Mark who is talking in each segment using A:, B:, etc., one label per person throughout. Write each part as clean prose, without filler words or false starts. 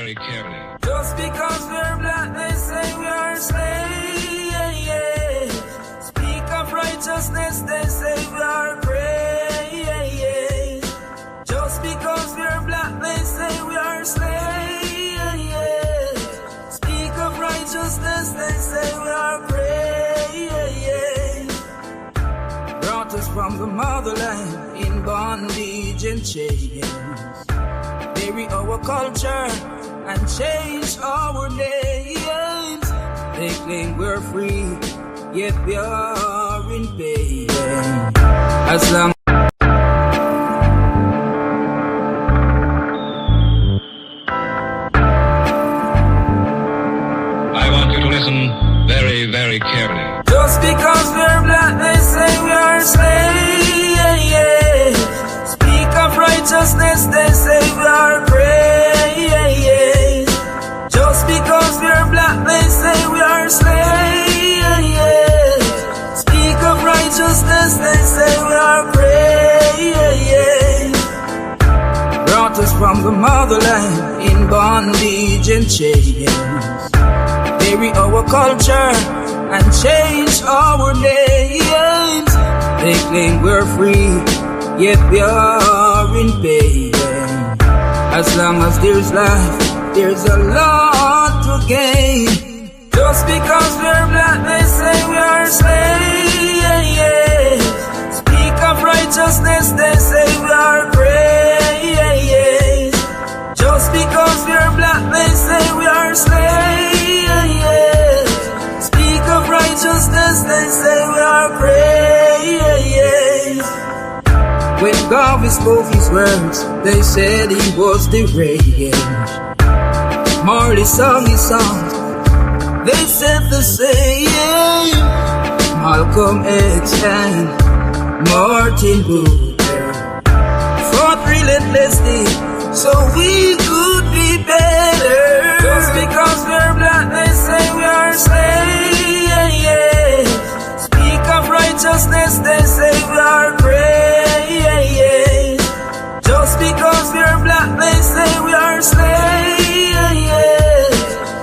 A: very carefully.
B: Just because we're black, they say we are slaves. Speak of righteousness, they say we are praise. Just because we're black, they say we are slaves. Speak of righteousness, they say we are praise. Brought us from the motherland in bondage and chains. Bury our culture and change our names. They claim we're free, yet we are in pain. As long
A: I want you to listen very, very carefully.
B: just because we're black, they say we are slaves. Speak of righteousness, they say we are praise. Just because we're black, they say we are slaves. Speak of righteousness, they say we are praise. Brought us from the motherland in bondage and chains. Bury our culture and change our names. They claim we're free, yet we are in pain. As long as there's life, there's a lot to gain. Just because we're black, they say we are slaves. Speak of righteousness, they say we are praise. Just because we're black, they say we are slaves. Speak of righteousness, they say we are praise. When Garvey spoke his words, they said he was deranged. Marley sung his songs, they said the same. Malcolm X and Martin Luther fought relentlessly so we could be better. Just because we're black, they say we are slaves. Speak of righteousness, they say we are praise. Just because we're black, they say we are slaves.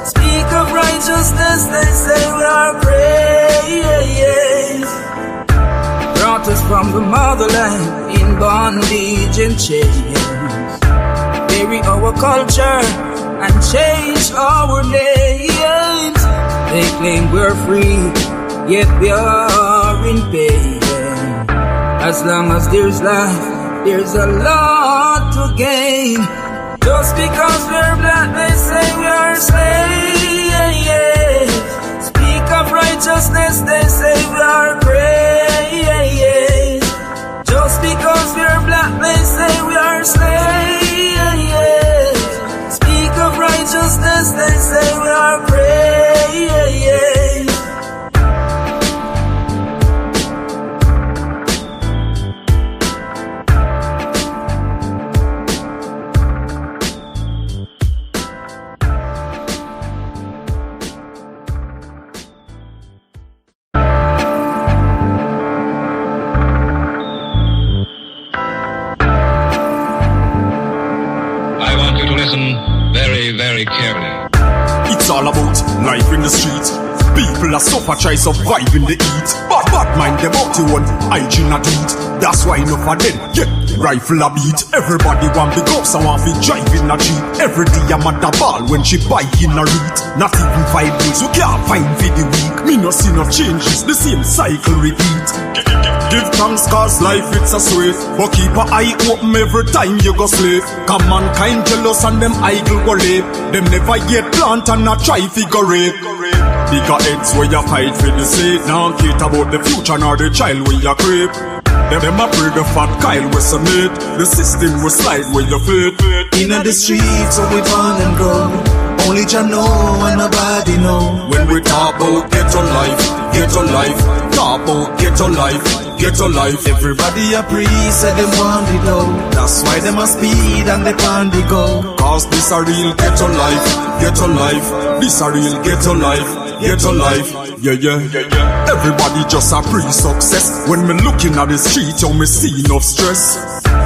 B: Speak of righteousness, they say we are praise. Brought us from the motherland in bondage and chains. Bury our culture and change our names. They claim we're free, yet we are in pain. As long as there's life, there's a lot to gain. Just because we're black, they say we are slaves. Speak of righteousness, they say we are praise. Just because we're black, they say we are slaves. Speak of righteousness, they say we are praise.
A: Listen very, very carefully.
C: It's all about life in the street. People are suffer, try survive in the heat. But mind them up to one hygiene a beat. That's why enough of them get rifle a beat. Everybody want big ups and want to drive in a Jeep. Every day I'm at the ball when she bike in a read. Not even 5 days, we can't find for the week. Me no see no changes, the same cycle repeat. Give thanks cause life it's a sweet. But keep an eye open every time you go sleep. Cause mankind jealous and them idle go live. Them never yet plant and not try figure it. Bigger heads where you fight for the seed. Now care about the future nor the child where you creep. Them a pray the fat Kyle we submit. The system will slide where you fit.
D: In the streets so we born and grow. Only Jah know and nobody know.
C: When we talk about ghetto life, talk about ghetto life.
D: Everybody a priest say them want it low. That's why them a speed and they pan the go.
C: Cause this a real ghetto life. This a real ghetto life. Yeah. Everybody just a pre-success. When me looking at the street, you me see enough stress.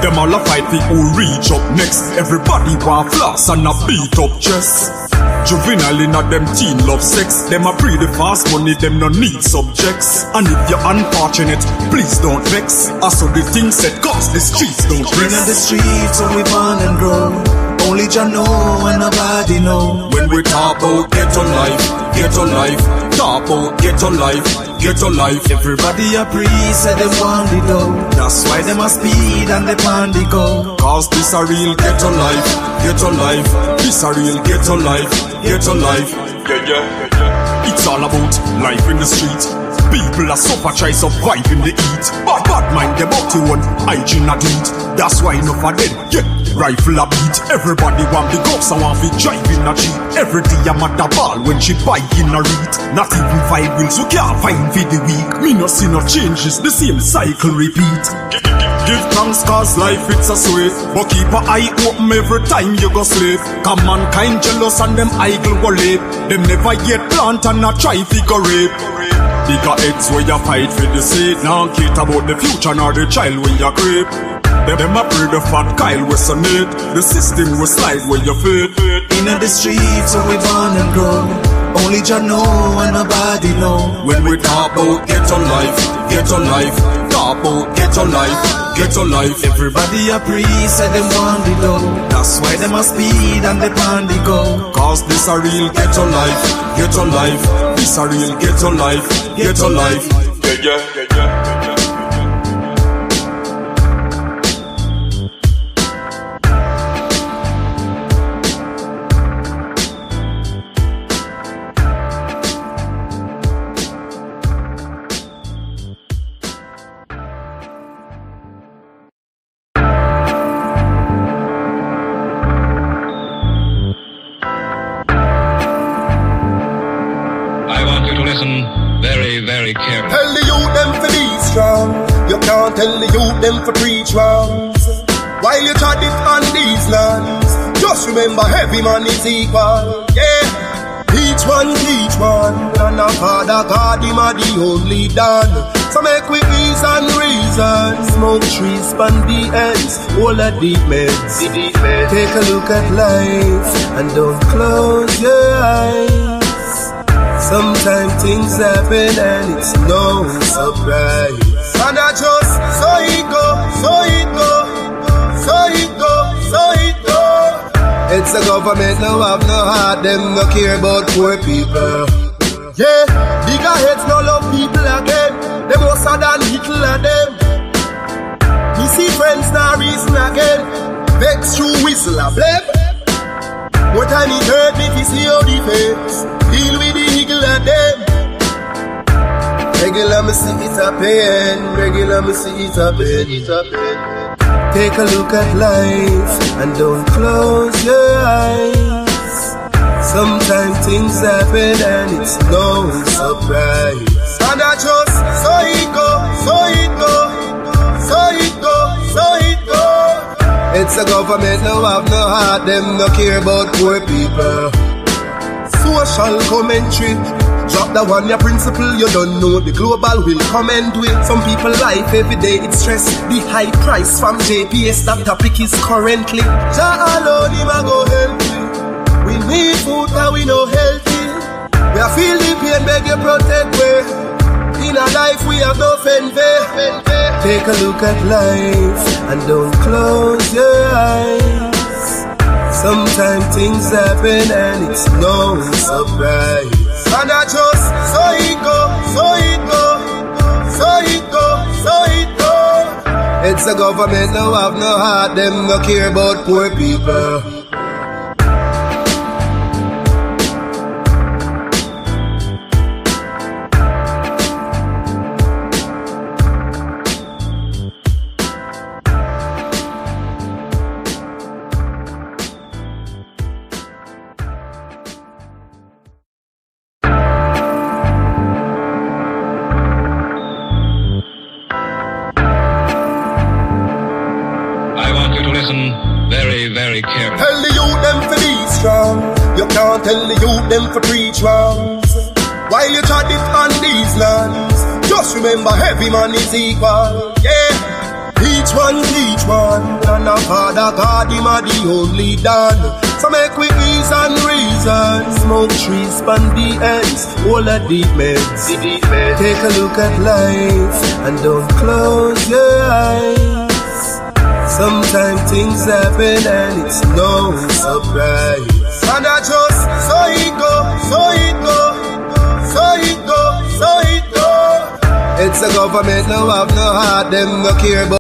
C: Them all a fight for who reach up next. Everybody want floss and a beat up chest. Juvenile in a them teen love sex. Them a pre the fast money, them no need subjects. And if you're unfortunate, please don't vex. Also the things said, cause the streets don't rest.
D: In the streets where we born and grow, only Jah know and nobody know.
C: When we talk about ghetto life, talk about ghetto life, ghetto life.
D: Everybody a priest, say them want the dough. That's why them a speed and they pan the go.
C: Cause this a real ghetto life, this a real ghetto life, ghetto life. It's all about life in the street. People are suffer, try survive in the heat. But bad mind them up to one, hygiene a do it. That's why enough of them, rifle a beat. Everybody want the ghost and want to drive in a Jeep. Every day I'm at the ball when she bike in a read. Not even 5 wheels, we can't find for the week. Me no see no changes, the same cycle repeat. Give thanks cause life it's a sweet. But keep a eye open every time you go sleep. Cause mankind jealous and them idle go late. Them never yet plant and not try figure rape. Bigger heads where you fight for the seed. Now care about the future nor the child when you creep. Them a pray the fat Kyle we sonate. The system will slide where you fit.
D: In the streets where we born and grow, only Jah know and nobody know.
C: When we talk about ghetto life, talk about ghetto life.
D: Everybody a priest, say them want the dough. That's why them a speed and they pan the go.
C: Cause this a real ghetto life, this a real ghetto life, ghetto life.
A: Very careful.
E: Tell the youth them to be strong. You can't tell the youth them to preach wrongs. While you trod it on these lands, just remember every man is equal. Yeah, each one teach one. And our Father God, him are the only done. So make we ease and reason. Smoke trees, span the ends, all the deep meds. Take a look at life and don't close your eyes. Sometimes things happen and it's no surprise. And I just, so it go. It's the government no have no heart, them no care about poor people. Yeah, bigger heads no love people again. Them more than little of them. Me see friends now reason again. Vex through whistle a blame. More time it hurt me to see how the face deal with the eagle of them. Regular me see it a pain. Take a look at life and don't close your eyes. Sometimes things happen and it's no surprise. And I just, so it go. It's the government no have no heart, them no care about poor people. Social commentary, drop the one your principle, you don't know the global will come and do it. Some people life every day it's stress. The high price from JPS, that topic is currently. Jah alone him a go help you. We need food and we no healthy. We a feel the pain, beg you protect we. In a life we have no envy. Take a look at life and don't close your eyes. Sometimes things happen and it's no surprise. And I just, so it go. It's the government no have no heart, them no care about poor people.
A: Very careful.
E: Tell the youth them to be strong. You can't tell the youth them to preach wrongs. While you trod it on these lands, Just remember every man is equal, yeah. Each one teach one, and our Father God, him are the only done. So make we ease and reason, smoke trees, span the ends, all the deep meds. Take a look at life, and don't close your eyes. Sometimes things happen and it's no surprise. And I just, so it go, so it go, so it go, so it go. It's the government, no have no heart, them no care about.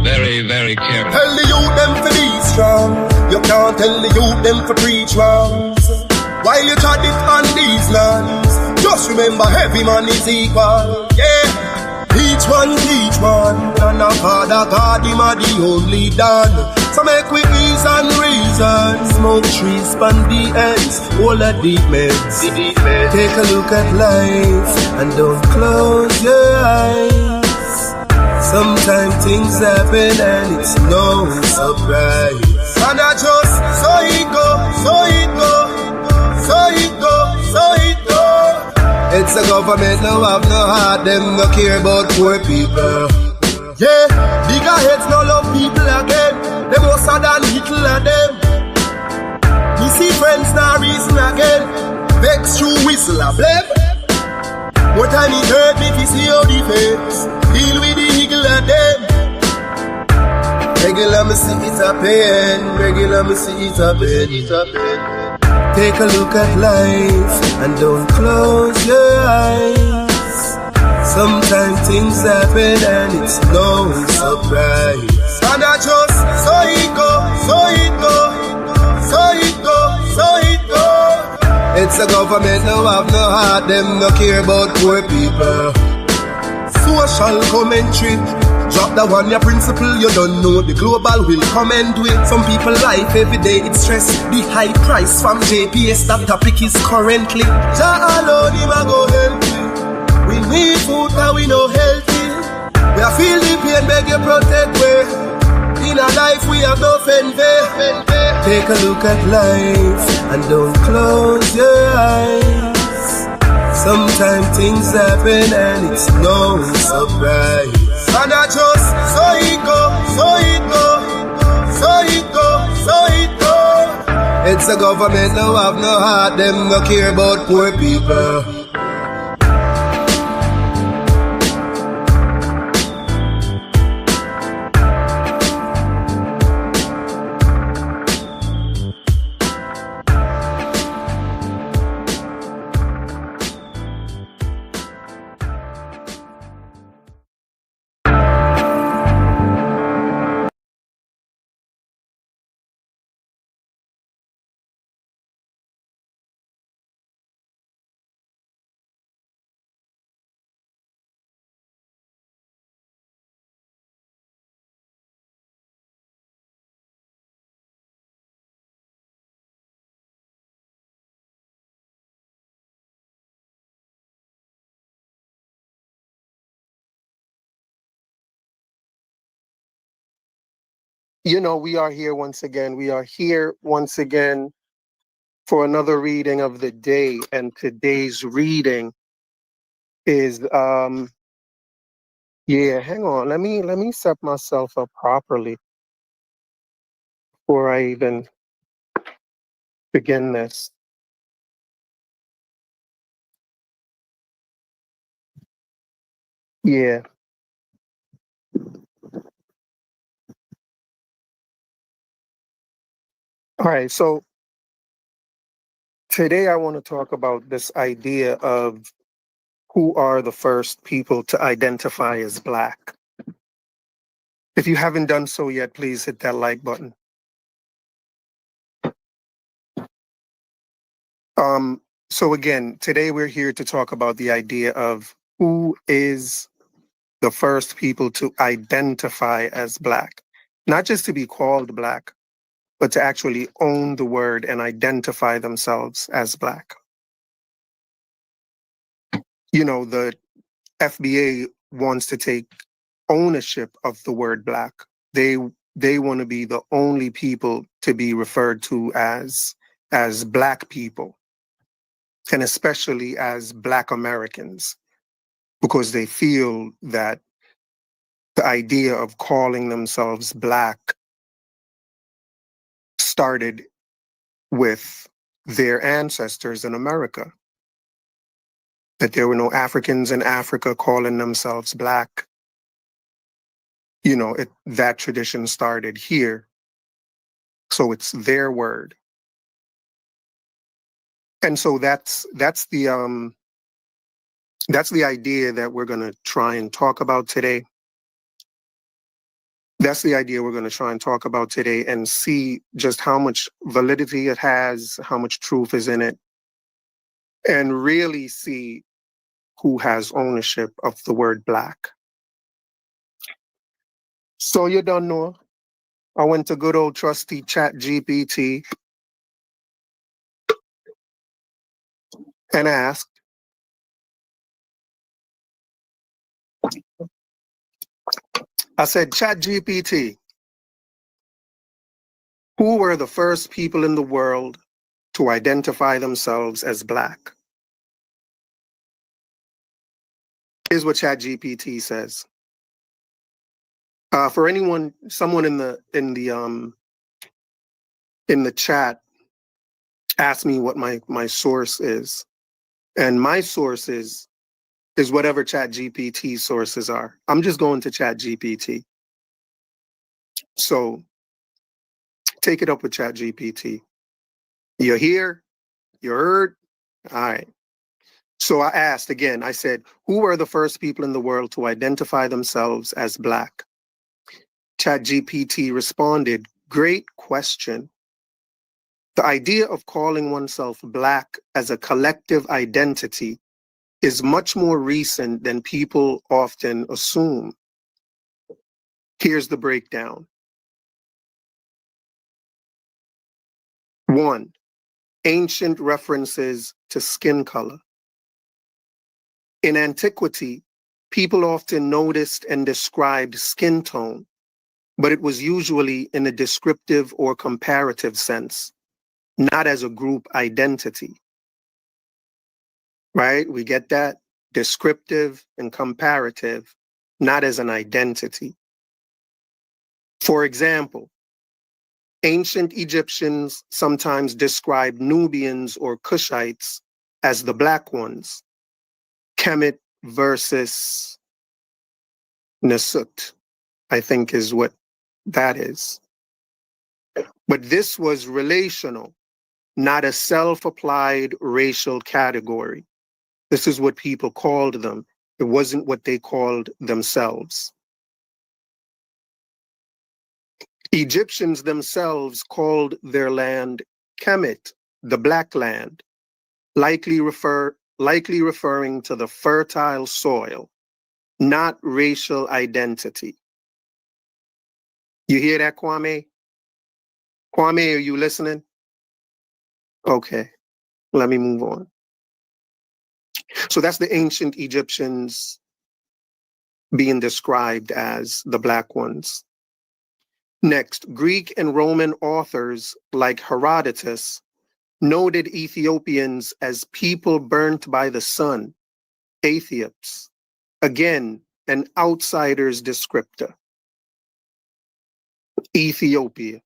A: Very, very carefully.
E: Tell the youth them for be strong. You can't tell the youth them for preach wrongs. While you try it on these lands, just remember every man is equal. Yeah, each one teach one, and our Father God, him are the only done. So make we ease and reason, smoke trees, span the ends, all the deep meds. Take a look at life and don't close your eyes. Sometimes things happen and it's no surprise. And I just, so it go, so it go, so it go, so it go. It's the government, no have no heart, them no care about poor people. Yeah, bigger heads no love people again. Them more than little of them. Me see friends now reason again. Vex through whistle a blame. What time it hurt me to see how the face deal with the eagle of them. Regular me see it a pain, regular me see it a pain. Take a look at life and don't close your eyes. Sometimes things happen and it's no surprise. And I just, so it go, so it go, so it go, so it go. It's the government, no have no heart, them no care about poor people. Social commentary, drop the one your principle, you don't know the global will come and do it. Some people life every day it's stress. The high price from JPS, that topic is currently. Jah alone him a go help you. We need food and we no healthy. We a feel the pain, beg you protect we. In our life we have no envy. Take a look at life and don't close your eyes. Sometimes things happen and it's no surprise. And I just, so it go, so it go, so it go, so it go. It's the government, no have no heart, them no care about poor people.
F: You know, we are here once again. We are here once again for another reading of the day. And today's reading is yeah, hang on. Let me set myself up properly before I even begin this. Yeah. All right, so today I want to talk about this idea of who are the first people to identify as Black. If you haven't done so yet, please hit that like button. So again, today we're here to talk about the idea of who is the first people to identify as Black. Not just to be called Black, but to actually own the word and identify themselves as Black. You know, the FBA wants to take ownership of the word Black. They they want to be the only people to be referred to as Black people, and especially as Black Americans, because they feel that the idea of calling themselves Black started with their ancestors in America, that there were no Africans in Africa calling themselves Black. You know, that tradition started here. So it's their word. And so that's the idea that we're going to try and talk about today. That's the idea we're going to try and talk about today, and see just how much validity it has, how much truth is in it, and really see who has ownership of the word Black. So you don't know. I went to good old trusty ChatGPT and asked, I said, ChatGPT, who were the first people in the world to identify themselves as Black? Here's what ChatGPT says. For anyone, someone in the chat asked me what my source is, and my source is whatever ChatGPT sources are. I'm just going to ChatGPT. So take it up with ChatGPT. You're here, you heard. All right. So I asked again. I said, who were the first people in the world to identify themselves as Black? ChatGPT responded, great question. The idea of calling oneself Black as a collective identity is much more recent than people often assume. Here's the breakdown. 1. Ancient references to skin color. In antiquity, people often noticed and described skin tone, but it was usually in a descriptive or comparative sense, not as a group identity. Right? We get that? Descriptive and comparative, not as an identity. For example, ancient Egyptians sometimes described Nubians or Cushites as the Black ones. Kemet versus Nasut, I think is what that is. But this was relational, not a self-applied racial category. This is what people called them. It wasn't what they called themselves. Egyptians themselves called their land Kemet, the Black Land, likely referring to the fertile soil, not racial identity. You hear that, Kwame? Kwame, are you listening? Okay, let me move on. So that's the ancient Egyptians being described as the Black ones. Next, Greek and Roman authors like Herodotus noted Ethiopians as people burnt by the sun, Aethiops. Again, an outsider's descriptor. Ethiopia,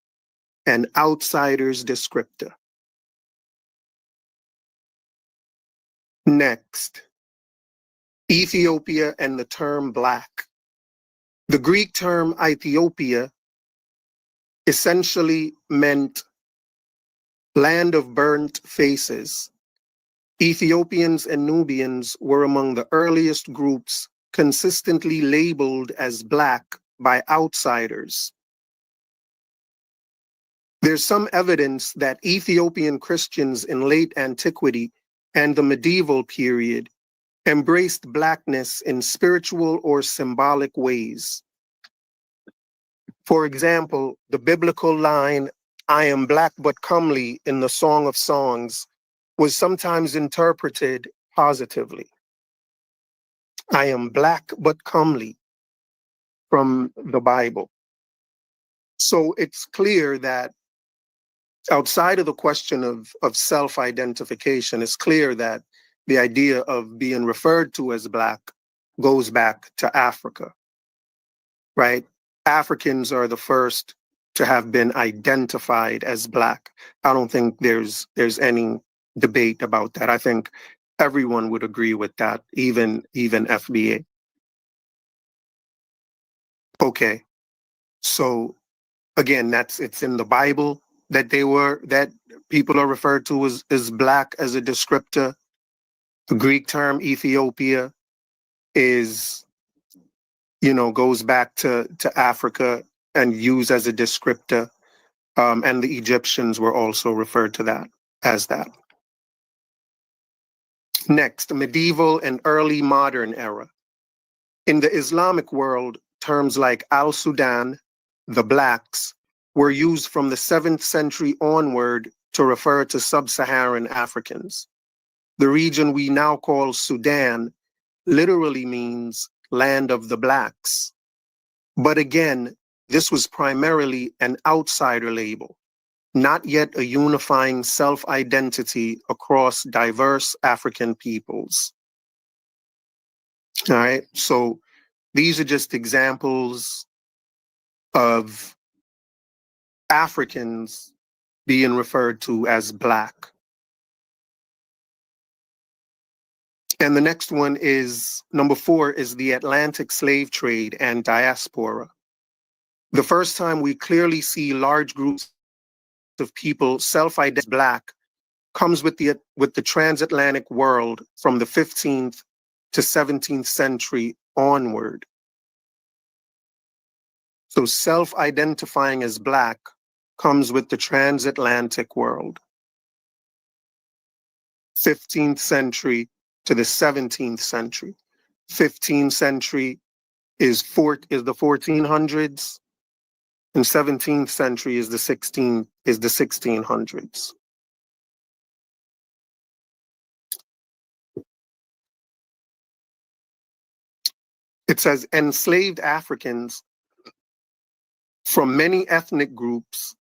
F: an outsider's descriptor. Next, Ethiopia and the term Black. The Greek term Ethiopia essentially meant land of burnt faces. Ethiopians and Nubians were among the earliest groups consistently labeled as Black by outsiders. There's some evidence that Ethiopian Christians in late antiquity and the medieval period embraced Blackness in spiritual or symbolic ways. For example, the biblical line, I am black but comely in the Song of Songs, was sometimes interpreted positively. I am black but comely from the Bible. So it's clear that outside of the question of self-identification, it's clear that the idea of being referred to as Black goes back to Africa, right? Africans are the first to have been identified as Black. I don't think there's any debate about that. I think everyone would agree with that, even FBA. Okay, so again, it's in the Bible that people are referred to as Black as a descriptor. The Greek term Ethiopia is, goes back to Africa and used as a descriptor. And the Egyptians were also referred to that as that. Next, medieval and early modern era. In the Islamic world, terms like Al-Sudan, the Blacks, were used from the 7th century onward to refer to sub-Saharan Africans. The region we now call Sudan literally means land of the Blacks. But again, this was primarily an outsider label, not yet a unifying self-identity across diverse African peoples. All right, so these are just examples of Africans being referred to as Black. And the next one is, number 4, is the Atlantic slave trade and diaspora. The first time we clearly see large groups of people self-identify as Black comes with the transatlantic world from the 15th to 17th century onward. So self-identifying as Black comes with the transatlantic world. 15th century to the 17th century. 15th century is the 1400s, and 17th century is the 1600s. It says enslaved Africans from many ethnic groups,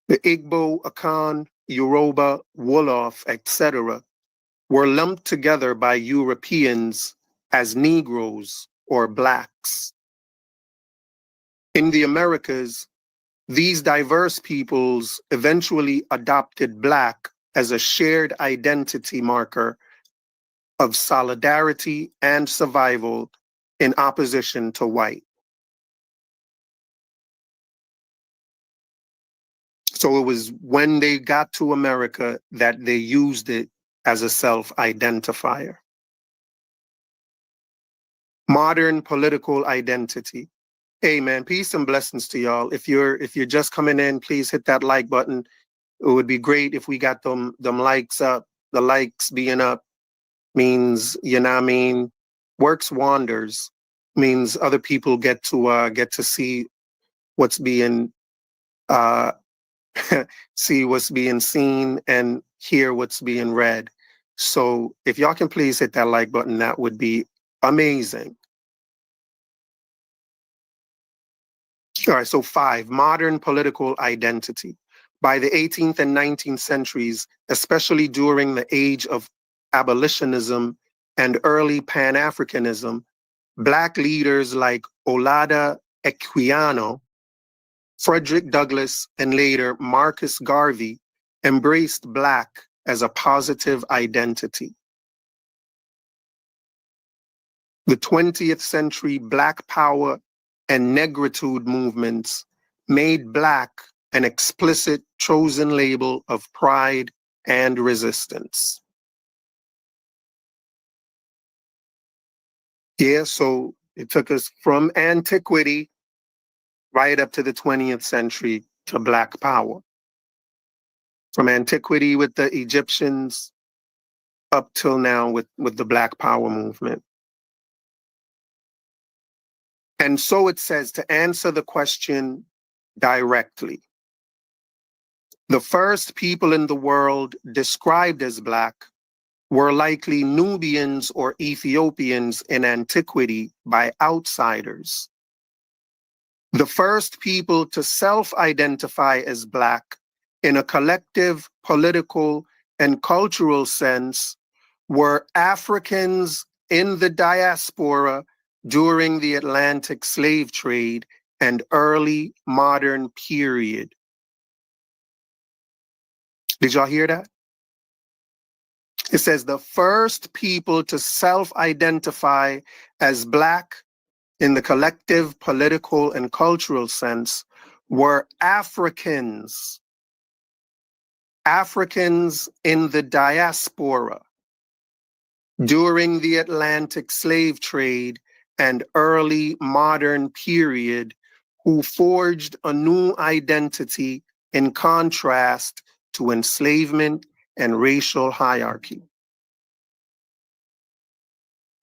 F: the Igbo, Akan, Yoruba, Wolof, etc., were lumped together by Europeans as Negroes or Blacks. In the Americas, these diverse peoples eventually adopted Black as a shared identity marker of solidarity and survival in opposition to white. So it was when they got to America that they used it as a self-identifier. Modern political identity. Hey man, peace and blessings to y'all. If you're just coming in, please hit that like button. It would be great if we got them likes up. The likes being up means, works wonders. Means other people get to see what's being see what's being seen and hear what's being read. So if y'all can please hit that like button, that would be amazing. All right, so 5, modern political identity. By the 18th and 19th centuries, especially during the age of abolitionism and early Pan-Africanism, Black leaders like Olaudah Equiano, Frederick Douglass, and later Marcus Garvey embraced Black as a positive identity. The 20th century Black Power and Negritude movements made Black an explicit chosen label of pride and resistance. Yeah, so it took us from antiquity right up to the 20th century to Black Power. From antiquity with the Egyptians up till now with the Black Power movement. And so it says, to answer the question directly, the first people in the world described as Black were likely Nubians or Ethiopians in antiquity by outsiders. The first people to self-identify as Black in a collective political and cultural sense were Africans in the diaspora during the Atlantic slave trade and early modern period. Did y'all hear that? It says the first people to self-identify as Black in the collective political and cultural sense were Africans. Africans in the diaspora during the Atlantic slave trade and early modern period who forged a new identity in contrast to enslavement and racial hierarchy.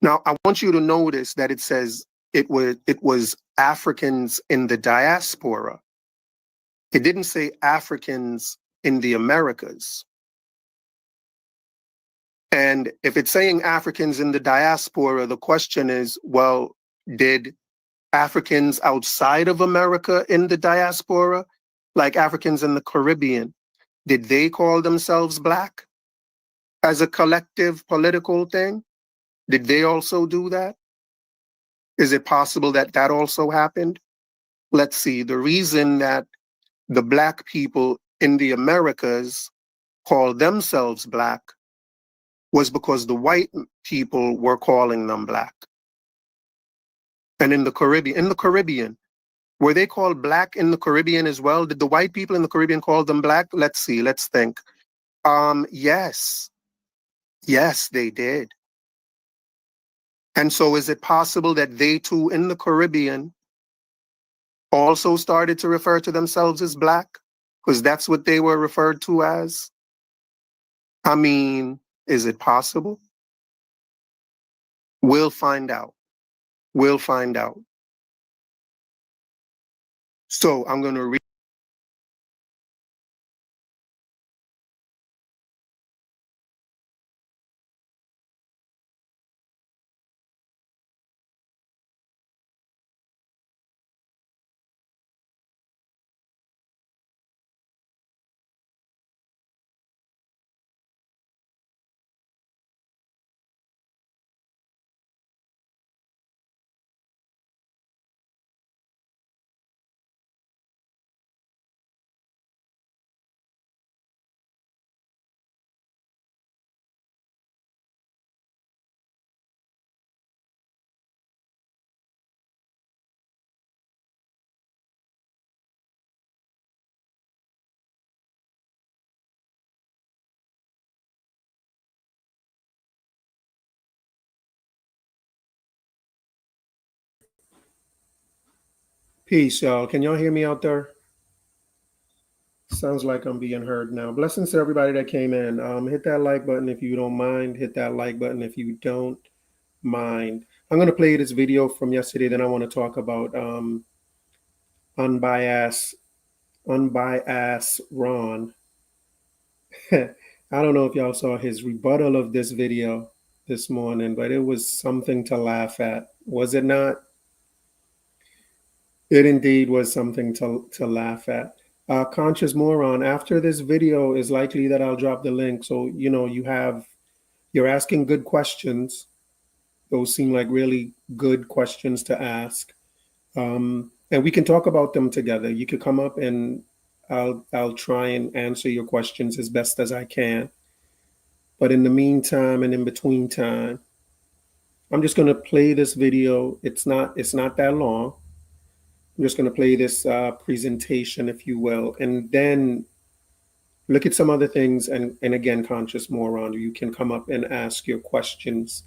F: Now, I want you to notice that it says it was Africans in the diaspora. It didn't say Africans in the Americas. And if it's saying Africans in the diaspora, the question is, well, did Africans outside of America in the diaspora, like Africans in the Caribbean, did they call themselves Black as a collective political thing? Did they also do that? Is it possible that that also happened? Let's see. The reason that the Black people in the Americas called themselves Black was because the white people were calling them Black. And in the Caribbean, were they called Black in the Caribbean as well? Did the white people in the Caribbean call them Black? Let's see, let's think. Yes, they did. And so is it possible that they too in the Caribbean also started to refer to themselves as Black? Because that's what they were referred to as? I mean, is it possible? We'll find out. We'll find out. So I'm going to read. Peace, y'all. Can y'all hear me out there? Sounds like I'm being heard now. Blessings to everybody that came in. Hit that like button if you don't mind. Hit that like button if you don't mind. I'm going to play this video from yesterday. Then I want to talk about unbiased Ron. I don't know if y'all saw his rebuttal of this video this morning, but it was something to laugh at. Was it not? It indeed was something to laugh at. Conscious Moron, after this video is likely that I'll drop the link. So, you know, you're asking good questions. Those seem like really good questions to ask. And we can talk about them together. You could come up and I'll try and answer your questions as best as I can. But in the meantime and in between time, I'm just going to play this video. It's not that long. I'm just going to play this presentation, if you will, and then look at some other things. And again, Conscious Moron, you can come up and ask your questions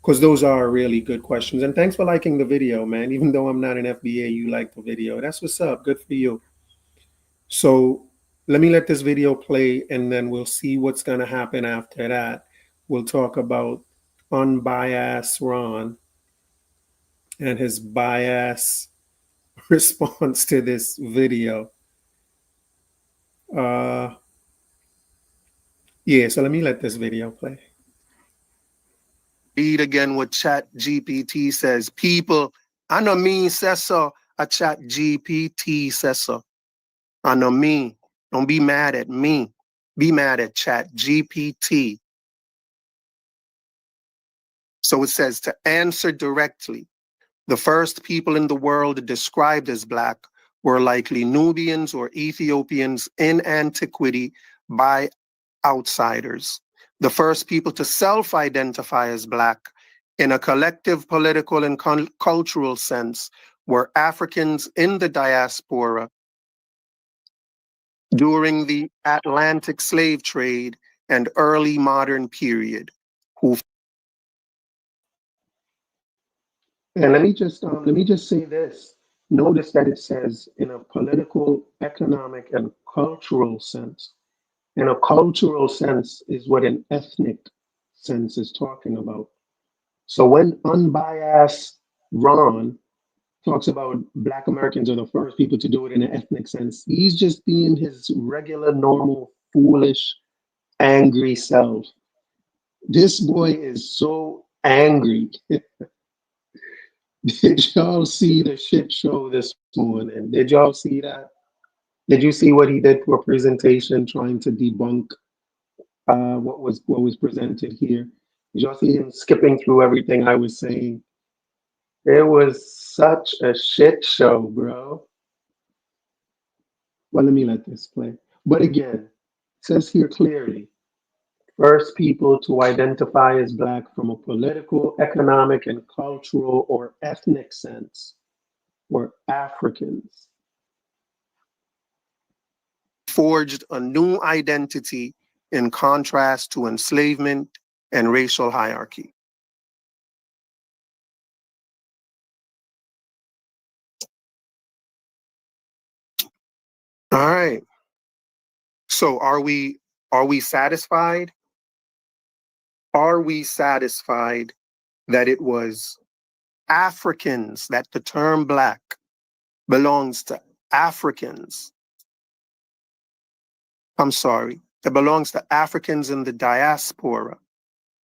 F: because those are really good questions. And thanks for liking the video, man. Even though I'm not an FBA, you like the video. That's what's up. Good for you. So let me let this video play and then we'll see what's going to happen after that. We'll talk about unbiased Ron and his bias response to this video. Yeah, so let me let this video play. Read again what Chat GPT says. People, I know mean says so. a chat GPT says so. I know me. Don't be mad at me. Be mad at chat GPT. So it says to answer directly, the first people in the world described as black were likely Nubians or Ethiopians in antiquity by outsiders. The first people to self-identify as black in a collective political and cultural sense were Africans in the diaspora during the Atlantic slave trade and early modern period. And let me just say this. Notice that it says in a political, economic, and cultural sense. In a cultural sense is what an ethnic sense is talking about. So when unbiased Ron talks about Black Americans are the first people to do it in an ethnic sense, he's just being his regular, normal, foolish, angry self. This boy is so angry. Did y'all see the shit show this morning? Did y'all see that? Did you see what he did for a presentation trying to debunk what was presented here? Did y'all see him skipping through everything I was saying? It was such a shit show, bro. Well, let me let this play. But again, it says here clearly, first people to identify as black from a political, economic, and cultural or ethnic sense were Africans. Forged a new identity in contrast to enslavement and racial hierarchy. All right. So are we satisfied? Are we satisfied that it was Africans, that the term black belongs to Africans? I'm sorry, that belongs to Africans in the diaspora.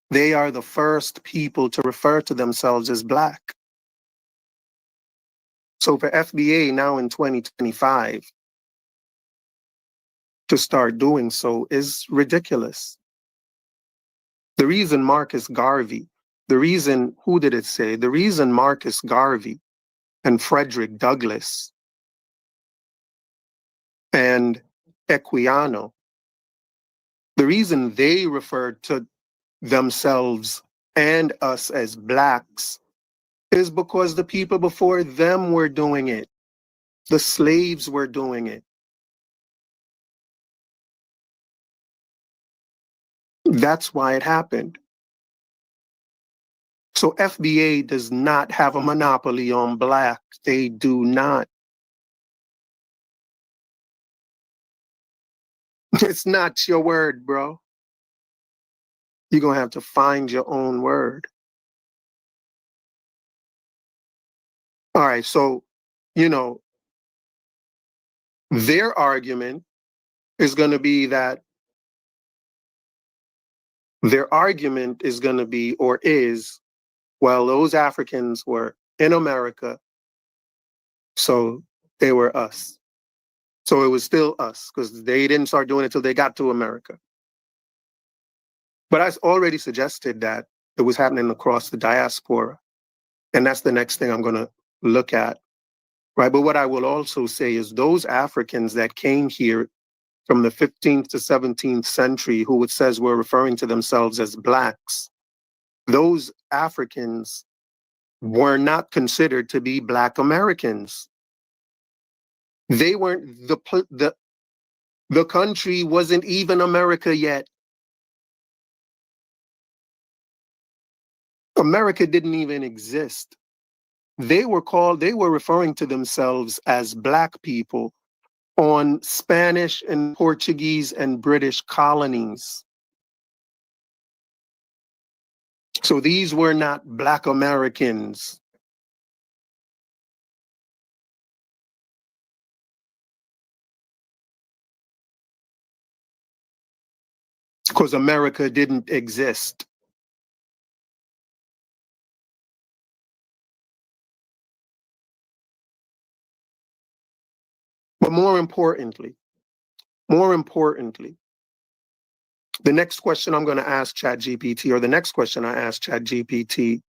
F: They are the first people to refer to themselves as black. So for FBA now in 2025 to start doing so is ridiculous. The reason Marcus Garvey, who did it say? The reason Marcus Garvey and Frederick Douglass and Equiano, the reason they referred to themselves and us as blacks is because the people before them were doing it. The slaves were doing it. That's why it happened. So FBA does not have a monopoly on black. They do not. It's not your word, bro. You're going to have to find your own word. All right, so, their argument is going to be that or is, well, those Africans were in America, so they were us. So it was still us because they didn't start doing it till they got to America. But I already suggested that it was happening across the diaspora. And that's the next thing I'm going to look at. Right. But what I will also say is those Africans that came here from the 15th to 17th century, who it says were referring to themselves as blacks, those Africans were not considered to be Black Americans. They weren't, the country wasn't even America yet. America didn't even exist. They were referring to themselves as Black people on Spanish and Portuguese and British colonies. So these were not Black Americans. Because America didn't exist. But more importantly, the next question I'm going to ask ChatGPT, or the next question I ask ChatGPT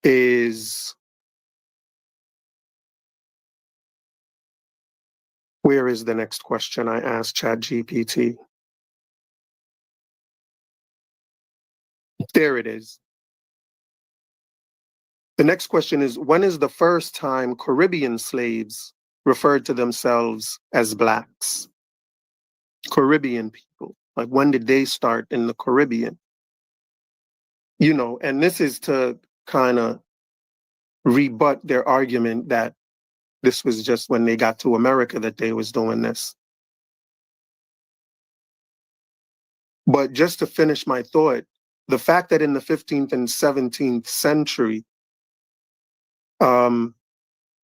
F: is, where is the next question I ask ChatGPT? There it is. The next question is, when is the first time Caribbean slaves referred to themselves as blacks? Caribbean people. Like, when did they start in the Caribbean? You know, and this is to kind of rebut their argument that this was just when they got to America that they was doing this. But just to finish my thought, the fact that in the 15th and 17th century,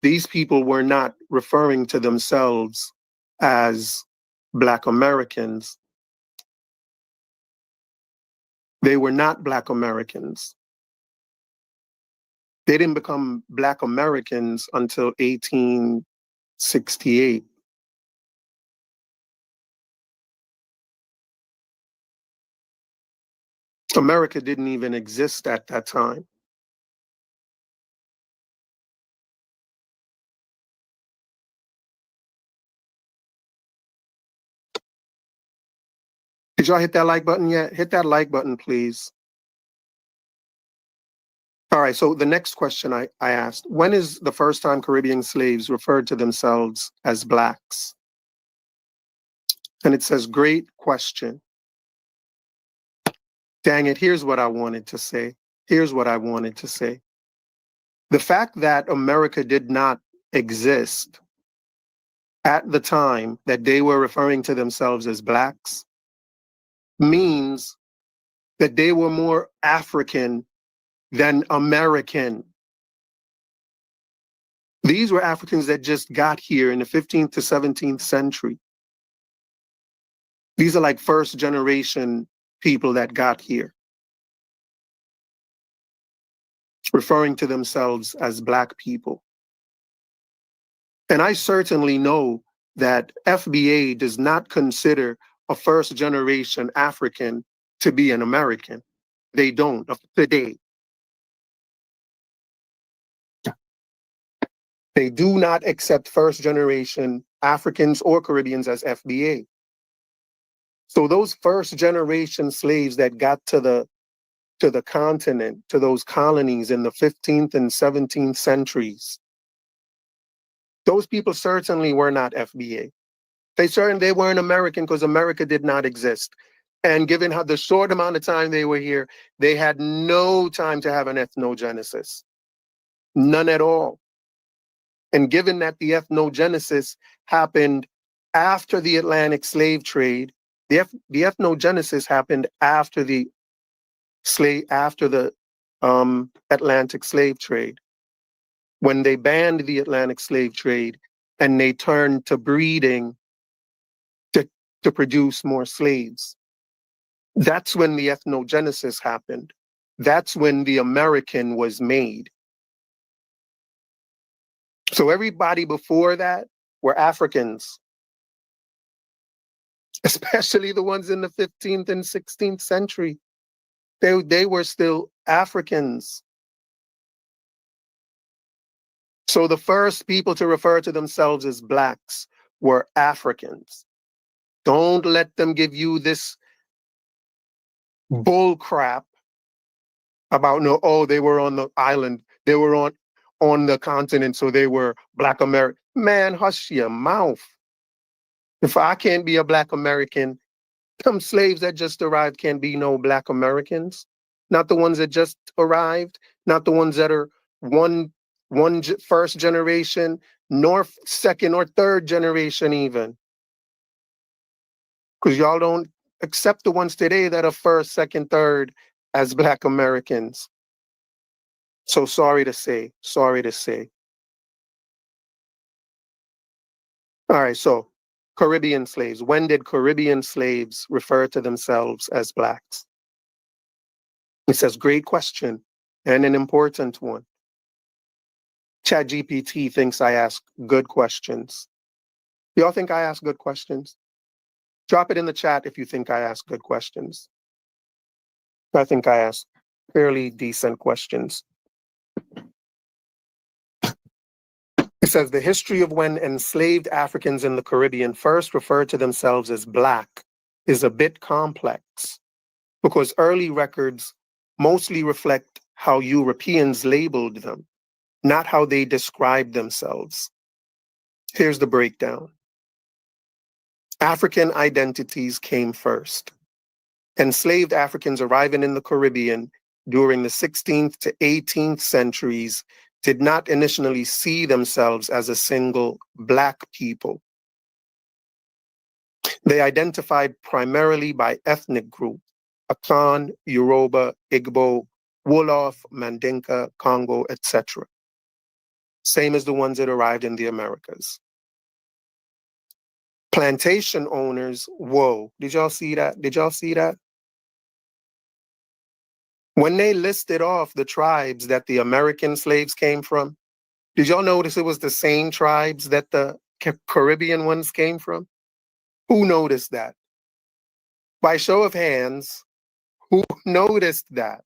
F: these people were not referring to themselves as Black Americans. They were not Black Americans. They didn't become Black Americans until 1868. America didn't even exist at that time. Did y'all hit that like button yet? Hit that like button, please. All right, so the next question I asked, when is the first time Caribbean slaves referred to themselves as blacks? And it says, great question. Dang it, here's what I wanted to say. Here's what I wanted to say. The fact that America did not exist at the time that they were referring to themselves as blacks means that they were more African than American. These were Africans that just got here in the 15th to 17th century. These are like first generation people that got here, referring to themselves as Black people. And I certainly know that FBA does not consider a first generation African to be an American. They don't today. They do not accept first generation Africans or Caribbeans as FBA. So those first generation slaves that got to the continent, to those colonies in the 15th and 17th centuries, those people certainly were not FBA. They weren't American because America did not exist. And given how the short amount of time they were here, they had no time to have an ethnogenesis. None at all. And given that the ethnogenesis happened after the Atlantic slave trade, the ethnogenesis happened after the Atlantic slave trade, when they banned the Atlantic slave trade and they turned to breeding to produce more slaves. That's when the ethnogenesis happened. That's when the American was made. So everybody before that were Africans, especially the ones in the 15th and 16th century. They were still Africans. So the first people to refer to themselves as Blacks were Africans. Don't let them give you this bull crap about they were on the island, they were on the continent, so they were Black American. Man, hush your mouth. If I can't be a Black American, some slaves that just arrived can't be no Black Americans. Not the ones that just arrived, not the ones that are first generation, nor second or third generation even. Because y'all don't accept the ones today that are first, second, third as Black Americans. So sorry to say. All right, so Caribbean slaves. When did Caribbean slaves refer to themselves as Blacks? It says, great question and an important one. ChatGPT thinks I ask good questions. Y'all think I ask good questions? Drop it in the chat if you think I ask good questions. I think I ask fairly decent questions. It says the history of when enslaved Africans in the Caribbean first referred to themselves as Black is a bit complex because early records mostly reflect how Europeans labeled them, not how they described themselves. Here's the breakdown. African identities came first. Enslaved Africans arriving in the Caribbean during the 16th to 18th centuries did not initially see themselves as a single Black people. They identified primarily by ethnic group: Akan, Yoruba, Igbo, Wolof, Mandinka, Congo, etc. Same as the ones that arrived in the Americas. Plantation owners, whoa, did y'all see that? Did y'all see that? When they listed off the tribes that the American slaves came from, did y'all notice it was the same tribes that the Caribbean ones came from? Who noticed that? By show of hands, who noticed that?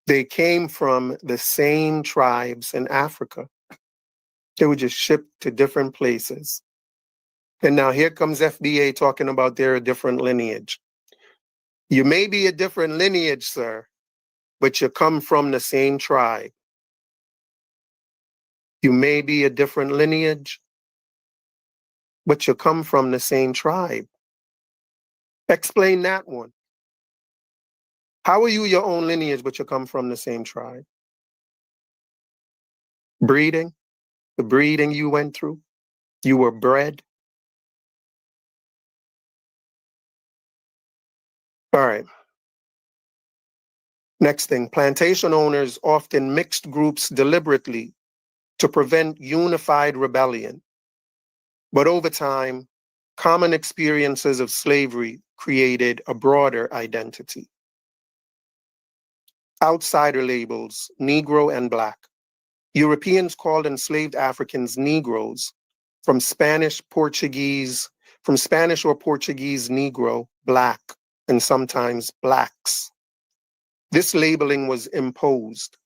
F: They came from the same tribes in Africa. They were just shipped to different places. And now here comes FBA talking about they're a different lineage. You may be a different lineage, sir, but you come from the same tribe. You may be a different lineage, but you come from the same tribe. Explain that one. How are you your own lineage, but you come from the same tribe? Breeding, the breeding you went through, you were bred. All right. Next thing, plantation owners often mixed groups deliberately to prevent unified rebellion. But over time, common experiences of slavery created a broader identity. Outsider labels, Negro and Black. Europeans called enslaved Africans Negroes, from Spanish or Portuguese Negro, Black, and sometimes Blacks. This labeling was imposed.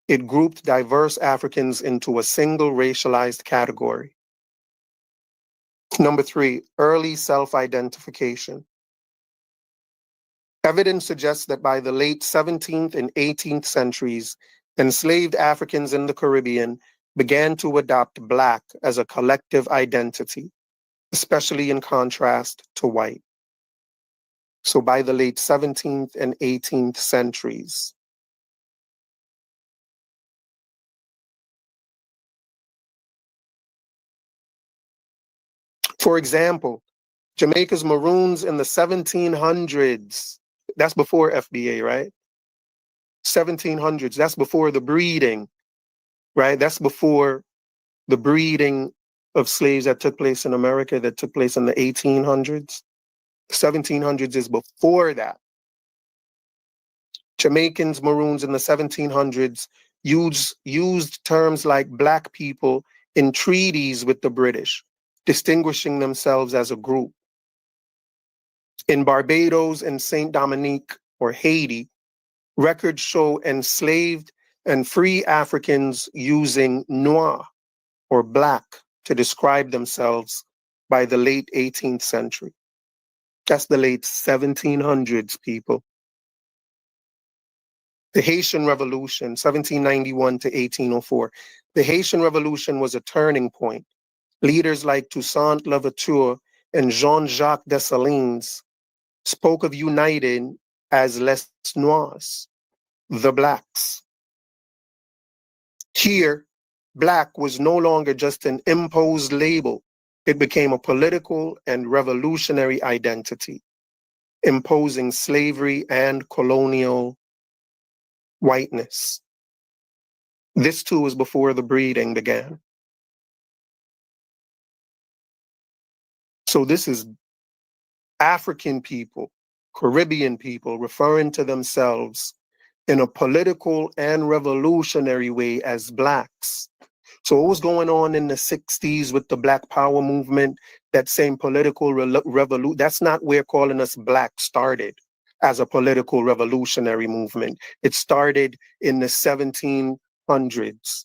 F: It grouped diverse Africans into a single racialized category. Number 3, early self-identification. Evidence suggests that by the late 17th and 18th centuries, enslaved Africans in the Caribbean began to adopt Black as a collective identity, especially in contrast to white. So by the late 17th and 18th centuries. For example, Jamaica's Maroons in the 1700s, that's before FBA, right? 1700s, that's before the breeding, right? That's before the breeding of slaves that took place in America that took place in the 1800s. 1700s is before that. Jamaicans, Maroons in the 1700s used terms like Black people in treaties with the British, distinguishing themselves as a group. In Barbados and Saint Dominique or Haiti, records show enslaved and free Africans using noir or Black to describe themselves by the late 18th century. That's the late 1700s, people. The Haitian Revolution, 1791 to 1804. The Haitian Revolution was a turning point. Leaders like Toussaint Louverture and Jean-Jacques Dessalines spoke of uniting as les Noirs, the Blacks. Here, Black was no longer just an imposed label. It became a political and revolutionary identity, imposing slavery and colonial whiteness. This too was before the breeding began. So this is African people, Caribbean people referring to themselves in a political and revolutionary way as Blacks, So what was going on in the 60s with the Black Power movement, that same political revolution, that's not where calling us black started as a political revolutionary movement. It started in the 1700s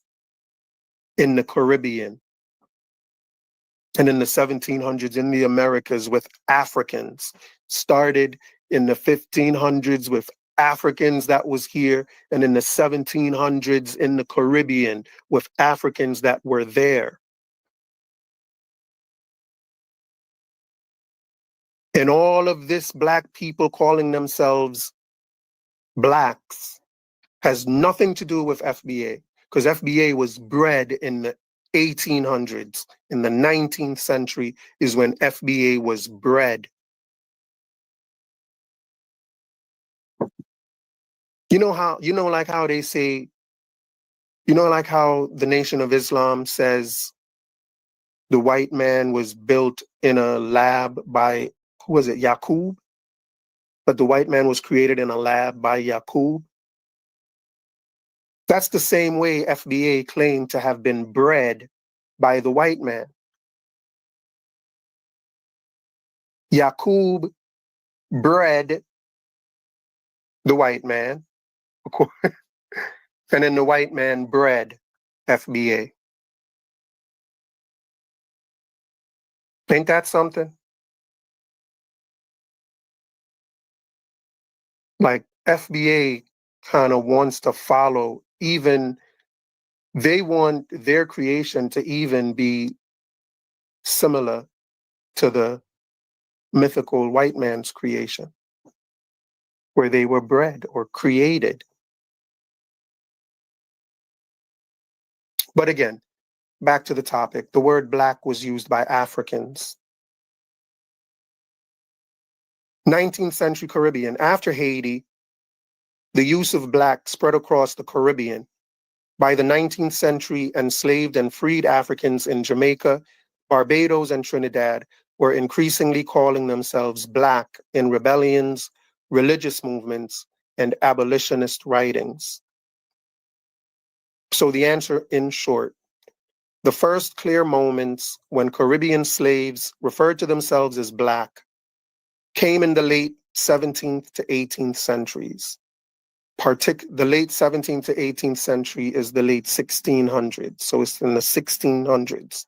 F: in the Caribbean and in the 1700s in the Americas with Africans. Started in the 1500s with Africans that was here, and in the 1700s in the Caribbean with Africans that were there. And all of this black people calling themselves blacks has nothing to do with FBA, because FBA was bred in the 1800s. In the 19th century is when FBA was bred. Like how they say, like how the Nation of Islam says the white man was built in a lab by, who was it, Yaqub? But the white man was created in a lab by Yaqub. That's the same way FBA claimed to have been bred by the white man. Yaqub bred the white man, and then the white man bred FBA. Ain't that something? Like FBA kind of wants to follow, even they want their creation to even be similar to the mythical white man's creation, where they were bred or created. But again, back to the topic, the word black was used by Africans. 19th century Caribbean, after Haiti, the use of black spread across the Caribbean. By the 19th century, enslaved and freed Africans in Jamaica, Barbados, and Trinidad were increasingly calling themselves black in rebellions, religious movements, and abolitionist writings. So the answer, in short, the first clear moments when Caribbean slaves referred to themselves as black came in the late 17th to 18th centuries. The late 17th to 18th century is the late 1600s. So it's in the 1600s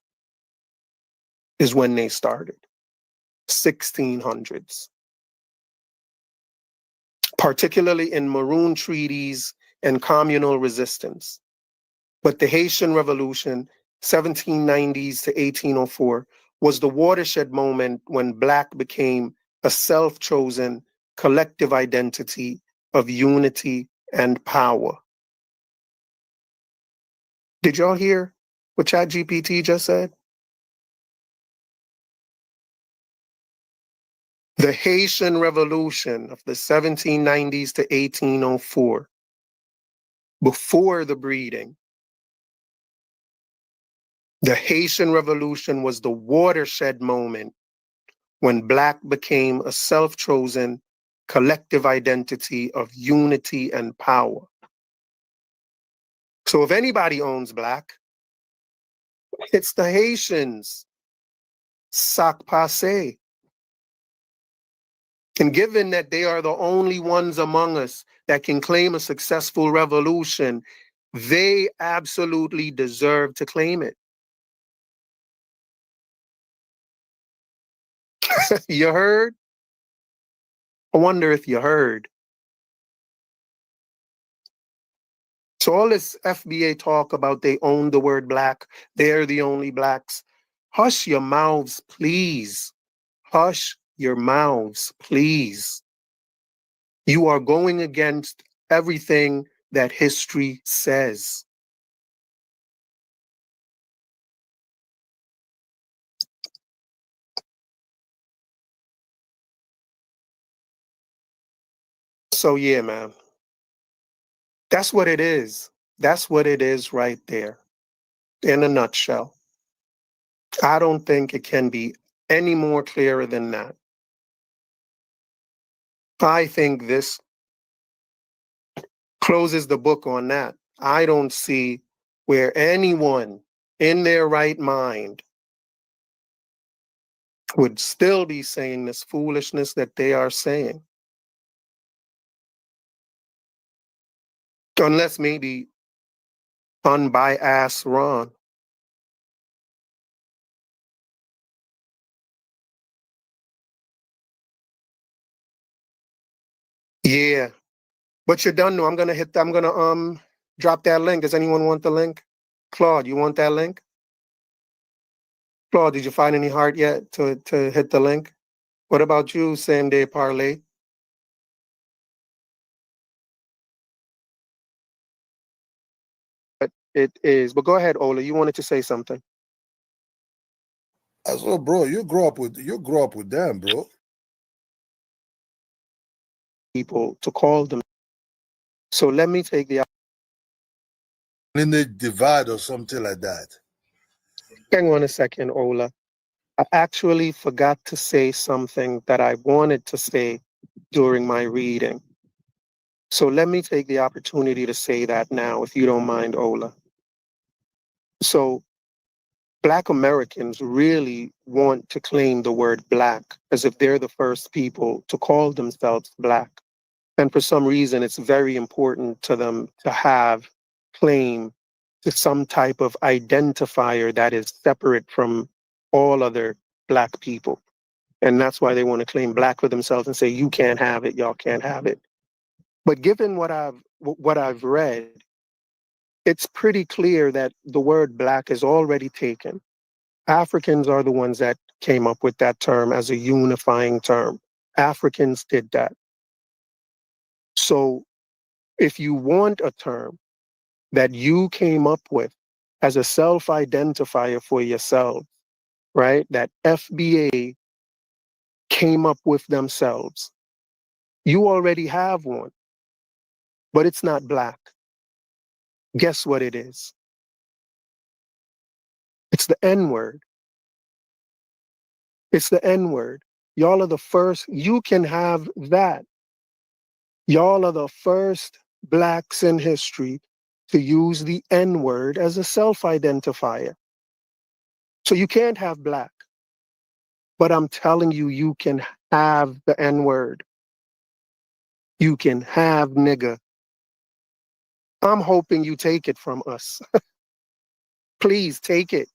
F: is when they started. 1600s. Particularly in Maroon treaties and communal resistance. But the Haitian Revolution, 1790s to 1804, was the watershed moment when black became a self-chosen collective identity of unity and power. Did y'all hear what ChatGPT just said? The Haitian Revolution of the 1790s to 1804, before the breeding, the Haitian Revolution was the watershed moment when black became a self-chosen collective identity of unity and power. So if anybody owns black, it's the Haitians. Sac passe. And given that they are the only ones among us that can claim a successful revolution, they absolutely deserve to claim it. You heard? I wonder if you heard. So all this FBA talk about they own the word black, they're the only blacks. Hush your mouths, please. Hush your mouths, please. You are going against everything that history says. So yeah, man. That's what it is. That's what it is right there, in a nutshell. I don't think it can be any more clearer than that. I think this closes the book on that. I don't see where anyone in their right mind would still be saying this foolishness that they are saying. Unless maybe unbiased Ron. Yeah. But you're done now. I'm gonna drop that link. Does anyone want the link? Claude, you want that link? Claude, did you find any heart yet to hit the link? What about you, Same Day Parlay? But it is. But go ahead, Ola. You wanted to say something.
G: As well, bro, you grew up with them, bro.
F: People to call them. So let me take the
G: In the divide or something like that.
F: hang on a second, Ola. I actually forgot to say something that I wanted to say during my reading. So let me take the opportunity to say that now, if you don't mind, Ola. So Black Americans really want to claim the word Black as if they're the first people to call themselves Black. And for some reason, it's very important to them to have claim to some type of identifier that is separate from all other Black people. And that's why they want to claim Black for themselves and say, you can't have it, y'all can't have it. But given what I've read, it's pretty clear that the word Black is already taken. Africans are the ones that came up with that term as a unifying term. Africans did that. So if you want a term that you came up with as a self-identifier for yourself, right, that FBA came up with themselves, you already have one, but it's not Black. Guess what it is? It's the N-word. It's the N-word. Y'all are the first. You can have that. Y'all are the first Blacks in history to use the N-word as a self-identifier. So you can't have Black. But I'm telling you, you can have the N-word. You can have nigga. I'm hoping you take it from us. Please take it.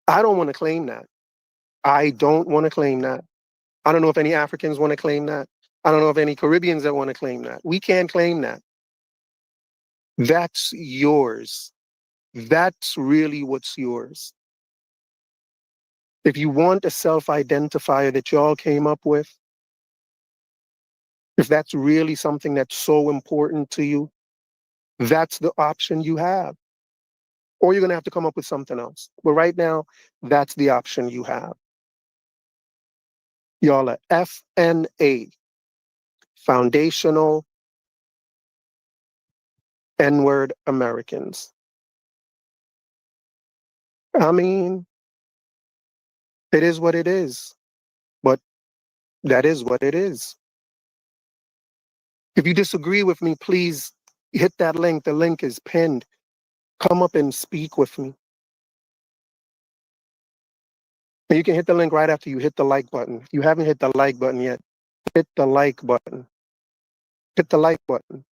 F: I don't want to claim that. I don't want to claim that. I don't know if any Africans want to claim that. I don't know if any Caribbeans that want to claim that. We can't claim that. That's yours. That's really what's yours. If you want a self-identifier that y'all came up with, if that's really something that's so important to you, that's the option you have. Or you're going to have to come up with something else. But right now, that's the option you have. Y'all are FNA, Foundational N-word Americans. I mean, it is what it is, but that is what it is. If you disagree with me, please hit that link. The link is pinned. Come up and speak with me. And you can hit the link right after you hit the like button. If you haven't hit the like button yet, hit the like button. Hit the like button.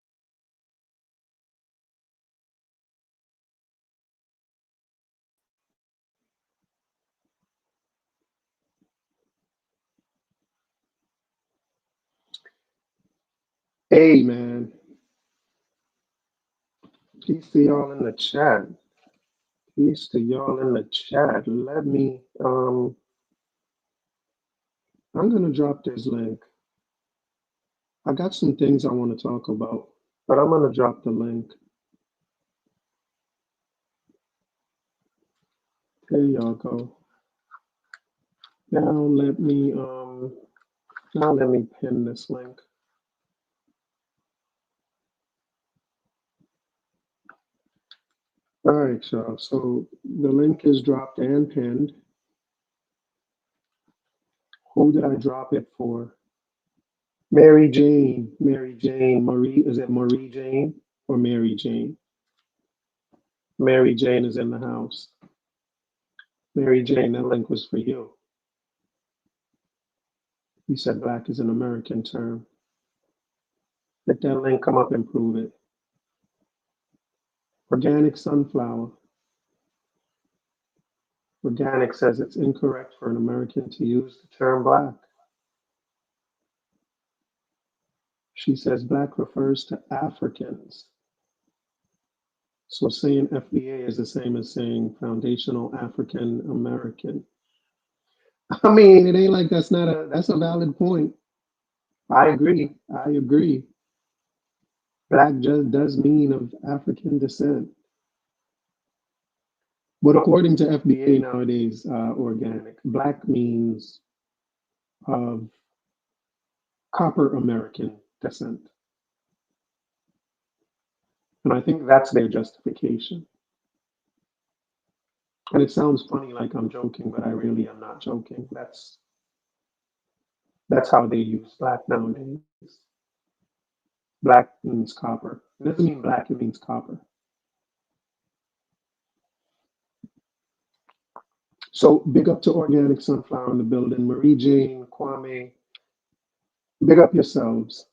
F: Hey, man. Peace to y'all in the chat. Peace to y'all in the chat. Let me, I'm going to drop this link. I got some things I want to talk about, but I'm going to drop the link. There y'all go. Now let me pin this link. All right, y'all. So the link is dropped and pinned. Who did I drop it for? Mary Jane. Mary Jane. Marie, is it Marie Jane or Mary Jane? Mary Jane is in the house. Mary Jane, that link was for you. You said black is an American term. Let that link come up and prove it. Organic sunflower. Organic says it's incorrect for an American to use the term black. She says black refers to Africans. So saying FBA is the same as saying foundational African American. I mean, it ain't like that's a valid point. I agree. Black just does mean of African descent. But according to FBA nowadays, organic, black means of copper American descent. And I think that's their justification. And it sounds funny like I'm joking, but I really am not joking. That's how they use black nowadays. Black means copper. It doesn't mean black, it means copper. So big up to Organic Sunflower in the building. Marie Jane, Kwame, big up yourselves.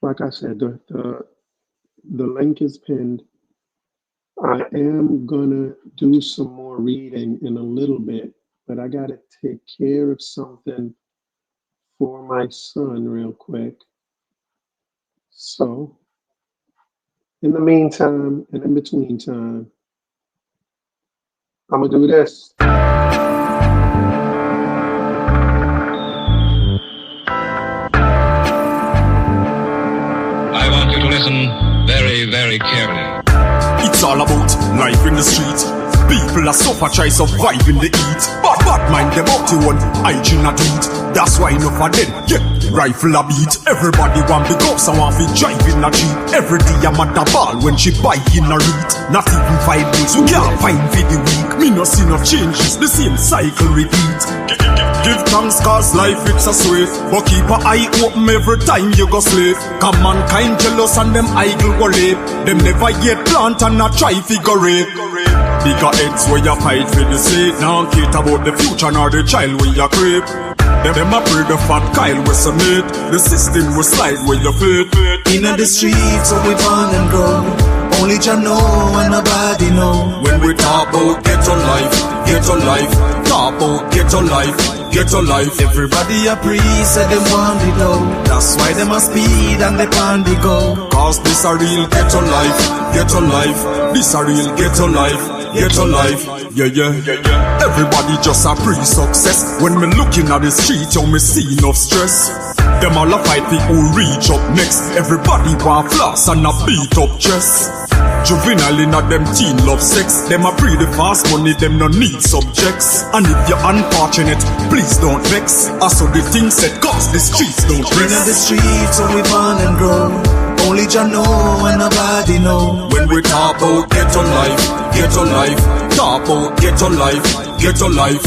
F: Like I said, the link is pinned. I am gonna do some more reading in a little bit, but I gotta take care of something for my son real quick. So, in the meantime, and in between time, I'm gonna do this.
A: I want you to listen very, very carefully.
C: It's all about life in the street. People are suffer, try survive in the heat. Bad mind them up to one, hygiene a do it. That's why enough of them, rifle a beat. Everybody want big ups and want to drive in a Jeep. Every day I'm at the ball when she bike in a read. Not even 5 days, we can't find for the week. Me no see no changes, the same cycle repeat. Give thanks cause life it's a sweet. But keep an eye open every time you go slave. Cause mankind jealous and them idle worry. Them never yet plant and not try figure it. Bigger heads where you fight for the sake. Now care about the future nor the child where you creep. Them a pray the fat Kyle with some meat. The system will slide where you fit.
D: Inna the streets so we born and grow. Only Jah know and nobody know.
C: When we talk about ghetto life, talk about ghetto life.
D: Everybody a priest said them want it out. That's why them a speed and they pan the go.
C: Cause this a real ghetto life. This a real ghetto life. Yeah. Everybody just a pre-success. When me looking at the street, you me see enough stress. Them all a fight for who reach up next. Everybody want floss and a beat up chest. Juvenile in a them teen love sex. Them a breed the fast money, them no need subjects. And if you're unfortunate, please don't vex. Also the things said cause the streets don't rest.
D: Inna the streets so we born and grow. Only Jah know and nobody know.
C: When we talk about ghetto life, talk about ghetto life.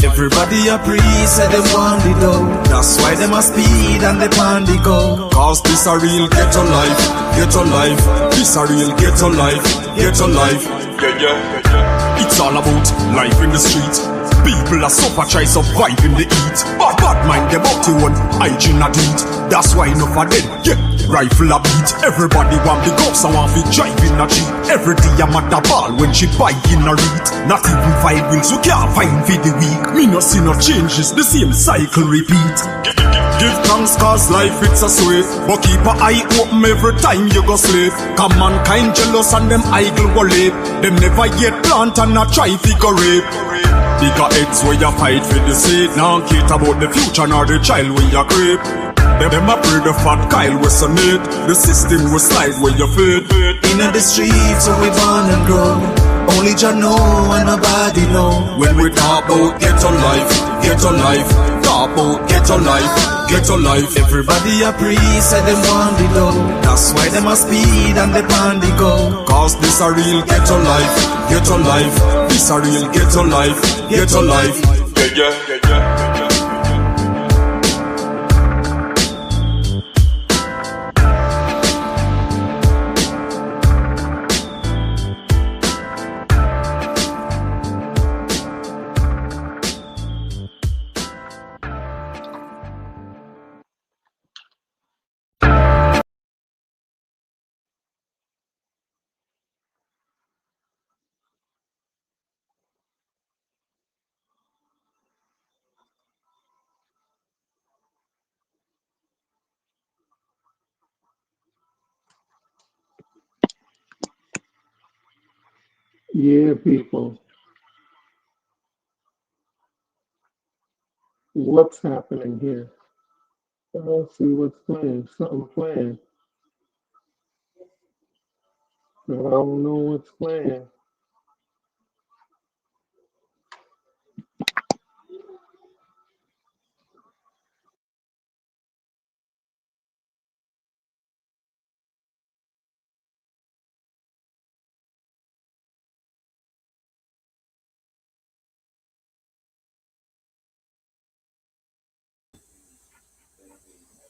D: Everybody a priest said them want it out. That's why them a speed and they pan the go.
C: Cause this a real ghetto life. This a real ghetto life. Yeah. It's all about life in the street. People are suffer, try survive in the heat. Bad mind them up to one, hygiene a do it. That's why enough of them, rifle a beat. Everybody want big ups and want to drive in a Jeep. Every day I'm at the ball when she bike in a read. Not even 5 wheels, we can't find for the week. Me no see no changes, the same cycle repeat. Give thanks cause life it's a sweet. But keep an eye open every time you go slave. Cause mankind jealous and them idle worry. Them never yet plant and not try figure it. Bigger heads where you fight for the sake. Now care about the future nor the child where you creep. Them a pray the fat Kyle with some meat. The system will slide where you fit.
D: Inna the streets so we born and grow. Only Jah know and nobody know.
C: When we talk about ghetto life, talk about ghetto life.
D: Everybody a priest said them want it out. That's why them a speed and they pan the go.
C: Cause this a real ghetto life. This a real ghetto life. Yeah.
F: Yeah, people. What's happening here? Let's see what's playing. Something playing. I don't know what's playing.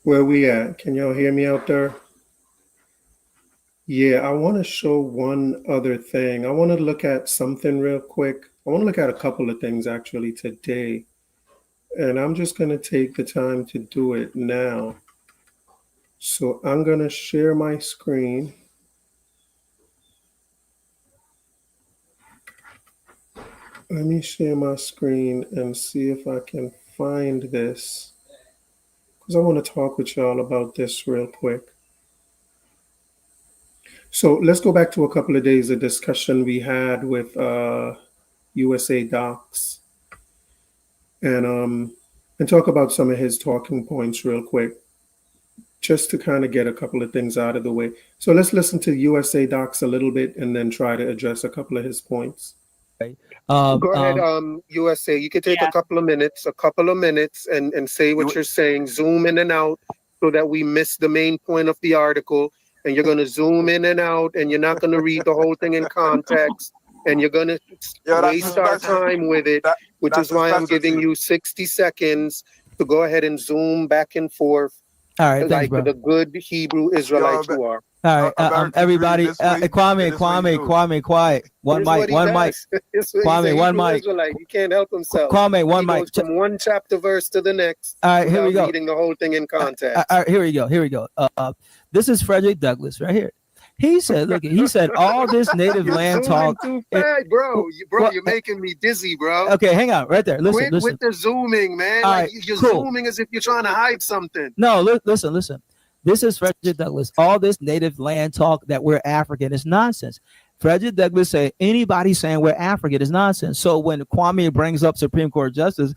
F: Where we at? Can y'all hear me out there? Yeah, I want to show one other thing. I want to look at something real quick. I want to look at a couple of things actually today. And I'm just going to take the time to do it now. So I'm going to share my screen. Let me share my screen and see if I can find this, because I want to talk with y'all about this real quick. So let's go back to a couple of days of discussion we had with USA Docs and talk about some of his talking points real quick, just to kind of get a couple of things out of the way. So let's listen to USA Docs a little bit and then try to address a couple of his points. Go ahead, USA. You can take a couple of minutes, and say what you're saying. Zoom in and out so that we miss the main point of the article. And you're going to zoom in and out, and you're not going to read the whole thing in context. And you're going to waste our time with it, which is why I'm giving you 60 seconds to go ahead and zoom back and forth.
H: All right, thanks,
F: like
H: bro.
F: the good Hebrew Israelites you are.
H: All right, everybody, Kwame, quiet. One mic. Kwame, one mic.
F: Israelite. He can't help himself.
H: Kwame, one
F: he
H: mic.
F: Goes from one chapter verse to the next.
H: All right, here we go.
F: Reading the whole thing in context.
H: All right, here we go. This is Frederick Douglass right here. He said, look, he said all this native land talk.
F: Too fast, bro. You're making me dizzy, bro.
H: Okay, hang on, right there. Listen.
F: Quit with the zooming, man.
H: All
F: like
H: right,
F: you're
H: cool.
F: zooming as if you're trying to hide something.
H: No, listen. This is Frederick Douglass. All this native land talk that we're African is nonsense. Frederick Douglass said anybody saying we're African is nonsense. So when Kwame brings up Supreme Court Justice,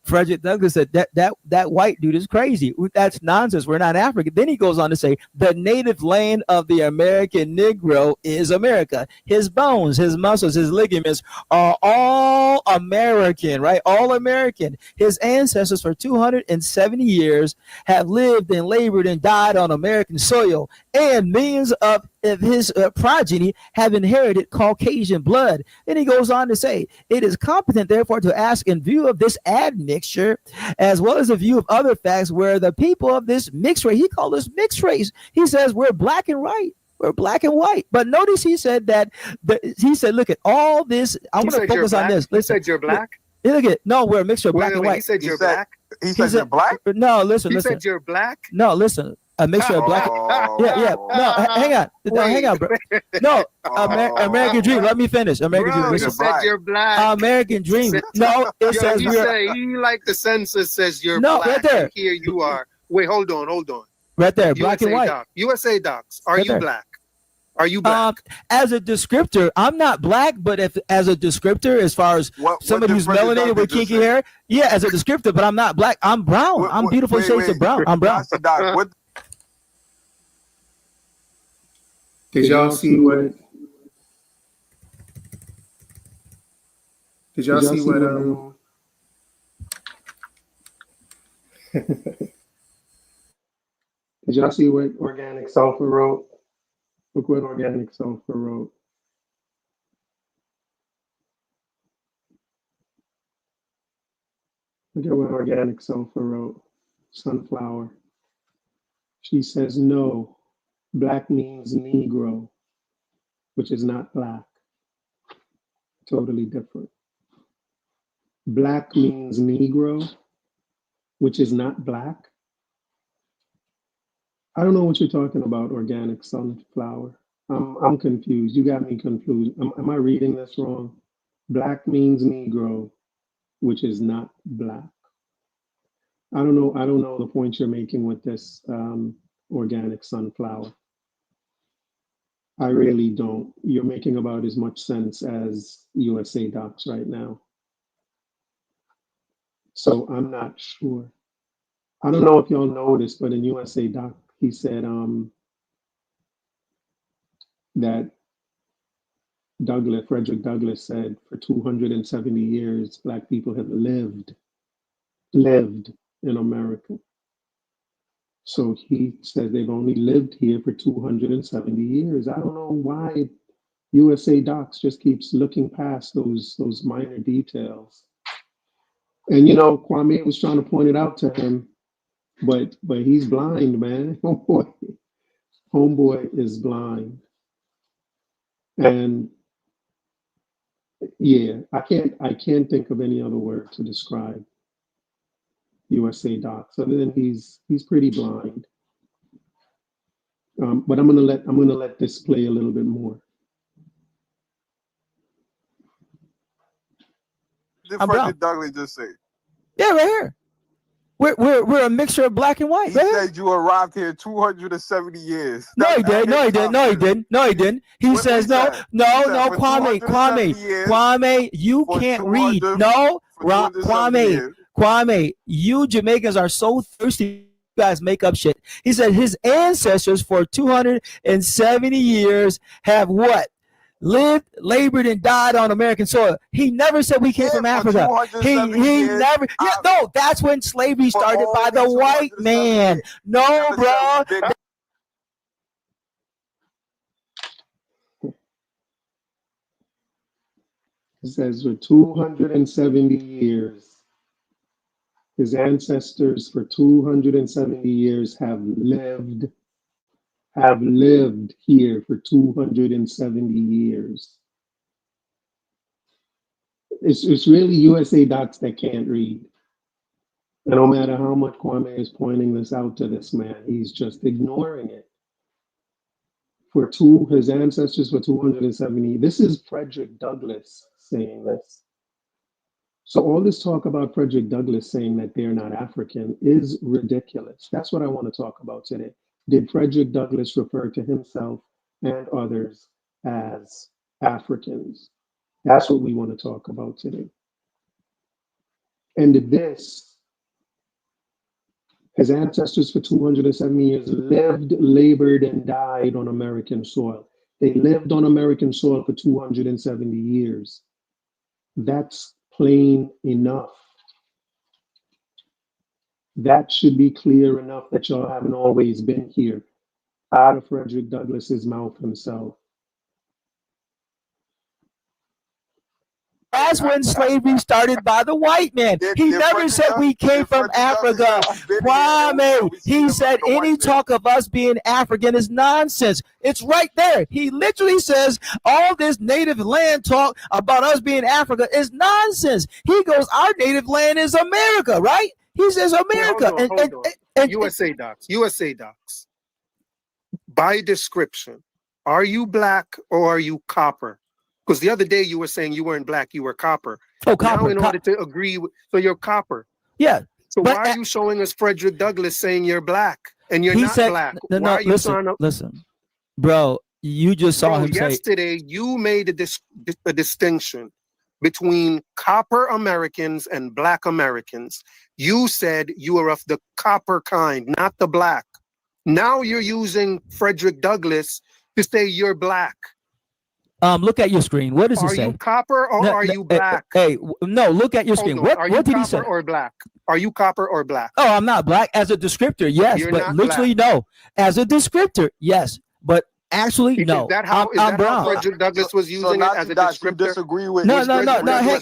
H: Frederick Douglass said that white dude is crazy. That's nonsense. We're not African. Then he goes on to say the native land of the American Negro is America. His bones, his muscles, his ligaments are all American, right? All American. His ancestors for 270 years have lived and labored and died on American soil, and millions of his progeny have inherited Caucasian blood. Then he goes on to say, it is competent, therefore, to ask in view of this admixture, as well as a view of other facts, where the people of this mixed race, he called us mixed race. He says we're black and white. We're black and white. But notice he said that, he said, look at all this. I'm going to focus on this.
F: Listen, he said you're black?
H: Look at, no, we're a mixture of black and white.
F: He said you're black?
I: He said you're black?
H: No, listen.
F: He said you're black?
H: No, listen. A mixture of black. Yeah. No, hang on, bro. No, American Dream. Let me finish. American Dream.
F: You said you're black.
H: American Dream. No, it says
F: you like the census says you're
H: black.
F: No, right there. Here you are. Wait, hold on.
H: Right there, black and white.
F: USA Docs. Are you black? Are you black?
H: As a descriptor, I'm not black, but as a descriptor, as far as somebody who's melanated with kinky hair, yeah, as a descriptor, but I'm not black. I'm brown. I'm beautiful shades of brown. I'm brown.
F: Did y'all see what? Did y'all see what? Did y'all see what Organic Sulfur wrote? Look what Organic Sulfur wrote. Look at what Organic Sulfur wrote. Sunflower. She says no. Black means Negro, which is not black. Totally different. Black means Negro, which is not black. I don't know what you're talking about, Organic Sunflower. I'm confused. You got me confused. Am I reading this wrong? Black means Negro, which is not black. I don't know the point you're making with this Organic Sunflower. I really don't. You're making about as much sense as USA Docs right now. So I'm not sure. I don't know if y'all noticed, but in USA Doc, he said that Frederick Douglass said for 270 years, Black people have lived in America. So he said they've only lived here for 270 years. I don't know why USA Docs just keeps looking past those minor details. And you know, Kwame was trying to point it out to him, but he's blind, man. Homeboy is blind. And yeah, I can't think of any other word to describe USA Docs other than he's pretty blind. But I'm gonna let this play a little bit more.
I: Did Frederick Douglass just say?
H: Yeah, right here. We're a mixture of black and white.
I: He said you arrived here 270 years.
H: No, he didn't. He says no, Kwame, you can't read. No, Kwame, you Jamaicans are so thirsty. You guys make up shit. He said his ancestors for 270 years have what? Lived, labored, and died on American soil. He never said we came from Africa. He never. Yeah, no, that's when slavery started by the white man. No, bro.
F: It says for 270 years, his ancestors for 270 years have lived here for 270 years. It's really USA Docs that can't read. And no matter how much Kwame is pointing this out to this man, he's just ignoring it. His ancestors for 270, this is Frederick Douglass saying this. So all this talk about Frederick Douglass saying that they're not African is ridiculous. That's what I want to talk about today. Did Frederick Douglass refer to himself and others as Africans? That's what we want to talk about today. And this, his ancestors for 270 years lived, labored, and died on American soil. They lived on American soil for 270 years. That's plain enough. That should be clear enough that y'all haven't always been here, out of Frederick Douglass's mouth himself.
H: That's when slavery started by the white man. He never said we came from Africa. Kwame, he said any talk of us being African is nonsense. It's right there. He literally says all this native land talk about us being Africa is nonsense. He goes, our native land is America, right? He says America.
F: Hold on. USA Docs. By description, are you black or are you copper? Because the other day you were saying you weren't black, you were copper.
H: Oh, copper.
F: Now in order to agree, so you're copper.
H: Yeah.
F: So why are you showing us Frederick Douglass saying you're black and you're not black?
H: Listen, bro, you just saw him say.
F: Yesterday, you made a distinction between copper Americans and black Americans. You said you were of the copper kind, not the black. Now you're using Frederick Douglass to say you're black.
H: Look at your screen. What does it say?
F: Are you copper or are you black?
H: No, look at your screen. What did he say?
F: Or black? Are you copper or black?
H: Oh, I'm not black. As a descriptor, yes, but literally no. As a descriptor, yes, but actually no.
F: Is that how Frederick Douglass was using it as a descriptor?
I: Disagree with
H: no.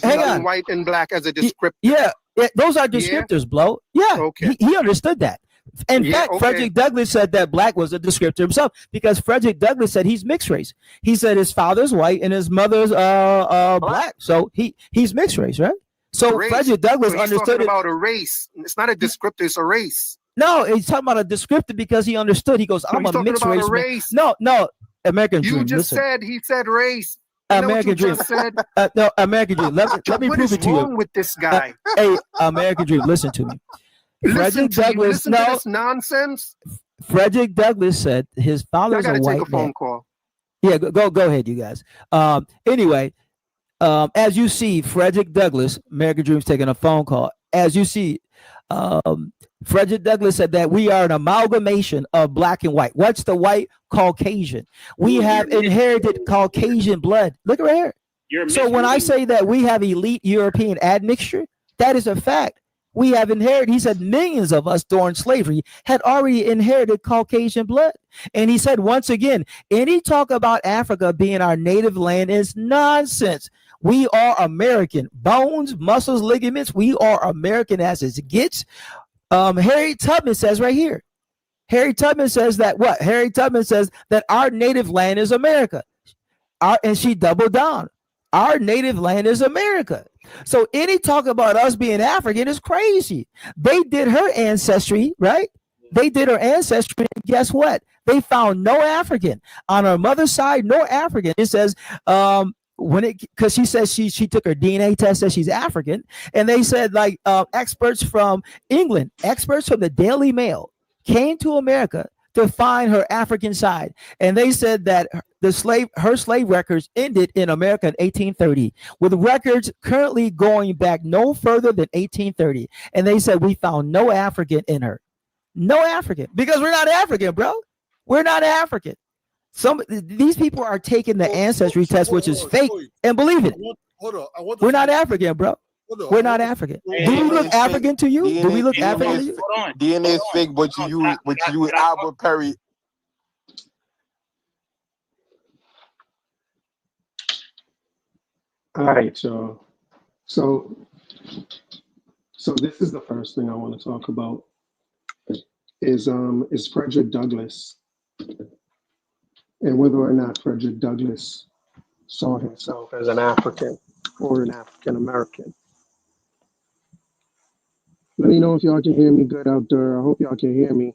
H: Hang on.
F: White and black as a descriptor.
H: Yeah, those are descriptors, Blow. Yeah,
F: okay.
H: He understood that. In fact, Frederick Douglass said that black was a descriptor himself because Frederick Douglass said he's mixed race. He said his father's white and his mother's black. So he's mixed race, right? So Frederick Douglass understood it
F: about a race. It's not a descriptor, it's a race.
H: No, he's talking about a descriptor because he understood. He goes, I'm a mixed race. No, American Dream.
F: You just said he said race.
H: American Dream. No, American Dream. Let me prove it to you.
F: What is wrong with this guy?
H: Hey, American Dream, listen to me.
F: Listen to this nonsense.
H: Frederick Douglass said his father's a white man.
F: I gotta take a phone call.
H: Yeah, go ahead, you guys. Anyway, as you see, Frederick Douglass, American Dream's taking a phone call. As you see, Frederick Douglass said that we are an amalgamation of black and white. What's the white? Caucasian. We have inherited Caucasian blood. Look right here. So when I say that we have elite European admixture, that is a fact. We have inherited, he said, millions of us during slavery had already inherited Caucasian blood. And he said, once again, any talk about Africa being our native land is nonsense. We are American. Bones, muscles, ligaments, we are American as it gets. Harriet Tubman says right here. Harriet Tubman says that what? Harriet Tubman says that our native land is America. And she doubled down. Our native land is America. So any talk about us being African is crazy. They did her ancestry, right? They did her ancestry, and guess what? They found no African. On her mother's side, no African. It says, because she says she took her DNA test, says she's African, and they said like experts from England, experts from the Daily Mail came to America to find her African side, and they said that her slave records ended in America in 1830, with records currently going back no further than 1830. And they said we found no African in her, no African, because we're not African, bro. We're not African. These people are taking the ancestry test, which is fake, and believe it. We're not African, bro. We're not African. Do we look African to you? Do we look African to you?
I: DNA is fake, but you Albert Perry.
F: All right, so this is the first thing I want to talk about is Frederick Douglass and whether or not Frederick Douglass saw himself as an African or an African American. Let me know if y'all can hear me good out there. I hope y'all can hear me.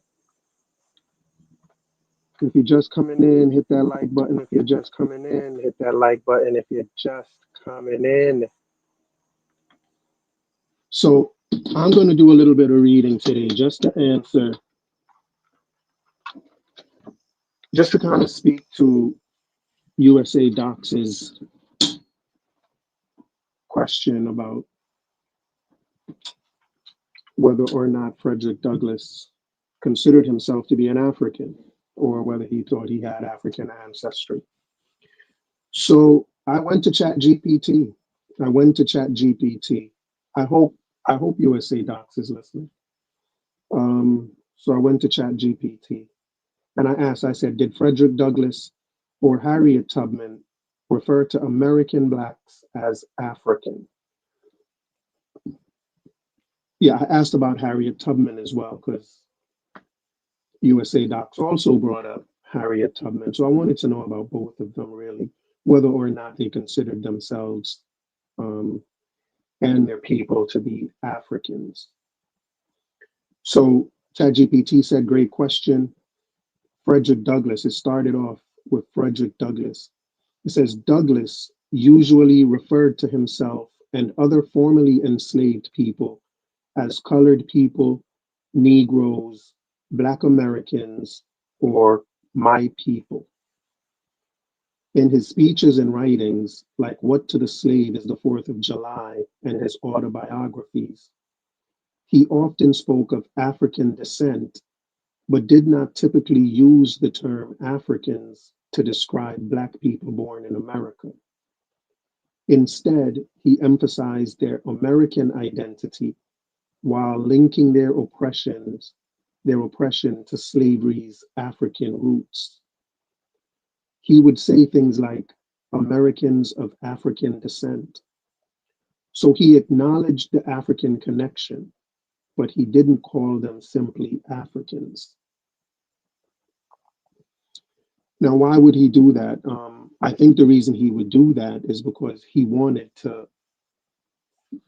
F: If you're just coming in, hit that like button. If you're just coming in, hit that like button. If you're just coming in. So I'm going to do a little bit of reading today just to answer, just to kind of speak to USA Docs's question about whether or not Frederick Douglass considered himself to be an African or whether he thought he had African ancestry. So I went to ChatGPT. I hope USA Docs is listening. So I went to ChatGPT and I said, did Frederick Douglass or Harriet Tubman refer to American blacks as African? Yeah, I asked about Harriet Tubman as well, because USA Docs also brought up Harriet Tubman. So I wanted to know about both of them, really, whether or not they considered themselves and their people to be Africans. So ChatGPT said, great question. Frederick Douglass, it started off with Frederick Douglass. It says, Douglass usually referred to himself and other formerly enslaved people as colored people, Negroes, Black Americans, or my people. In his speeches and writings, like What to the Slave is the 4th of July and his autobiographies, he often spoke of African descent, but did not typically use the term Africans to describe Black people born in America. Instead, he emphasized their American identity while linking their oppression to slavery's African roots. He would say things like Americans of African descent. So he acknowledged the African connection, but he didn't call them simply Africans. Now, why would he do that? I think the reason he would do that is because he wanted to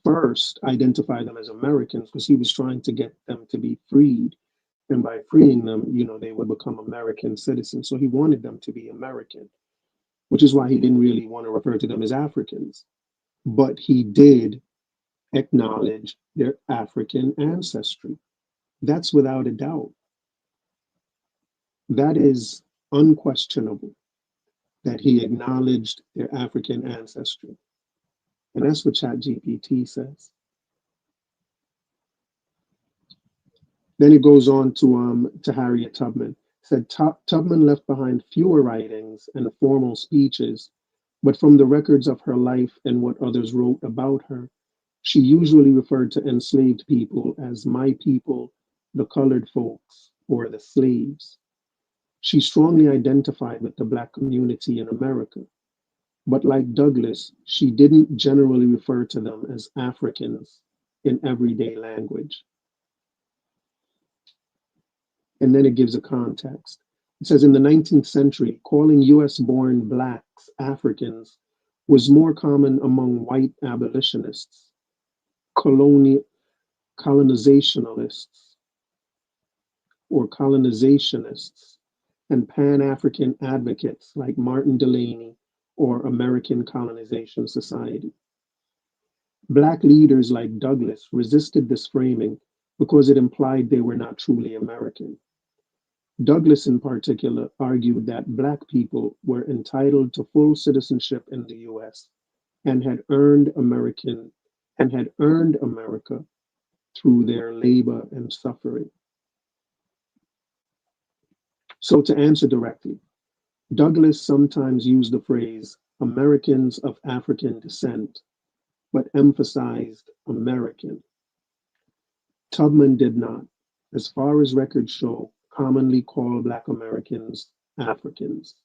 F: first identify them as Americans, because he was trying to get them to be freed. And by freeing them, they would become American citizens. So he wanted them to be American, which is why he didn't really want to refer to them as Africans. But he did acknowledge their African ancestry. That's without a doubt. That is unquestionable. that he acknowledged their African ancestry. And that's what ChatGPT says. Then it goes on to Harriet Tubman. It said Tubman left behind fewer writings and formal speeches, but from the records of her life and what others wrote about her, she usually referred to enslaved people as my people, the colored folks, or the slaves. She strongly identified with the Black community in America, but like Douglass, she didn't generally refer to them as Africans in everyday language. And then it gives a context. It says in the 19th century, calling US-born Blacks Africans was more common among white abolitionists, colonizationalists, and Pan-African advocates like Martin Delany or American Colonization Society. Black leaders like Douglass resisted this framing because it implied they were not truly American. Douglass, in particular, argued that Black people were entitled to full citizenship in the US and had earned America through their labor and suffering. So to answer directly, Douglass sometimes used the phrase Americans of African descent, but emphasized American. Tubman did not, as far as records show, commonly call Black Americans Africans.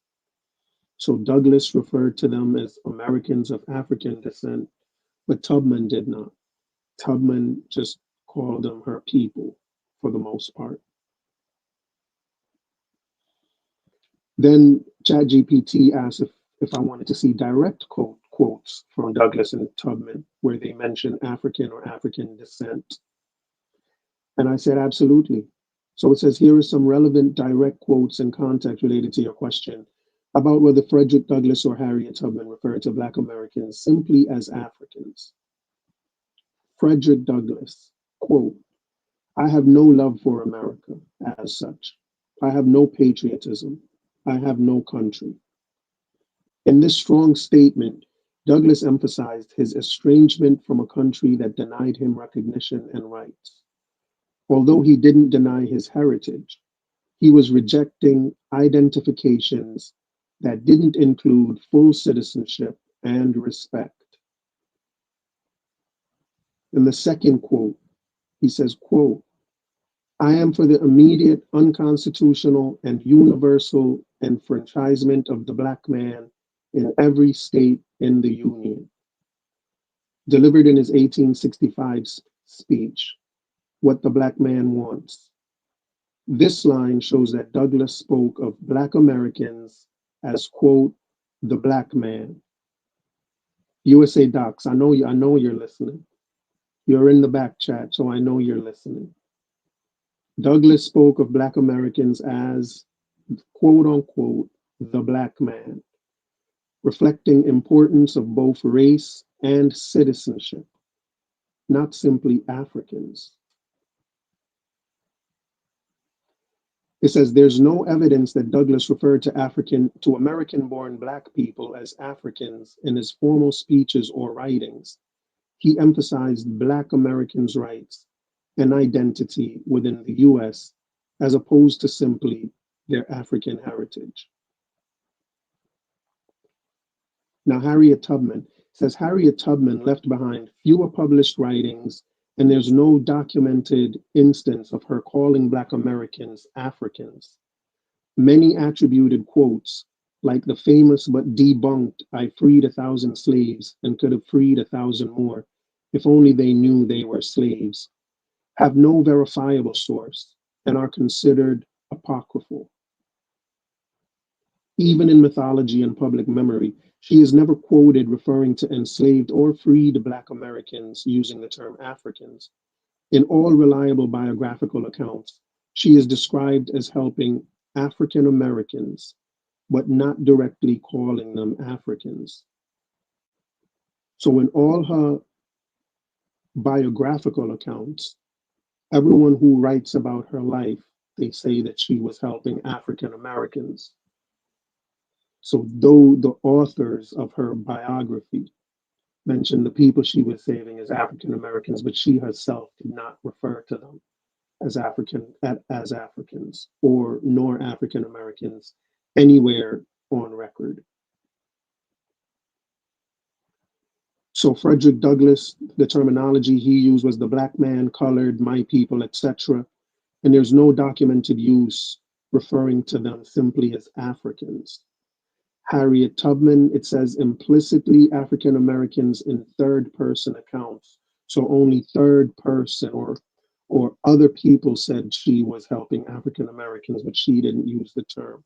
F: So Douglass referred to them as Americans of African descent, but Tubman did not. Tubman just called them her people for the most part. Then ChatGPT asked if I wanted to see direct quotes from Douglass and Tubman where they mention African or African descent. And I said, absolutely. So it says, here are some relevant direct quotes and context related to your question about whether Frederick Douglass or Harriet Tubman referred to Black Americans simply as Africans. Frederick Douglass, quote, I have no love for America as such. I have no patriotism. I have no country. In this strong statement, Douglass emphasized his estrangement from a country that denied him recognition and rights. Although he didn't deny his heritage, he was rejecting identifications that didn't include full citizenship and respect. In the second quote, he says, quote, I am for the immediate, unconstitutional, and universal enfranchisement of the Black man in every state in the Union. Delivered in his 1865 speech, What the Black Man Wants. This line shows that Douglass spoke of Black Americans as, quote, the Black man. USA Docs, I know you're listening. You're in the back chat, so I know you're listening. Douglass spoke of Black Americans as, quote unquote, the Black man, reflecting importance of both race and citizenship, not simply Africans. It says there's no evidence that Douglass referred to American-born Black people as Africans in his formal speeches or writings. He emphasized Black Americans' rights and identity within the US, as opposed to simply their African heritage. Now, Harriet Tubman says Harriet Tubman left behind fewer published writings, and there's no documented instance of her calling Black Americans Africans. Many attributed quotes, like the famous but debunked, I freed 1,000 slaves and could have freed 1,000 more, if only they knew they were slaves, have no verifiable source and are considered apocryphal. Even in mythology and public memory, she is never quoted referring to enslaved or freed Black Americans using the term Africans. In all reliable biographical accounts, she is described as helping African Americans, but not directly calling them Africans. So in all her biographical accounts, everyone who writes about her life, they say that she was helping African Americans. So though the authors of her biography mentioned the people she was saving as African Americans, but she herself did not refer to them as Africans or nor African Americans anywhere on record. So Frederick Douglass, the terminology he used was the black man, colored, my people, etc. And there's no documented use referring to them simply as Africans. Harriet Tubman, it says implicitly African Americans in third person accounts. So only third person or other people said she was helping African Americans, but she didn't use the term.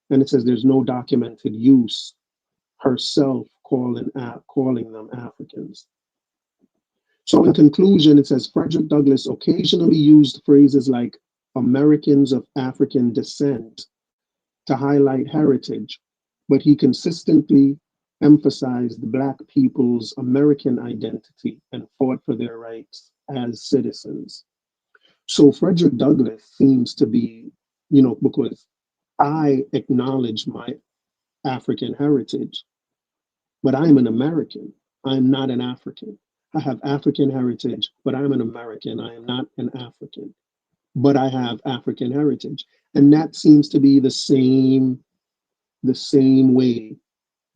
F: And it says there's no documented use herself calling them Africans. So in conclusion, it says Frederick Douglass occasionally used phrases like Americans of African descent to highlight heritage, but he consistently emphasized Black people's American identity and fought for their rights as citizens. So Frederick Douglass seems to be, because I acknowledge my African heritage, but I'm an American. I'm not an African. I have African heritage, but I'm an American. I am not an African, but I have African heritage. And that seems to be the same way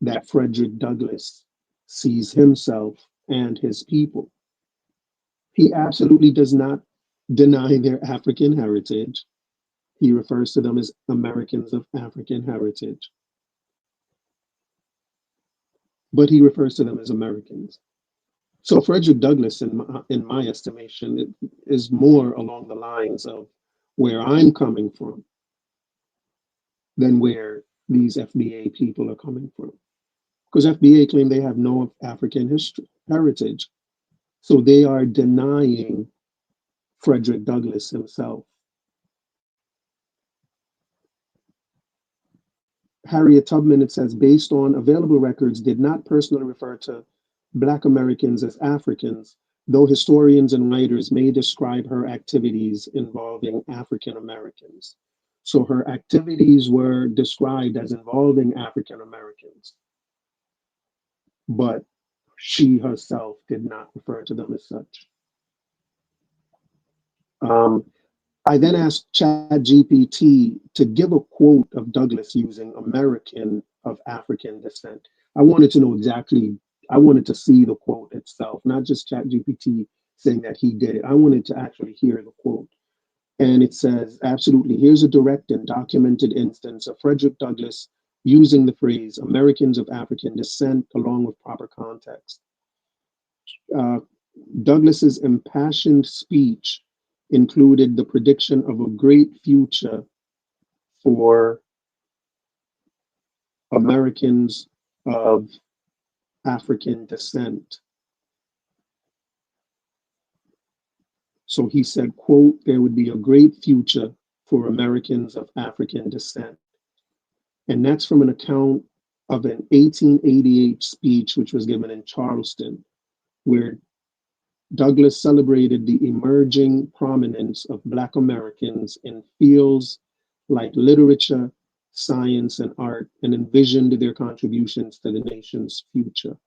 F: that Frederick Douglass sees himself and his people. He absolutely does not deny their African heritage. He refers to them as Americans of African heritage, but he refers to them as Americans. So Frederick Douglass, in my estimation, is more along the lines of where I'm coming from than where these FBA people are coming from. Because FBA claim they have no African heritage. So they are denying Frederick Douglass himself. Harriet Tubman, it says, based on available records, did not personally refer to Black Americans as Africans, though historians and writers may describe her activities involving African Americans. So her activities were described as involving African Americans, but she herself did not refer to them as such. I then asked ChatGPT to give a quote of Douglass using American of African descent. I wanted to know exactly, I wanted to see the quote itself, not just ChatGPT saying that he did it. I wanted to actually hear the quote. And it says, absolutely, here's a direct and documented instance of Frederick Douglass using the phrase Americans of African descent along with proper context. Douglass's impassioned speech included the prediction of a great future for Americans of African descent. So he said, quote, there would be a great future for Americans of African descent. And that's from an account of an 1888 speech, which was given in Charleston, where Douglass celebrated the emerging prominence of Black Americans in fields like literature, science, and art, and envisioned their contributions to the nation's future.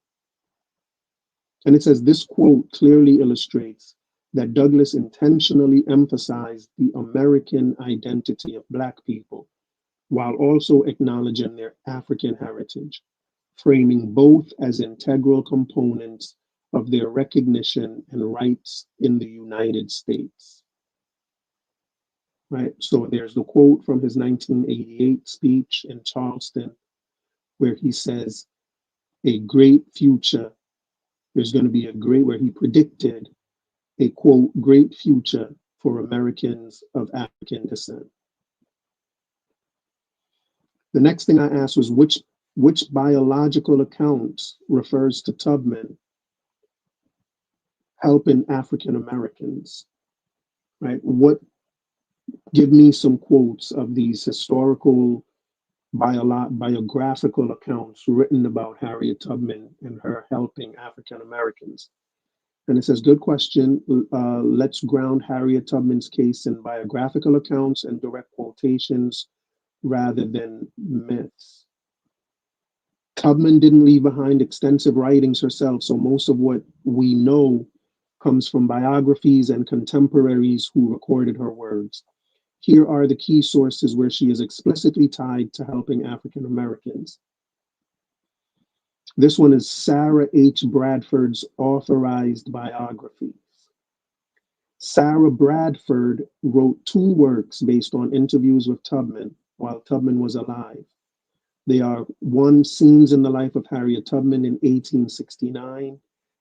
F: And it says this quote clearly illustrates that Douglass intentionally emphasized the American identity of Black people, while also acknowledging their African heritage, framing both as integral components of their recognition and rights in the United States. Right, so there's the quote from his 1988 speech in Charleston, where he says, a great future, there's going to be a great, where he predicted a quote, great future for Americans of African descent. The next thing I asked was which biological account refers to Tubman helping African Americans, right? Give me some quotes of these historical biographical accounts written about Harriet Tubman and her helping African Americans. And it says, good question. Let's ground Harriet Tubman's case in biographical accounts and direct quotations rather than myths. Tubman didn't leave behind extensive writings herself, so most of what we know comes from biographies and contemporaries who recorded her words. Here are the key sources where she is explicitly tied to helping African Americans. This one is Sarah H. Bradford's authorized biography. Sarah Bradford wrote 2 works based on interviews with Tubman while Tubman was alive. They are one, Scenes in the Life of Harriet Tubman in 1869,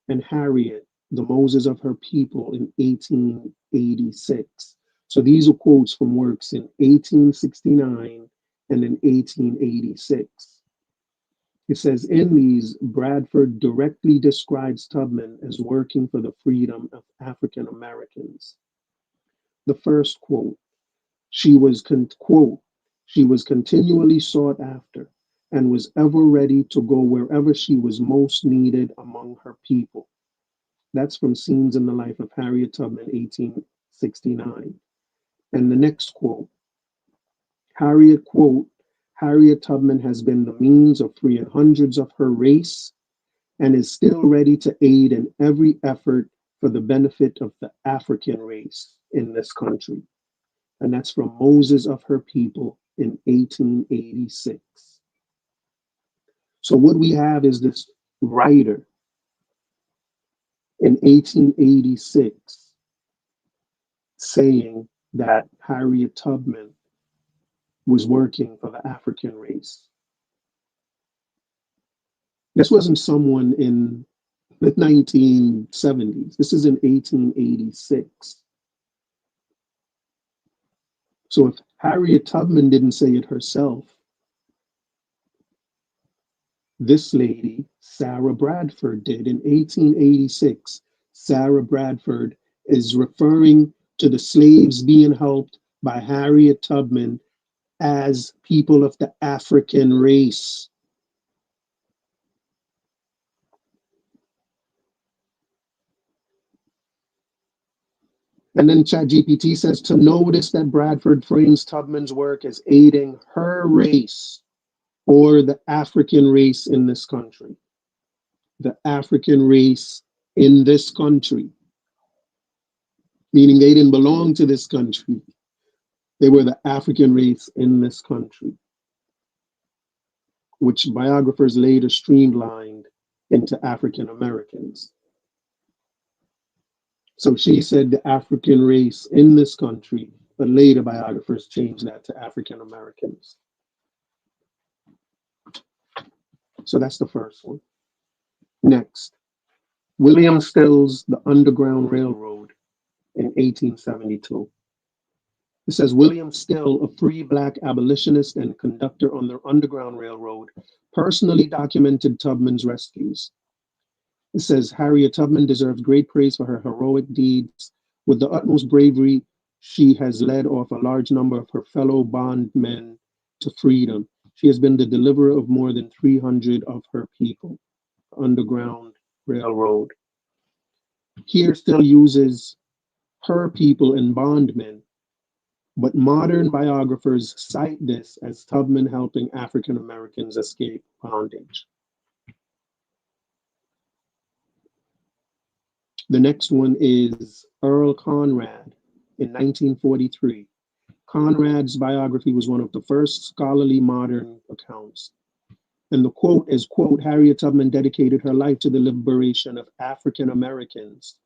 F: and Harriet, the Moses of Her People in 1886. So these are quotes from works in 1869 and in 1886. It says, in these, Bradford directly describes Tubman as working for the freedom of African Americans. The first quote, she was continually sought after and was ever ready to go wherever she was most needed among her people. That's from Scenes in the Life of Harriet Tubman, 1869. And the next quote, Harriet Tubman has been the means of freeing hundreds of her race and is still ready to aid in every effort for the benefit of the African race in this country. And that's from Moses of Her People in 1886. So what we have is this writer in 1886 saying that Harriet Tubman was working for the African race. This wasn't someone in the 1970s. This is in 1886. So if Harriet Tubman didn't say it herself, this lady, Sarah Bradford, did in 1886. Sarah Bradford is referring to the slaves being helped by Harriet Tubman as people of the African race. And then ChatGPT says to notice that Bradford frames Tubman's work as aiding her race or the African race in this country. The African race in this country. Meaning they didn't belong to this country. They were the African race in this country, which biographers later streamlined into African Americans. So she said the African race in this country, but later biographers changed that to African Americans. So that's the first one. Next, William Still's The Underground Railroad in 1872. It says William Still, a free Black abolitionist and conductor on the Underground Railroad, personally documented Tubman's rescues. It says Harriet Tubman deserves great praise for her heroic deeds. With the utmost bravery, she has led off a large number of her fellow bondmen to freedom. She has been the deliverer of more than 300 of her people. Underground Railroad. Here Still uses her people and bondmen, but modern biographers cite this as Tubman helping African Americans escape bondage. The next one is Earl Conrad in 1943. Conrad's biography was one of the first scholarly modern accounts. And the quote is, quote, Harriet Tubman dedicated her life to the liberation of African Americans,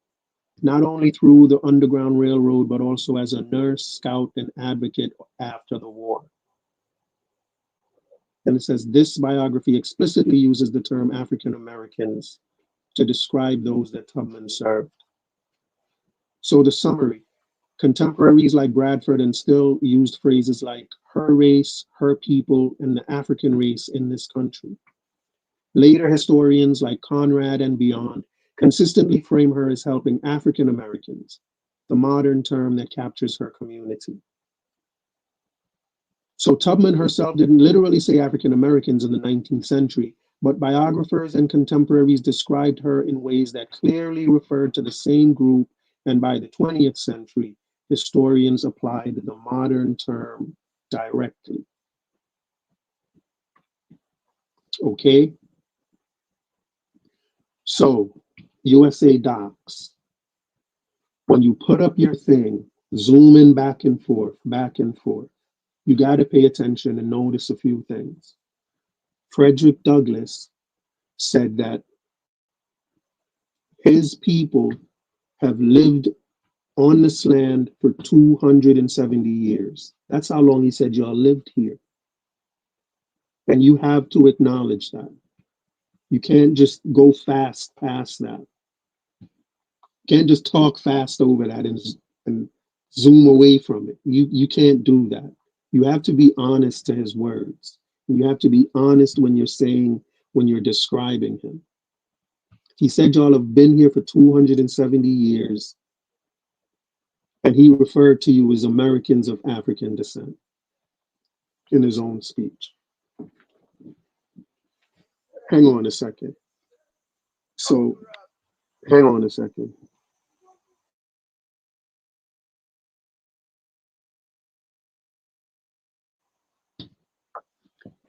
F: not only through the Underground Railroad, but also as a nurse, scout, and advocate after the war. And it says this biography explicitly uses the term African Americans to describe those that Tubman served. So the summary, contemporaries like Bradford and Still used phrases like her race, her people, and the African race in this country. Later historians like Conrad and beyond consistently frame her as helping African Americans, the modern term that captures her community. So Tubman herself didn't literally say African Americans in the 19th century, but biographers and contemporaries described her in ways that clearly referred to the same group, and by the 20th century, historians applied the modern term directly. Okay, So, USA Docs, when you put up your thing, zoom in back and forth, you got to pay attention and notice a few things. Frederick Douglass said that his people have lived on this land for 270 years. That's how long he said y'all lived here. And you have to acknowledge that. You can't just go fast past that. You can't just talk fast over that and zoom away from it. You can't do that. You have to be honest to his words. You have to be honest when you're describing him. He said y'all have been here for 270 years, and he referred to you as Americans of African descent in his own speech. Hang on a second. So, hang on a second.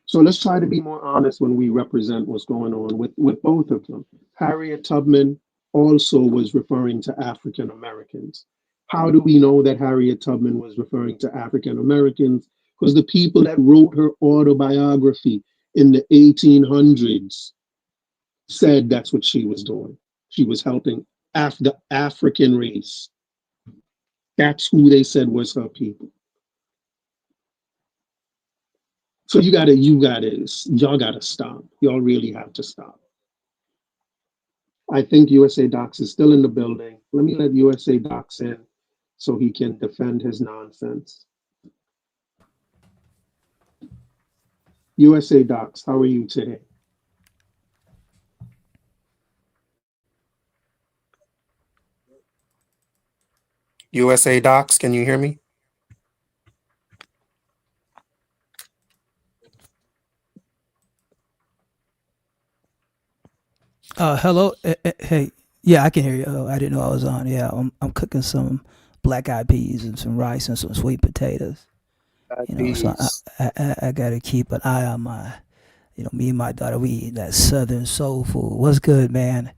F: So let's try to be more honest when we represent what's going on with both of them. Harriet Tubman also was referring to African Americans. How do we know that Harriet Tubman was referring to African Americans? Because the people that wrote her autobiography in the 1800s said that's what she was doing. She was helping the African race. That's who they said was her people. So y'all gotta stop. Y'all really have to stop. I think USA Docs is still in the building. Let me let USA Docs in so he can defend his nonsense. USA Docs, how are you today? USA Docs, can you hear me?
H: Hello. Hey, yeah, I can hear you. Oh, I didn't know I was on. Yeah, I'm cooking some black eyed peas and some rice and some sweet potatoes. So I gotta keep an eye on my, me and my daughter, we eat that Southern soul food. What's good, man?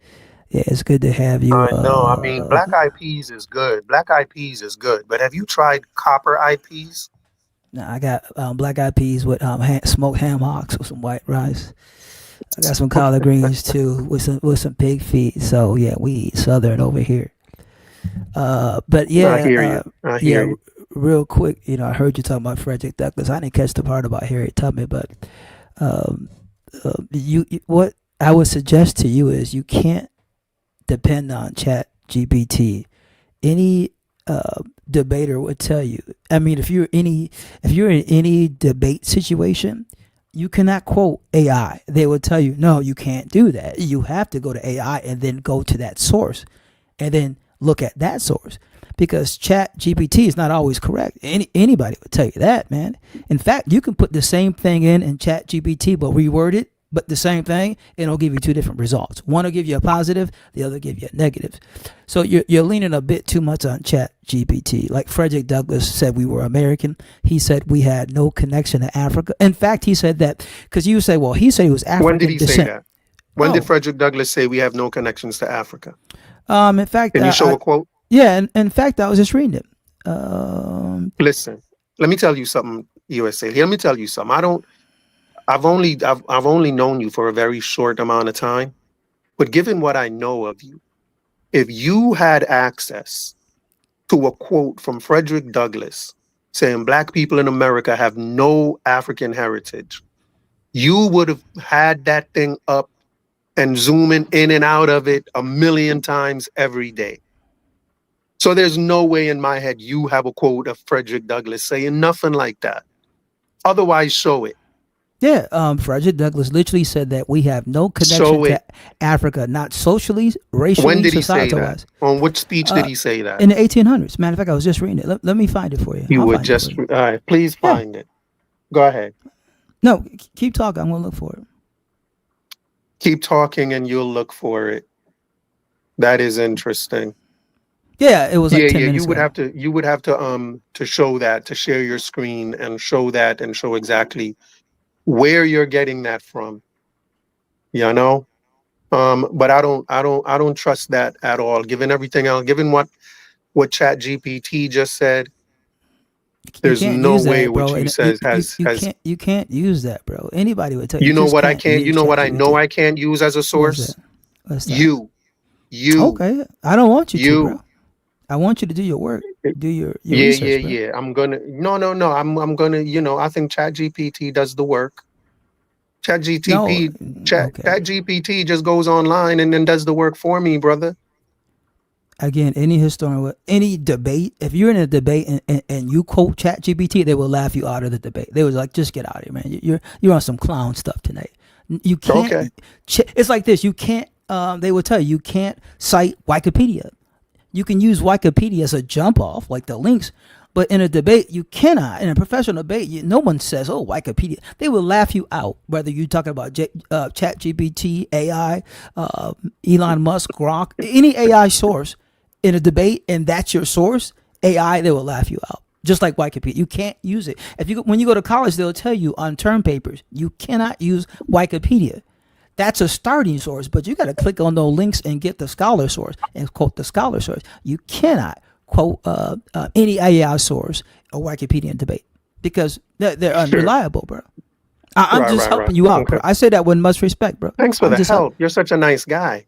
H: Yeah, it's good to have you.
F: No, I mean, black eyed peas is good. Black eyed peas is good. But have you tried copper eyed peas?
H: Now I got black eyed peas with smoked ham hocks with some white rice. I got some collard greens too with some pig feet. So yeah, we eat Southern over here. But yeah,
F: I hear you.
H: Real quick, I heard you talking about Frederick Douglass. I didn't catch the part about Harriet Tubman, but what I would suggest to you is you can't depend on Chat GPT. Any debater would tell you. I mean, if you're in any debate situation, you cannot quote AI. They will tell you, no, you can't do that. You have to go to AI and then go to that source and then look at that source, because Chat GPT is not always correct. Anybody would tell you that, man. In fact, you can put the same thing in Chat GPT, but reword it, but the same thing, and it'll give you two different results. One will give you a positive, the other will give you a negative. So you're leaning a bit too much on Chat GPT. Like Frederick Douglass said, we were American. He said we had no connection to Africa. In fact, he said that because you say, well, he said he was African.
F: When did he
H: descent.
F: say that? When did Frederick Douglass say we have no connections to Africa?
H: In fact,
F: can you show a quote?
H: Yeah, and in fact, I was just reading it.
F: Listen, let me tell you something, USA. Let me tell you something. I've only known you for a very short amount of time, but given what I know of you, if you had access to a quote from Frederick Douglass saying black people in America have no African heritage, you would have had that thing up and zooming in and out of it 1,000,000 times every day. So there's no way in my head you have a quote of Frederick Douglass saying nothing like that. Otherwise, show it.
H: Yeah, Frederick Douglass literally said that we have no connection to Africa, not socially, racially,
F: when did he say
H: that?
F: On which speech did he say that?
H: In the 1800s. Matter of fact, I was just reading it. Let me find it for you.
F: You would just, all right, please find it. Go ahead.
H: No, keep talking. I'm going to look for it.
F: Keep talking and you'll look for it. That is interesting.
H: Yeah, it was like 10 minutes
F: ago. You would have to show that, to share your screen and show that and show exactly where you're getting that from. You know? But I don't trust that at all. Given everything else, given what ChatGPT just said, there's no way what you says has.
H: You can't use that, bro. Anybody would tell you.
F: You know what I can't. You know what I know I can't use as a source.
H: What's that?
F: You.
H: Okay, I don't want you to, bro. I want you to do your work. Do your research, bro.
F: Yeah. I'm gonna. No. I'm gonna. I think ChatGPT does the work. ChatGPT just goes online and then does the work for me, brother.
H: Again, any historian, any debate, if you're in a debate and you quote ChatGPT, they will laugh you out of the debate. They was like, just get out of here, man. You're on some clown stuff tonight. You can't.
F: Okay.
H: It's like this. You can't. They will tell you can't cite Wikipedia. You can use Wikipedia as a jump off, like the links. But in a debate, you cannot. In a professional debate, no one says, "Oh, Wikipedia." They will laugh you out. Whether you're talking about ChatGPT, AI, Elon Musk, Grok, any AI source in a debate, and that's your source, AI, they will laugh you out. Just like Wikipedia, you can't use it. When you go to college, they'll tell you on term papers, you cannot use Wikipedia. That's a starting source, but you got to click on those links and get the scholar source and quote the scholar source. You cannot quote any AI source or Wikipedia debate because they're unreliable, bro. I'm just helping you out, bro. I say that with much respect, bro.
F: Thanks for the help. You're such a nice guy.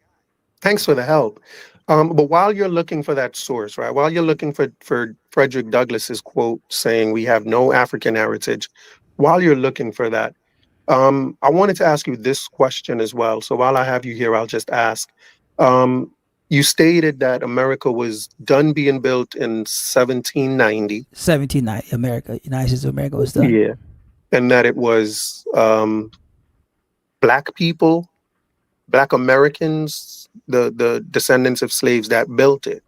F: Thanks for the help. But while you're looking for that source, right? While you're looking for Frederick Douglass's quote saying we have no African heritage, while you're looking for that, I wanted to ask you this question as well. So while I have you here, I'll just ask. You stated that America was done being built in 1790.
H: 1790, United States of America was done.
F: Yeah. And that it was Black people, Black Americans, the descendants of slaves that built it.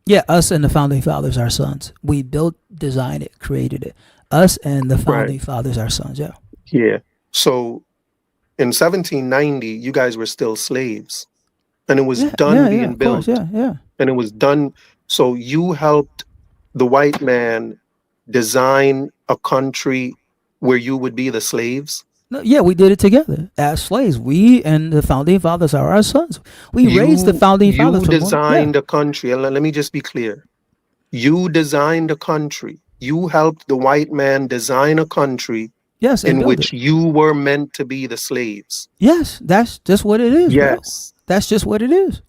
H: Yeah, us and the founding fathers are sons. We built, designed it, created it. Us and the founding fathers are sons, yeah.
F: Yeah. So in 1790, you guys were still slaves. And it was done being built.
H: Yeah.
F: And it was done. So you helped the white man design a country where you would be the slaves?
H: No, yeah, we did it together as slaves. We and the founding fathers are our sons. We raised the founding fathers.
F: You designed a country. And let me just be clear. You designed a country. You helped the white man design a country in which you were meant to be the slaves.
H: Yes, that's just what it is.
F: Yes.
H: Bro. That's just what it is.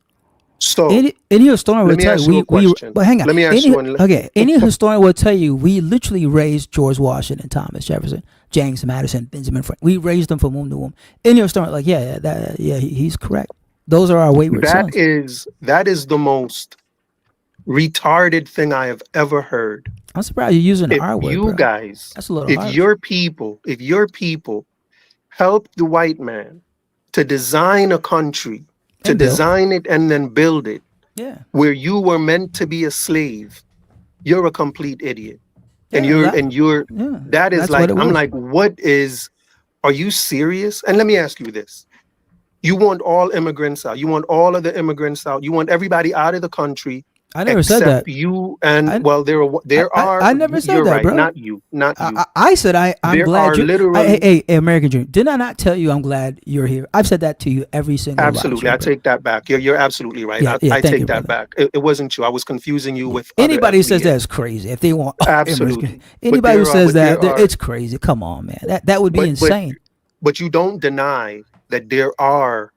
F: So
H: any historian will tell you but hang on.
F: Let me ask you one.
H: Okay, any historian will tell you we literally raised George Washington, Thomas Jefferson, James Madison, Benjamin Franklin. We raised them from womb to womb. Any historian like he's correct. Those are our wayward sons.
F: That is the most retarded thing I have ever heard.
H: I'm surprised you're using the R word.
F: You guys,
H: that's a little
F: if your people help the white man to design a country, to design it and then build it, where you were meant to be a slave, you're a complete idiot. And that is like, I'm like, are you serious? And let me ask you this. You want all immigrants out. You want all of the immigrants out. You want everybody out of the country.
H: I never said that.
F: You and there are.
H: I never said that, bro.
F: Not you.
H: I said I'm glad you. Hey, American Dream. Did I not tell you I'm glad you're here? I've said that to you every single.
F: Absolutely, I take that back. You're absolutely right. I take that back. It wasn't you. I was confusing you with
H: anybody who says that's crazy. If they want
F: absolutely
H: anybody who says that it's crazy. Come on, man. That would be insane.
F: But you don't deny that there are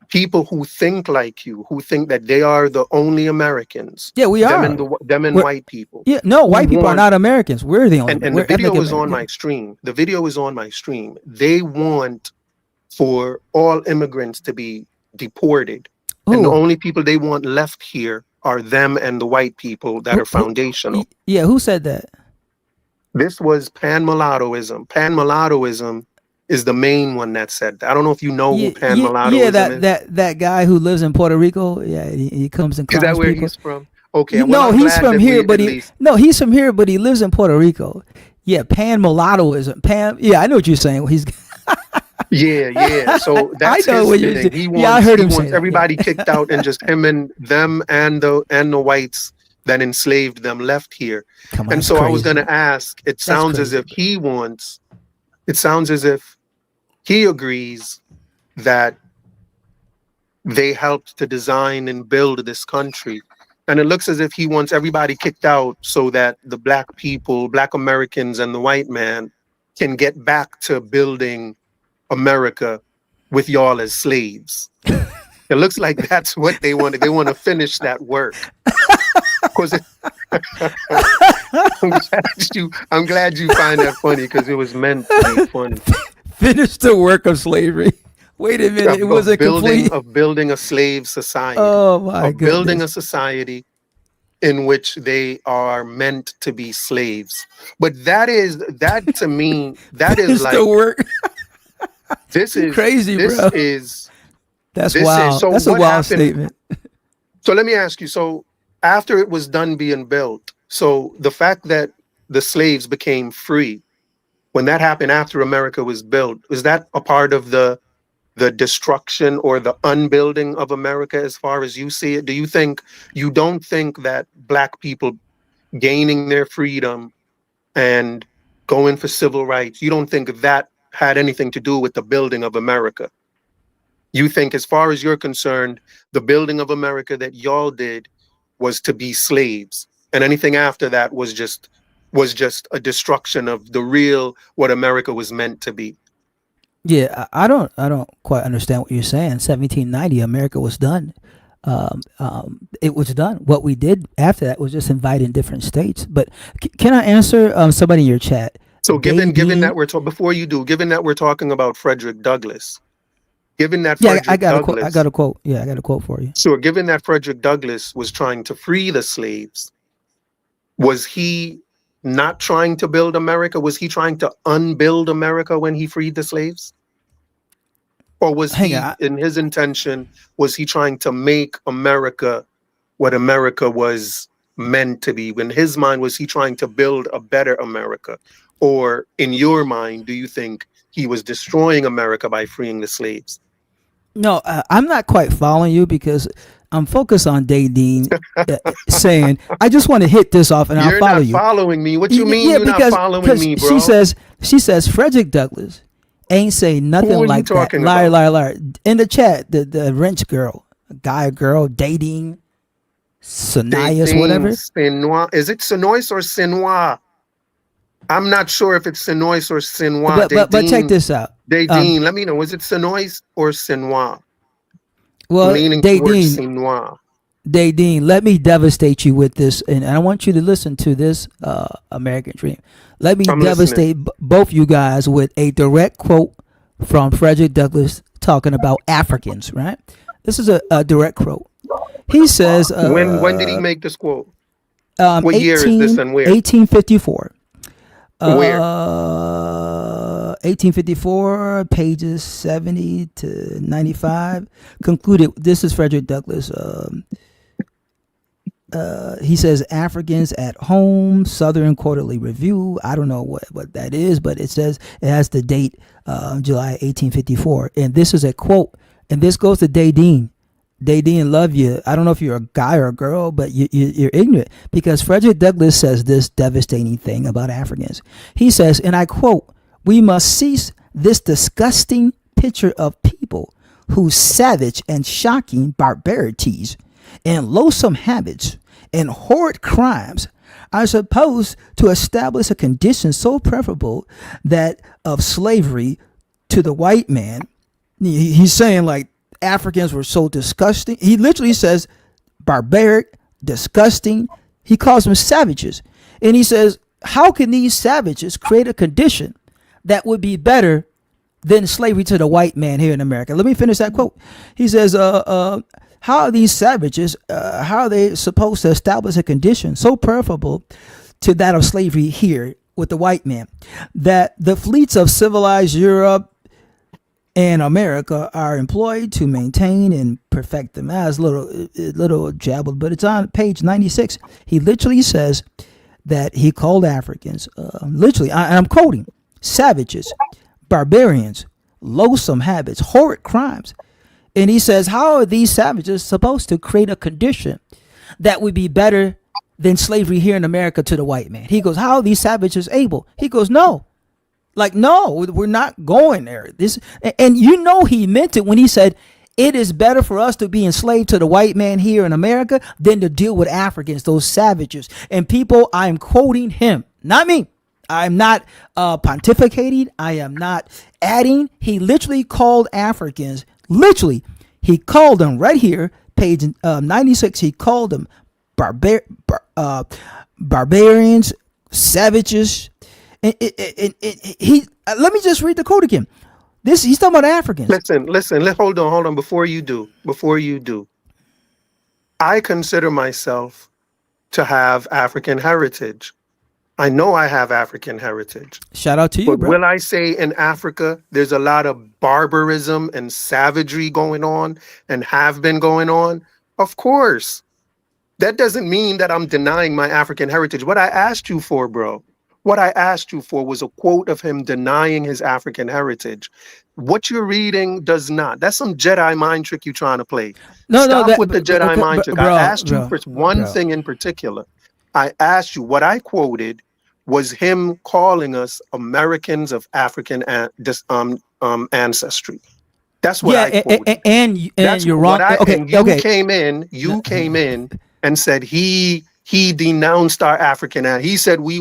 F: people who think like you, who think that they are the only Americans.
H: Yeah, we are.
F: Them and white people.
H: Yeah, no, white people are not Americans. We're the only.
F: And the video is on my stream. The video is on my stream. They want for all immigrants to be deported. Ooh. And the only people they want left here are them and the white people that are foundational.
H: Yeah, who said that?
F: This was pan-mulattoism. Pan-mulattoism is the main one that said that. I don't know if you know who pan-mulattoism
H: is. That guy who lives in Puerto Rico. Yeah, he comes and climbs.
F: Is that where
H: people.
F: He's from? Okay.
H: No, he's from here, but he's from here, but he lives in Puerto Rico. Yeah, pan-mulattoism. Yeah, I know what you're saying. He's.
F: Yeah. So that's
H: I know what you're saying. I heard him say that.
F: Everybody kicked out and just him and them and the whites that enslaved them left here. And so I was going to ask. It sounds as if he agrees that they helped to design and build this country. And it looks as if he wants everybody kicked out so that the black people, black Americans and the white man can get back to building America with y'all as slaves. It looks like that's what they want. They want to finish that work. I'm glad you find that funny, because it was meant to be funny.
H: Finish the work of slavery. Wait a minute, it wasn't complete.
F: Of building a slave society.
H: Oh my goodness.
F: Building a society in which they are meant to be slaves. But that to me, that is like
H: the work.
F: This is
H: crazy,
F: this
H: bro. That's wild. That's a wild statement.
F: So let me ask you, so after it was done being built, so the fact that the slaves became free, when that happened after America was built, is that a part of the destruction or the unbuilding of America as far as you see it? You don't think that black people gaining their freedom and going for civil rights, you don't think that had anything to do with the building of America? You think, as far as you're concerned, the building of America that y'all did was to be slaves, and anything after that was just a destruction of the real, what America was meant to be?
H: Yeah, I don't quite understand what you're saying. 1790, America was done. It was done. What we did after that was just inviting different states. But can I answer somebody in your chat?
F: So given that we're talking about Frederick Douglass, given that
H: I got a quote. Yeah, I got a quote for you.
F: So given that Frederick Douglass was trying to free the slaves, was he not trying to build America? Was he trying to unbuild America when he freed the slaves? Or was in his intention, was he trying to make America what America was meant to be? In his mind, was he trying to build a better America? Or in your mind, do you think he was destroying America by freeing the slaves?
H: No, I'm not quite following you, because I'm focused on Dean saying, I just want to hit this off and I'll follow you.
F: You're not following me. What you mean you're not following me, bro?
H: She says Frederick Douglass ain't say nothing like that. Liar. In the chat, the wrench girl, guy, girl, dating, Sinais, whatever.
F: Is it Sinois or Sinois? I'm not sure if it's Sinois or Sinois.
H: But check this out.
F: Dean, let me know. Is it Sinois or Sinois?
H: Well, Dean, let me devastate you with this, and I want you to listen to this, American Dream. Let me devastate both you guys with a direct quote from Frederick Douglass talking about Africans, right? This is a direct quote. He says...
F: when did he make this quote? What year is this and where?
H: 1854.
F: Where?
H: 1854, pages 70 to 95. Concluded, this is Frederick Douglass. He says, Africans at Home, Southern Quarterly Review. I don't know what that is, but it says it has the date July 1854. And this is a quote, and this goes to Dean. Dean, love you. I don't know if you're a guy or a girl, but you're ignorant, because Frederick Douglass says this devastating thing about Africans. He says, and I quote, "We must cease this disgusting picture of people whose savage and shocking barbarities and loathsome habits and horrid crimes are supposed to establish a condition so preferable that of slavery to the white man." He's saying, like, Africans were so disgusting. He literally says barbaric, disgusting. He calls them savages. And he says, how can these savages create a condition that would be better than slavery to the white man here in America? Let me finish that quote. He says, how are these savages, how are they supposed to establish a condition so preferable to that of slavery here with the white man, that the fleets of civilized Europe and America are employed to maintain and perfect them? As little jabbled, but it's on page 96. He literally says that he called Africans, literally, I'm quoting, savages, barbarians, loathsome habits, horrid crimes. And he says, how are these savages supposed to create a condition that would be better than slavery here in America to the white man? He goes, how are these savages able? He goes, no. Like, no, we're not going there. And you know he meant it when he said it is better for us to be enslaved to the white man here in America than to deal with Africans, those savages. And people, I'm quoting him, not me. I'm not pontificating. I am not adding. He literally called Africans, he called them right here, page 96. He called them barbarians, savages. And he let me just read the quote again. He's talking about Africans.
F: Listen. Hold on. Before you do, I consider myself to have African heritage. I know I have African heritage.
H: Shout out to you,
F: but
H: bro.
F: Will I say in Africa, there's a lot of barbarism and savagery going on and have been going on? Of course. That doesn't mean that I'm denying my African heritage. What I asked you for, bro, was a quote of him denying his African heritage. What you're reading does not. That's some Jedi mind trick you're trying to play. Stop with the Jedi mind trick. I asked you for one thing in particular. I asked you, what I quoted was him calling us Americans of African ancestry. That's what I quoted.
H: And you're wrong.
F: You came in and said he denounced our African. He said we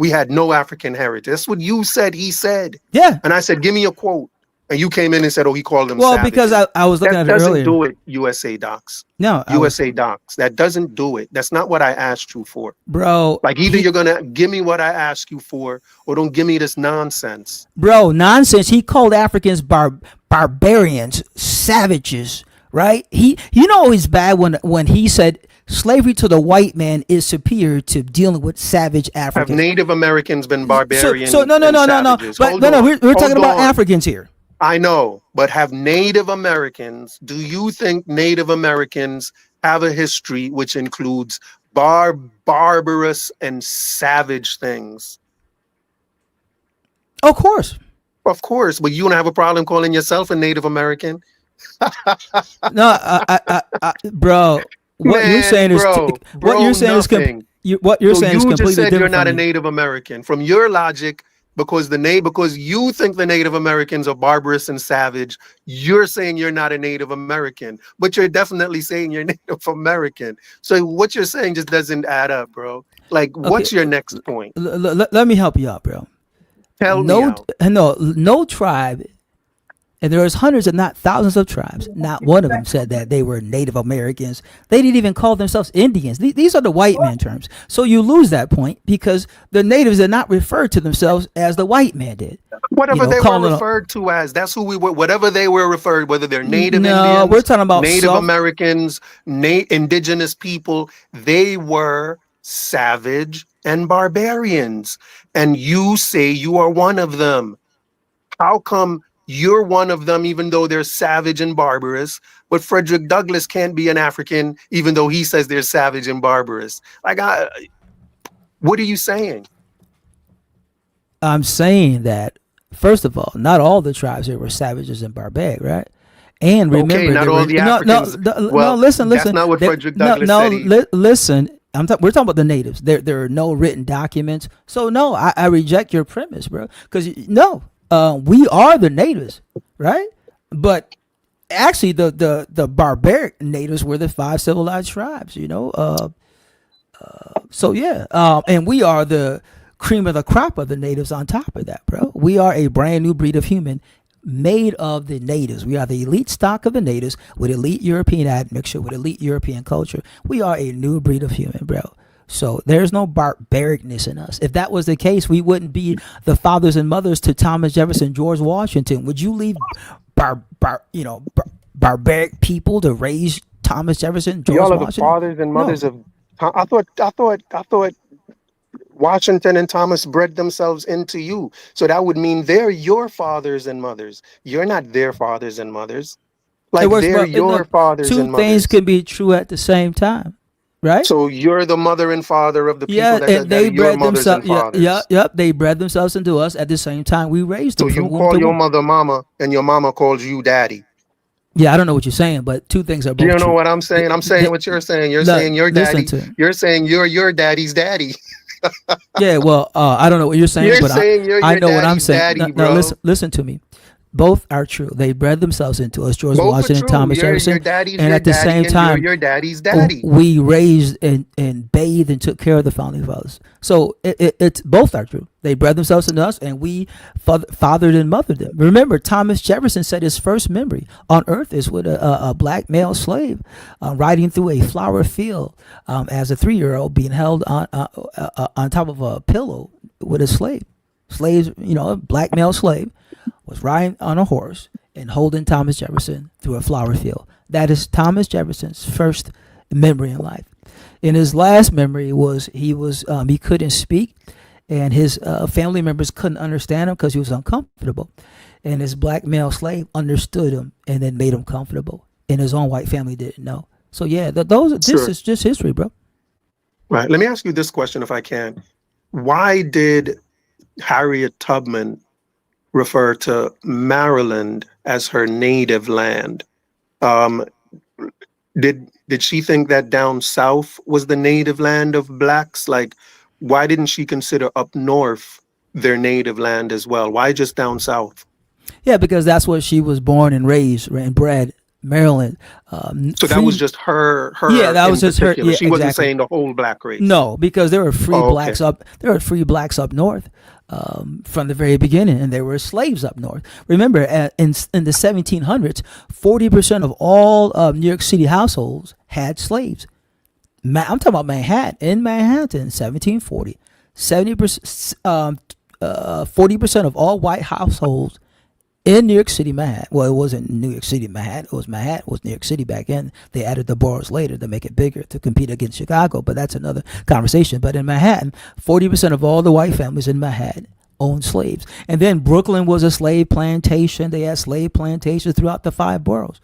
F: had no African heritage. That's what you said. He said.
H: Yeah.
F: And I said, give me a quote. And you came in and said, oh, he called them savages.
H: Because I was looking at it earlier.
F: That doesn't do it, USA Docs.
H: No.
F: USA Docs. That doesn't do it. That's not what I asked you for.
H: Bro.
F: Like either you're going to give me what I asked you for or don't give me this nonsense.
H: Bro, nonsense. He called Africans barbarians, savages, right? He's bad when he said slavery to the white man is superior to dealing with savage Africans.
F: Have Native Americans been barbarians?
H: No. We're talking about Africans here.
F: I know, but have Native Americans, do you think Native Americans have a history which includes barbarous and savage things?
H: Of course,
F: but you don't have a problem calling yourself a Native American?
H: No, bro. What you're saying is completely
F: You just said
H: different.
F: You're not a Native American. From your logic, because you think the Native Americans are barbarous and savage, you're saying you're not a Native American, but you're definitely saying you're Native American. So what you're saying just doesn't add up, bro. Like, what's your next point?
H: Let me help you out, bro.
F: Tell me out.
H: No tribe, and there's hundreds, if not thousands of tribes. Not one of them said that they were Native Americans. They didn't even call themselves Indians. These are the white man terms. So you lose that point because the natives did not refer to themselves as the white man did.
F: Whatever they were referred to as, that's who we were. Whatever they were referred, whether they're Native Indians,
H: we're talking about
F: Native Americans, indigenous people, they were savage and barbarians. And you say you are one of them. How come you're one of them, even though they're savage and barbarous, but Frederick Douglass can't be an African, even though he says they're savage and barbarous? Like, what are you saying?
H: I'm saying that, first of all, not all the tribes here were savages and barbaric, right? And remember,
F: not all the Africans.
H: Listen.
F: That's not what Frederick Douglass said.
H: Listen. We're talking about the natives. There are no written documents. So no, I reject your premise, bro. Because we are the natives, right? But actually, the barbaric natives were the 5 civilized tribes, So yeah, and we are the cream of the crop of the natives on top of that, bro. We are a brand new breed of human made of the natives. We are the elite stock of the natives with elite European admixture, with elite European culture. We are a new breed of human, bro. So there's no barbaricness in us. If that was the case, we wouldn't be the fathers and mothers to Thomas Jefferson, George Washington. Would you leave barbaric people to raise Thomas Jefferson, George Washington?
F: Y'all are the fathers and mothers of. I thought Washington and Thomas bred themselves into you. So that would mean they're your fathers and mothers. You're not their fathers and mothers. Like they're your fathers and mothers.
H: Two things can be true at the same time. Right.
F: So you're the mother and father of the people that
H: they
F: are your
H: bred
F: mothers and fathers.
H: Yep. They bred themselves into us at the same time we raised them.
F: So you call your mother mama and your mama calls you daddy.
H: Yeah, I don't know what you're saying, but two things are both
F: You don't know
H: true.
F: what I'm saying? I'm saying what you're saying. You're saying your daddy. You're saying you're your daddy's daddy.
H: Yeah, well, I don't know what you're saying,
F: You're
H: but
F: saying you're
H: I
F: your
H: know what I'm
F: daddy's
H: saying.
F: daddy,
H: No,
F: bro.
H: listen to me. Both are true. They bred themselves into us, George
F: Both are
H: Washington,
F: true.
H: Thomas
F: Your
H: Jefferson,
F: daddy's
H: and
F: your
H: at the
F: daddy,
H: same
F: and
H: time,
F: you're your daddy's daddy.
H: we raised and bathed and took care of the founding fathers. So it's both are true. They bred themselves into us, and we fathered and mothered them. Remember, Thomas Jefferson said his first memory on earth is with a black male slave riding through a flower field as a 3-year-old being held on top of a pillow with a slave. Slaves, a black male slave was riding on a horse and holding Thomas Jefferson through a flower field. That is Thomas Jefferson's first memory in life. And his last memory was he couldn't speak, and his family members couldn't understand him because he was uncomfortable. And his black male slave understood him and then made him comfortable. And his own white family didn't know. So yeah, this is just history, bro.
F: Right. Let me ask you this question, if I can. Why did Harriet Tubman refer to Maryland as her native land? Did she think that down south was the native land of blacks? Like, why didn't she consider up north their native land as well? Why just down south?
H: Yeah, because that's what she was born and raised and bred, Maryland.
F: So that was just her.
H: Yeah, that was just her.
F: Yeah, she wasn't
H: exactly.
F: saying the whole black race.
H: No, because there were free blacks
F: okay.
H: up. There were free blacks up north from the very beginning, and there were slaves up north. Remember, in the 1700s, 40% of all New York City households had slaves. I'm talking about Manhattan. In Manhattan, 1740, 40% of all white households in New York City, Manhattan. Well, it wasn't New York City, Manhattan. It was Manhattan. It was New York City back then. They added the boroughs later to make it bigger to compete against Chicago, but that's another conversation. But in Manhattan, 40% of all the white families in Manhattan owned slaves. And then Brooklyn was a slave plantation. They had slave plantations throughout the 5 boroughs.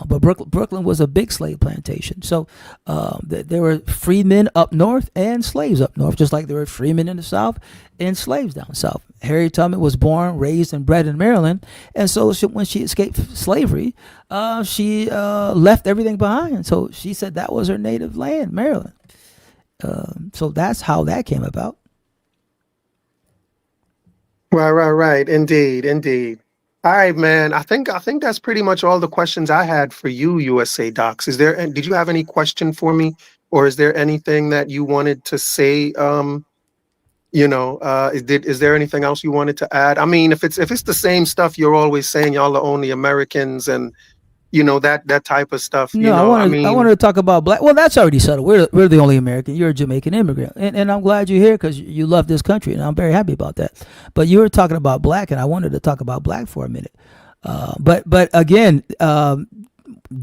H: But Brooklyn was a big slave plantation. So there were freemen up north and slaves up north, just like there were freemen in the south and slaves down south. Harriet Tubman was born, raised, and bred in Maryland. And so when she escaped slavery, she left everything behind. So she said that was her native land, Maryland. So that's how that came about.
F: Right. Indeed. All right, man. I think that's pretty much all the questions I had for you, USA Docs. Did you have any question for me, or is there anything that you wanted to say? Is there anything else you wanted to add? I mean, if it's the same stuff you're always saying, y'all are only Americans, and that type of stuff.
H: No, I wanted to talk about black. Well, that's already settled. We're the only American. You're a Jamaican immigrant, and I'm glad you're here because you love this country, and I'm very happy about that. But you were talking about black, and I wanted to talk about black for a minute. But again,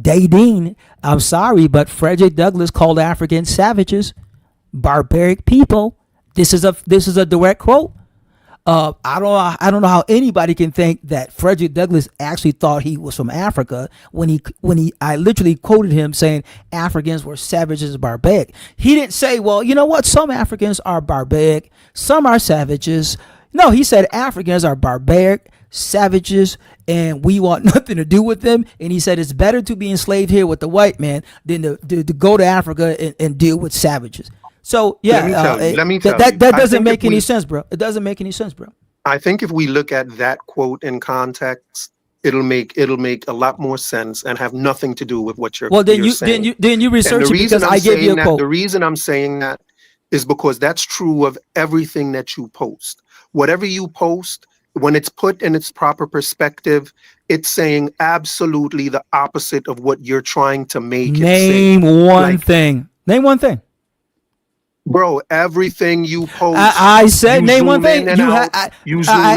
H: Dean, I'm sorry, but Frederick Douglass called Africans savages, barbaric people. This is a direct quote. I don't know how anybody can think that Frederick Douglass actually thought he was from Africa when I literally quoted him saying Africans were savages and barbaric. He didn't say, well, you know what? Some Africans are barbaric, some are savages. No, he said Africans are barbaric, savages, and we want nothing to do with them. And he said it's better to be enslaved here with the white man than to go to Africa and deal with savages. So yeah,
F: let me tell you.
H: That doesn't make any sense, bro. It doesn't make any sense, bro.
F: I think if we look at that quote in context, it'll make a lot more sense and have nothing to do with what you're.
H: Well, then
F: you're saying.
H: you research it because I gave you a quote.
F: The reason I'm saying that is because that's true of everything that you post. Whatever you post, when it's put in its proper perspective, it's saying absolutely the opposite of what you're trying to make it say.
H: Name one thing.
F: Bro, everything you post.
H: I said name one thing.
F: You zoom in and out.
H: I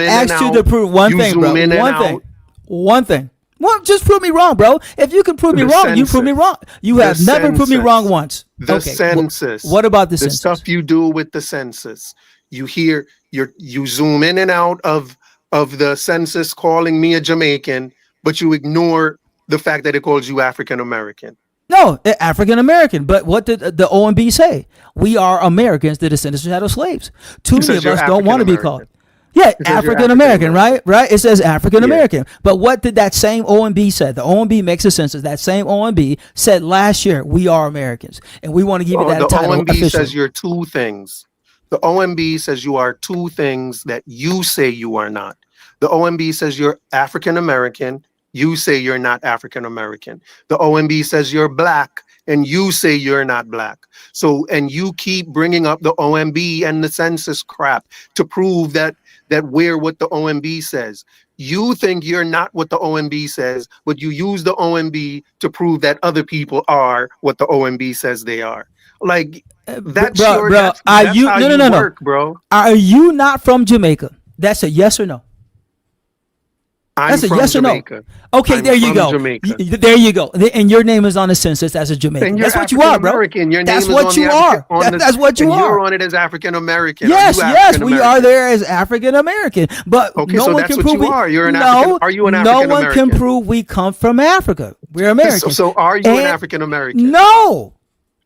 H: asked you to prove one thing, bro. One thing. Well, just prove me wrong, bro. If you can prove me wrong, you prove me wrong. You have never proved me wrong once.
F: The census.
H: What about the census?
F: The stuff you do with the census. You zoom in and out of the census calling me a Jamaican, but you ignore the fact that it calls you African American.
H: No, African American. But what did the OMB say? We are Americans, the descendants of shadow slaves. Too many of us don't want to be called. Yeah, African American, right? It says African American. Yeah. But what did that same OMB say? The OMB makes a census. That same OMB said last year, we are Americans. And we want to give you that title.
F: The OMB says you're two things. The OMB says you are two things that you say you are not. The OMB says you're African American. You say you're not African American. The OMB says you're black, and you say you're not black. So, and you keep bringing up the OMB and the census crap to prove that we're what the OMB says. You think you're not what the OMB says, but you use the OMB to prove that other people are what the OMB says they are. Like, that's
H: bro,
F: that's
H: are you
F: how
H: no,
F: work, bro.
H: Are you not from Jamaica? That's a yes or no. That's a yes
F: Jamaica.
H: or no. Okay, there you go. There you go. And your name is on the census as a Jamaican. That's what you are, bro. That's what you are. That's what you are.
F: You're on it as African American.
H: Yes, yes, we are there as African American. But no one can prove
F: you're an African. Are you an African American?
H: No one can prove we come from Africa. We're American.
F: So are you an African American?
H: No.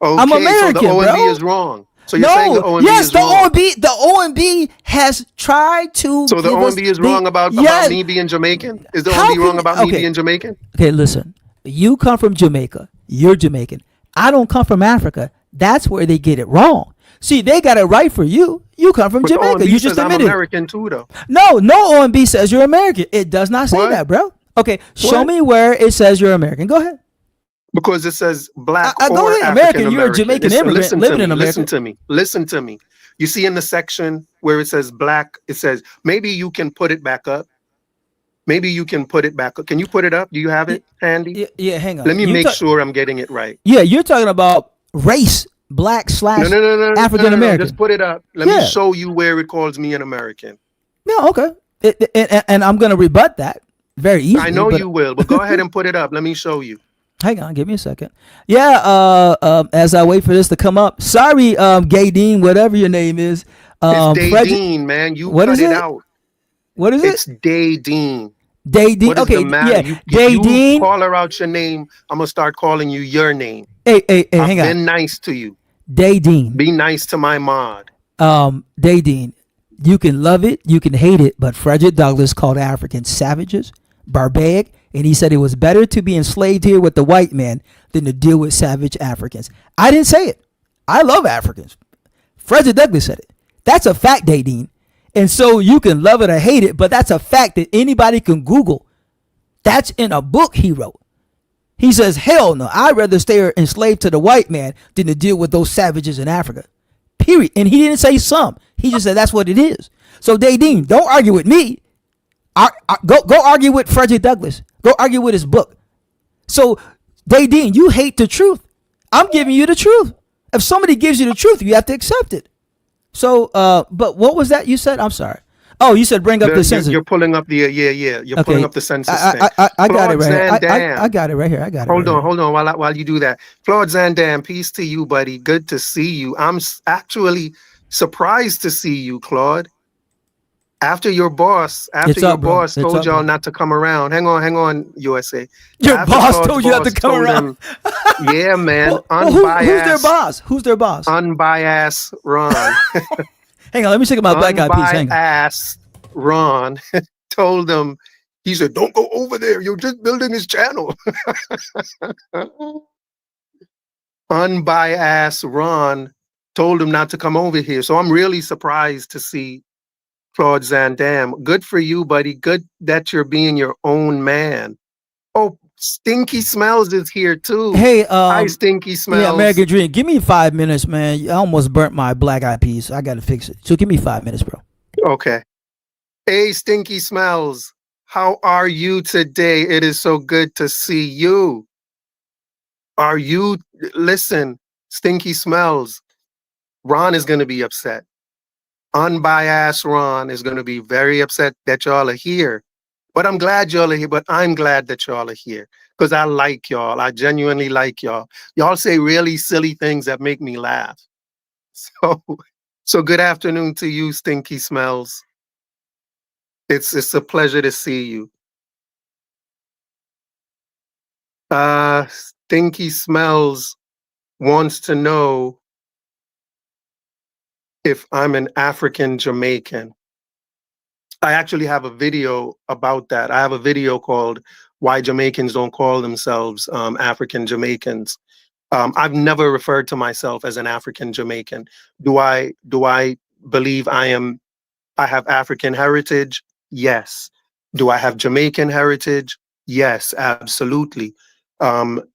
F: Okay,
H: I'm American,
F: so the OMB
H: bro.
F: is wrong. So you're saying the OMB is wrong.
H: The OMB has tried to.
F: So the OMB is wrong about me being Jamaican? Is the OMB wrong about me being Jamaican?
H: Okay, listen. You come from Jamaica. You're Jamaican. I don't come from Africa. That's where they get it wrong. See, they got it right for you. You come from Jamaica.
F: The OMB
H: You just admitted.
F: I'm American too, though.
H: No OMB says you're American. It does not say that, bro. Okay, show me where it says you're American. Go ahead.
F: Because it says black
H: go
F: or
H: ahead,
F: African.
H: You're a Jamaican immigrant living in America.
F: Listen to me. You see in the section where it says black, it says, maybe you can put it back up. Maybe you can put it back up. Can you put it up? Do you have it handy?
H: Yeah, hang on.
F: Let me make sure I'm getting it right.
H: Yeah, you're talking about race, black / African American.
F: Just put it up. Let me show you where it calls me an American.
H: Yeah, okay. And I'm going to rebut that very easily.
F: I know you will, but go ahead and put it up. Let me show you.
H: Hang on, give me a second. Yeah, as I wait for this to come up. Sorry, Gay Dean, whatever your name is.
F: It's Day Dean, man. You cut it out.
H: What is
F: It's Day Dean.
H: Day Dean. Okay, yeah. Day Dean.
F: Call her out your name. I'm gonna start calling you your name.
H: Hey, hang on.
F: I've been nice to you.
H: Day Dean.
F: Be nice to my mod.
H: Day Dean. You can love it, you can hate it, but Frederick Douglass called Africans savages, barbaric, and he said it was better to be enslaved here with the white man than to deal with savage Africans. I didn't say it. I love Africans. Frederick Douglass said it. That's a fact, Dean. And so you can love it or hate it, but that's a fact that anybody can Google. That's in a book he wrote. He says, hell no, I'd rather stay enslaved to the white man than to deal with those savages in Africa. Period. And he didn't say some. He just said that's what it is. So, Dean, don't argue with me. Go argue with Frederick Douglass. Go argue with his book. So, Dean, you hate the truth. I'm giving you the truth. If somebody gives you the truth, you have to accept it. So, but what was that you said? I'm sorry. Oh, you said bring up the census.
F: You're pulling up the You're pulling up the census.
H: I got it right here. I got it right here.
F: Hold on. While you do that, Claude Zandam, peace to you, buddy. Good to see you. I'm actually surprised to see you, Claude. After your boss told y'all not to come around. Hang on, USA.
H: Your boss told you not to come around.
F: Yeah, man.
H: Unbiased. Who's their boss?
F: Unbiased Ron.
H: Hang on, let me check my Black Eyed Peas.
F: Unbiased Ron told them, he said, don't go over there. You're just building his channel. Unbiased Ron told him not to come over here. So I'm really surprised to see Claude Zandam. Good for you, buddy. Good that you're being your own man. Oh, Stinky Smells is here too.
H: Hey,
F: hi, Stinky Smells.
H: Yeah, American Dream. Give me 5 minutes, man. I almost burnt my Black Eyed Peas. I gotta fix it. So give me 5 minutes, bro.
F: Okay. Hey, Stinky Smells. How are you today? It is so good to see you. Listen, Stinky Smells. Ron is gonna be upset. Unbiased Ron is going to be very upset that y'all are here. But I'm glad y'all are here. But I'm glad that y'all are here because I like y'all. I like y'all. Y'all say really silly things that make me laugh. So good afternoon to you, Stinky Smells. It's a pleasure to see you. Stinky Smells wants to know if I'm an African Jamaican. I actually have a video about that. I have a video called Why Jamaicans Don't Call Themselves African Jamaicans. I've never referred to myself as an African Jamaican. Do I believe I have African heritage? Yes. Do I have Jamaican heritage? Yes, absolutely. So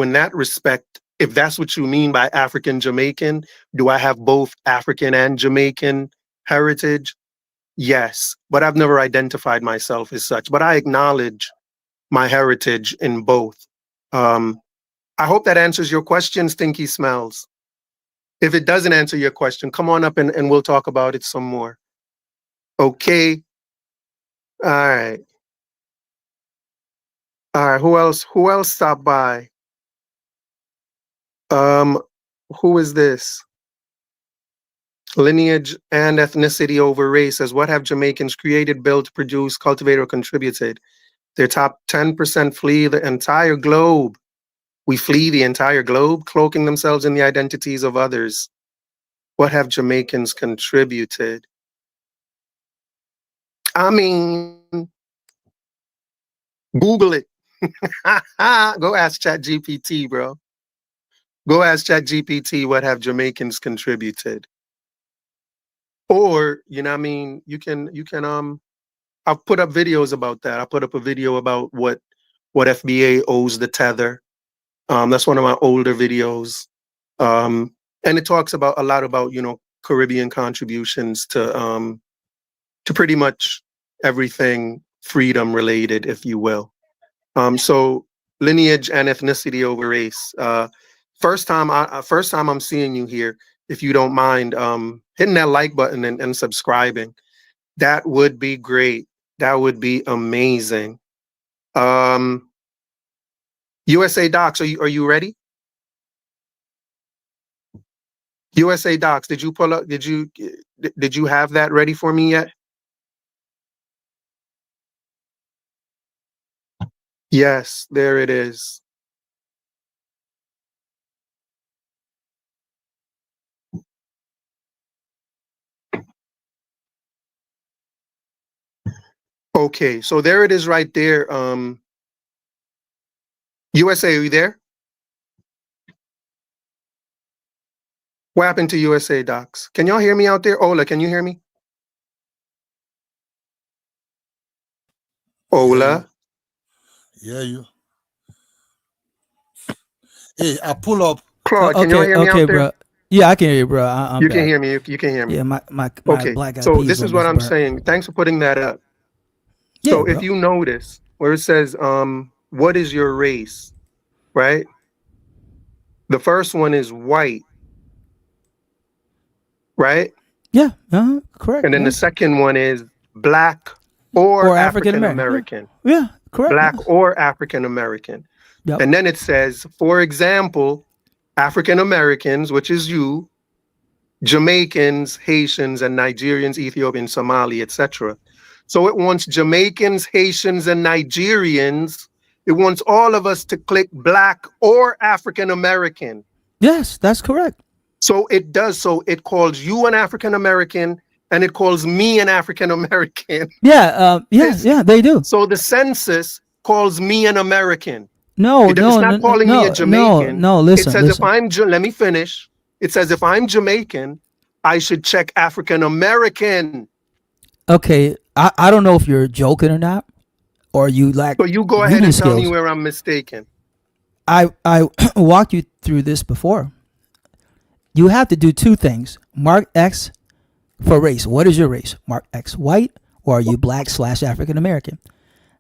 F: in that respect, if that's what you mean by African Jamaican, do I have both African and Jamaican heritage? Yes, but I've never identified myself as such. But I acknowledge my heritage in both. I hope that answers your question, Stinky Smells. If it doesn't answer your question, come on up and we'll talk about it some more. Okay. All right. All right. Who else stopped by? Who is this? Lineage and ethnicity over race. Says, what have Jamaicans created, built, produced, cultivated, or contributed? Their top 10% flee the entire globe. We flee the entire globe, cloaking themselves in the identities of others. What have Jamaicans contributed? I mean, Google it. Go ask ChatGPT, bro. Go ask ChatGPT what have Jamaicans contributed. Or, you know what I mean, you can I've put up videos about that. I put up a video about what FBA owes the tether. That's one of my older videos. And it talks about a lot about, you know, Caribbean contributions to pretty much everything freedom related, if you will. So lineage and ethnicity over race. First time I'm seeing you here. If you don't mind hitting that like button and subscribing, that would be great. That would be amazing. USA Docs, are you ready? USA Docs, did you pull up? Did you have that ready for me yet? Yes, there it is. Okay, so there it is right there. USA, are you there? What happened to USA Docs? Can y'all hear me out there? Ola, can you hear me? Ola?
G: Yeah, you. Hey, I pull up.
F: Claude, can y'all hear me out there?
H: Bro. Yeah, I can hear you, bro. I'm
F: you
H: back.
F: can hear me. You can hear me.
H: Yeah, my
F: okay.
H: black eyed
F: So
H: peas
F: this is
H: on
F: what I'm
H: bro.
F: saying. Thanks for putting that up.
H: Yeah,
F: so
H: bro.
F: if you notice where it says, what is your race? Right? The first one is white. Right?
H: Yeah, correct.
F: And then the second one is black or African American.
H: Yeah, correct.
F: Black or African American.
H: Yep.
F: And then it says, for example, African Americans, which is you, Jamaicans, Haitians, and Nigerians, Ethiopians, Somali, etc. So it wants Jamaicans, Haitians, and Nigerians. It wants all of us to click black or African American.
H: Yes, that's correct.
F: So it does. So it calls you an African American and it calls me an African American.
H: Yeah, yeah, they do.
F: So the census calls me an American.
H: No,
F: it's not calling me a Jamaican.
H: No, listen.
F: It says
H: listen.
F: let me finish. It says if I'm Jamaican, I should check African American.
H: Okay, I don't know if you're joking or not, or you lack.
F: So you go ahead and
H: skills.
F: tell me where I'm mistaken.
H: I walked you through this before. You have to do two things. Mark X for race. What is your race? Mark X white, or are you black / African American?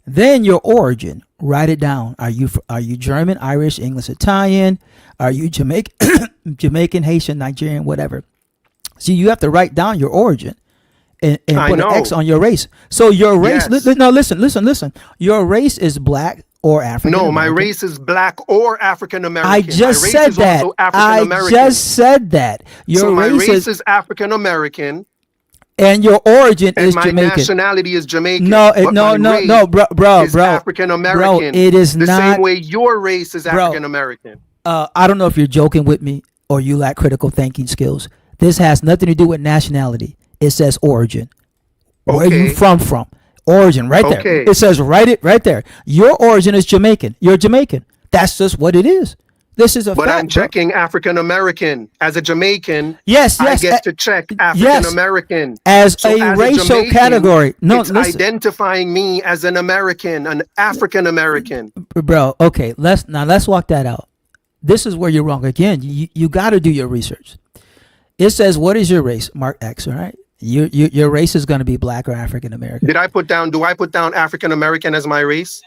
H: Then your origin. Write it down. Are you German, Irish, English, Italian? Are you Jamaican, Haitian, Nigerian, whatever? See, you have to write down your origin and put an X on your race. So your race.
F: Yes.
H: No, listen. Your race is black or African American.
F: No, my race is black or African American.
H: I just said that. I just said that.
F: So my race is African American.
H: And your origin
F: and
H: is
F: my
H: Jamaican.
F: Nationality is Jamaican.
H: No, bro.
F: African American.
H: Bro, it is
F: the
H: not
F: same way your race is African American.
H: I don't know if you're joking with me or you lack critical thinking skills. This has nothing to do with nationality. It says origin. Where are you from? Origin, right there. It says write it right there. Your origin is Jamaican. You're Jamaican. That's just what it is. This is a
F: But
H: fact,
F: I'm checking African American. As a Jamaican,
H: yes,
F: I get to check African American.
H: as
F: So
H: a
F: as
H: racial
F: Jamaican,
H: category. No,
F: it's
H: listen,
F: identifying me as an American, an African American.
H: bro. Okay, let's walk that out. This is where you're wrong again. You got to do your research. It says, what is your race? Mark X, all right? Your race is going to be black or African American.
F: Do I put down African American as my race?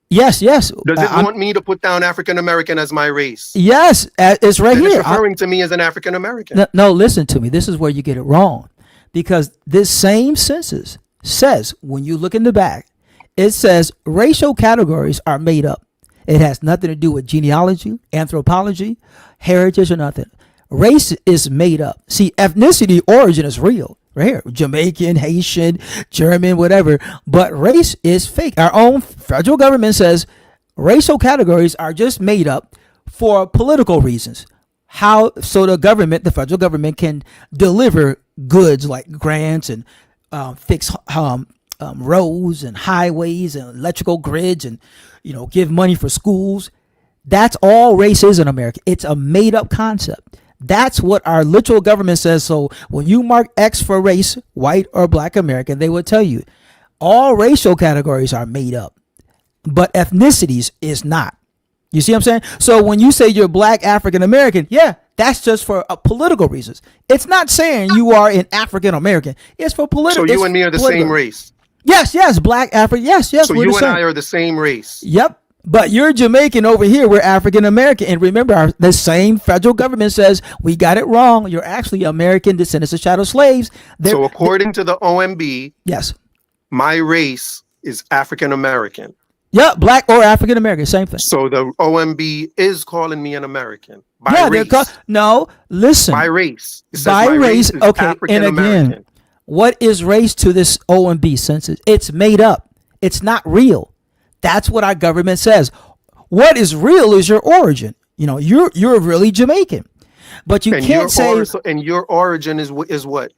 H: Yes.
F: Does it want me to put down African American as my race?
H: Yes, it's right
F: Then
H: here.
F: it's referring to me as an African American.
H: No, listen to me. This is where you get it wrong. Because this same census says, when you look in the back, it says racial categories are made up. It has nothing to do with genealogy, anthropology, heritage, or nothing. Race is made up. See, ethnicity origin is real. Right here, Jamaican, Haitian, German, whatever. But race is fake. Our own federal government says racial categories are just made up for political reasons. How so the federal government can deliver goods like grants and fix roads and highways and electrical grids and give money for schools. That's all race is in America. It's a made up concept. That's what our literal government says. So when you mark X for race, white or black American, they will tell you all racial categories are made up, but ethnicities is not. You see what I'm saying? So when you say you're black African American, yeah, that's just for political reasons. It's not saying you are an African American. It's for political.
F: So you and me are the same race.
H: Yes, black African. Yes.
F: So you and I are the same race.
H: Yep. But you're Jamaican over here. We're African American. And remember, the same federal government says we got it wrong. You're actually American descendants of chattel slaves.
F: So according to the OMB,
H: yes,
F: my race is African American.
H: Yeah, black or African American, same thing.
F: So the OMB is calling me an American by race.
H: No, listen.
F: By race.
H: By race. Okay, and again, what is race to this OMB census? It's made up. It's not real. That's what our government says. What is real is your origin. You're really Jamaican, but you can't say.
F: And your origin is what?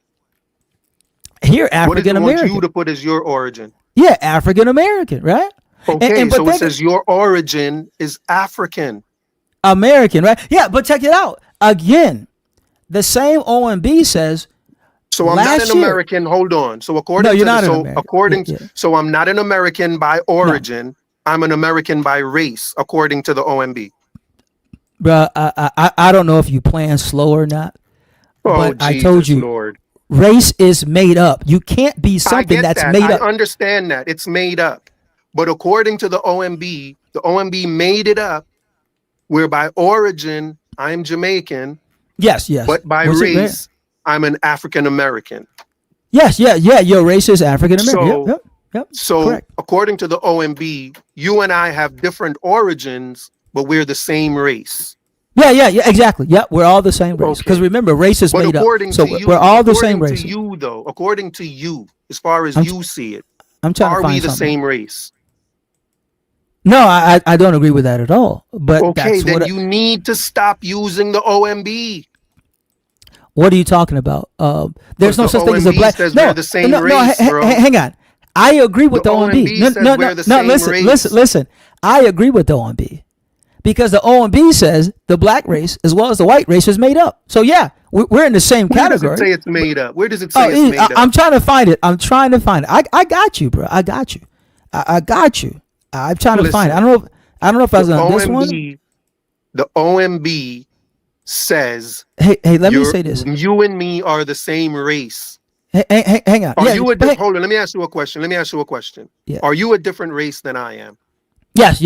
H: Here, African American.
F: What does it want you to put as your origin?
H: Yeah, African American, right?
F: Okay, so it says your origin is African
H: American, right? Yeah, but check it out again. The same OMB says.
F: So I'm not an American. Hold on. So according so I'm not an American by origin. No. I'm an American by race, according to the OMB.
H: Bro, I don't know if you plan slow or not, but Jesus, I told you,
F: Lord.
H: Race is made up. You can't be something that's made up.
F: I understand that it's made up, but according to the OMB made it up. Where by origin I'm Jamaican.
H: Yes.
F: But by race. I'm an African American.
H: Yes, your race is African American. Yep.
F: So
H: correct.
F: According to the OMB, you and I have different origins, but we're the same race.
H: Yeah, exactly. Yeah, we're all the same race. Because remember, race is made up. So we're all the same race.
F: According to you, as far as you see it,
H: I'm trying
F: are
H: to find
F: we the
H: something.
F: same race?
H: No, I don't agree with that at all. But
F: okay, then you need to stop using the OMB.
H: What are you talking about? There's no such thing as a black. Hang on. I agree with the OMB. Listen. I agree with the OMB because the OMB says the black race as well as the white race is made up. So yeah, we're in the same category.
F: Where does it say it's made up? Where does it say it's made up?
H: I'm trying to find it. I got you, bro. I got you. I'm trying to find it. I don't know if I was on this one.
F: The OMB says,
H: hey, let me say this.
F: You and me are the same race.
H: Hey, hang on.
F: Hold on, let me ask you a question.
H: Yeah.
F: Are you a different race than I am?
H: Yes,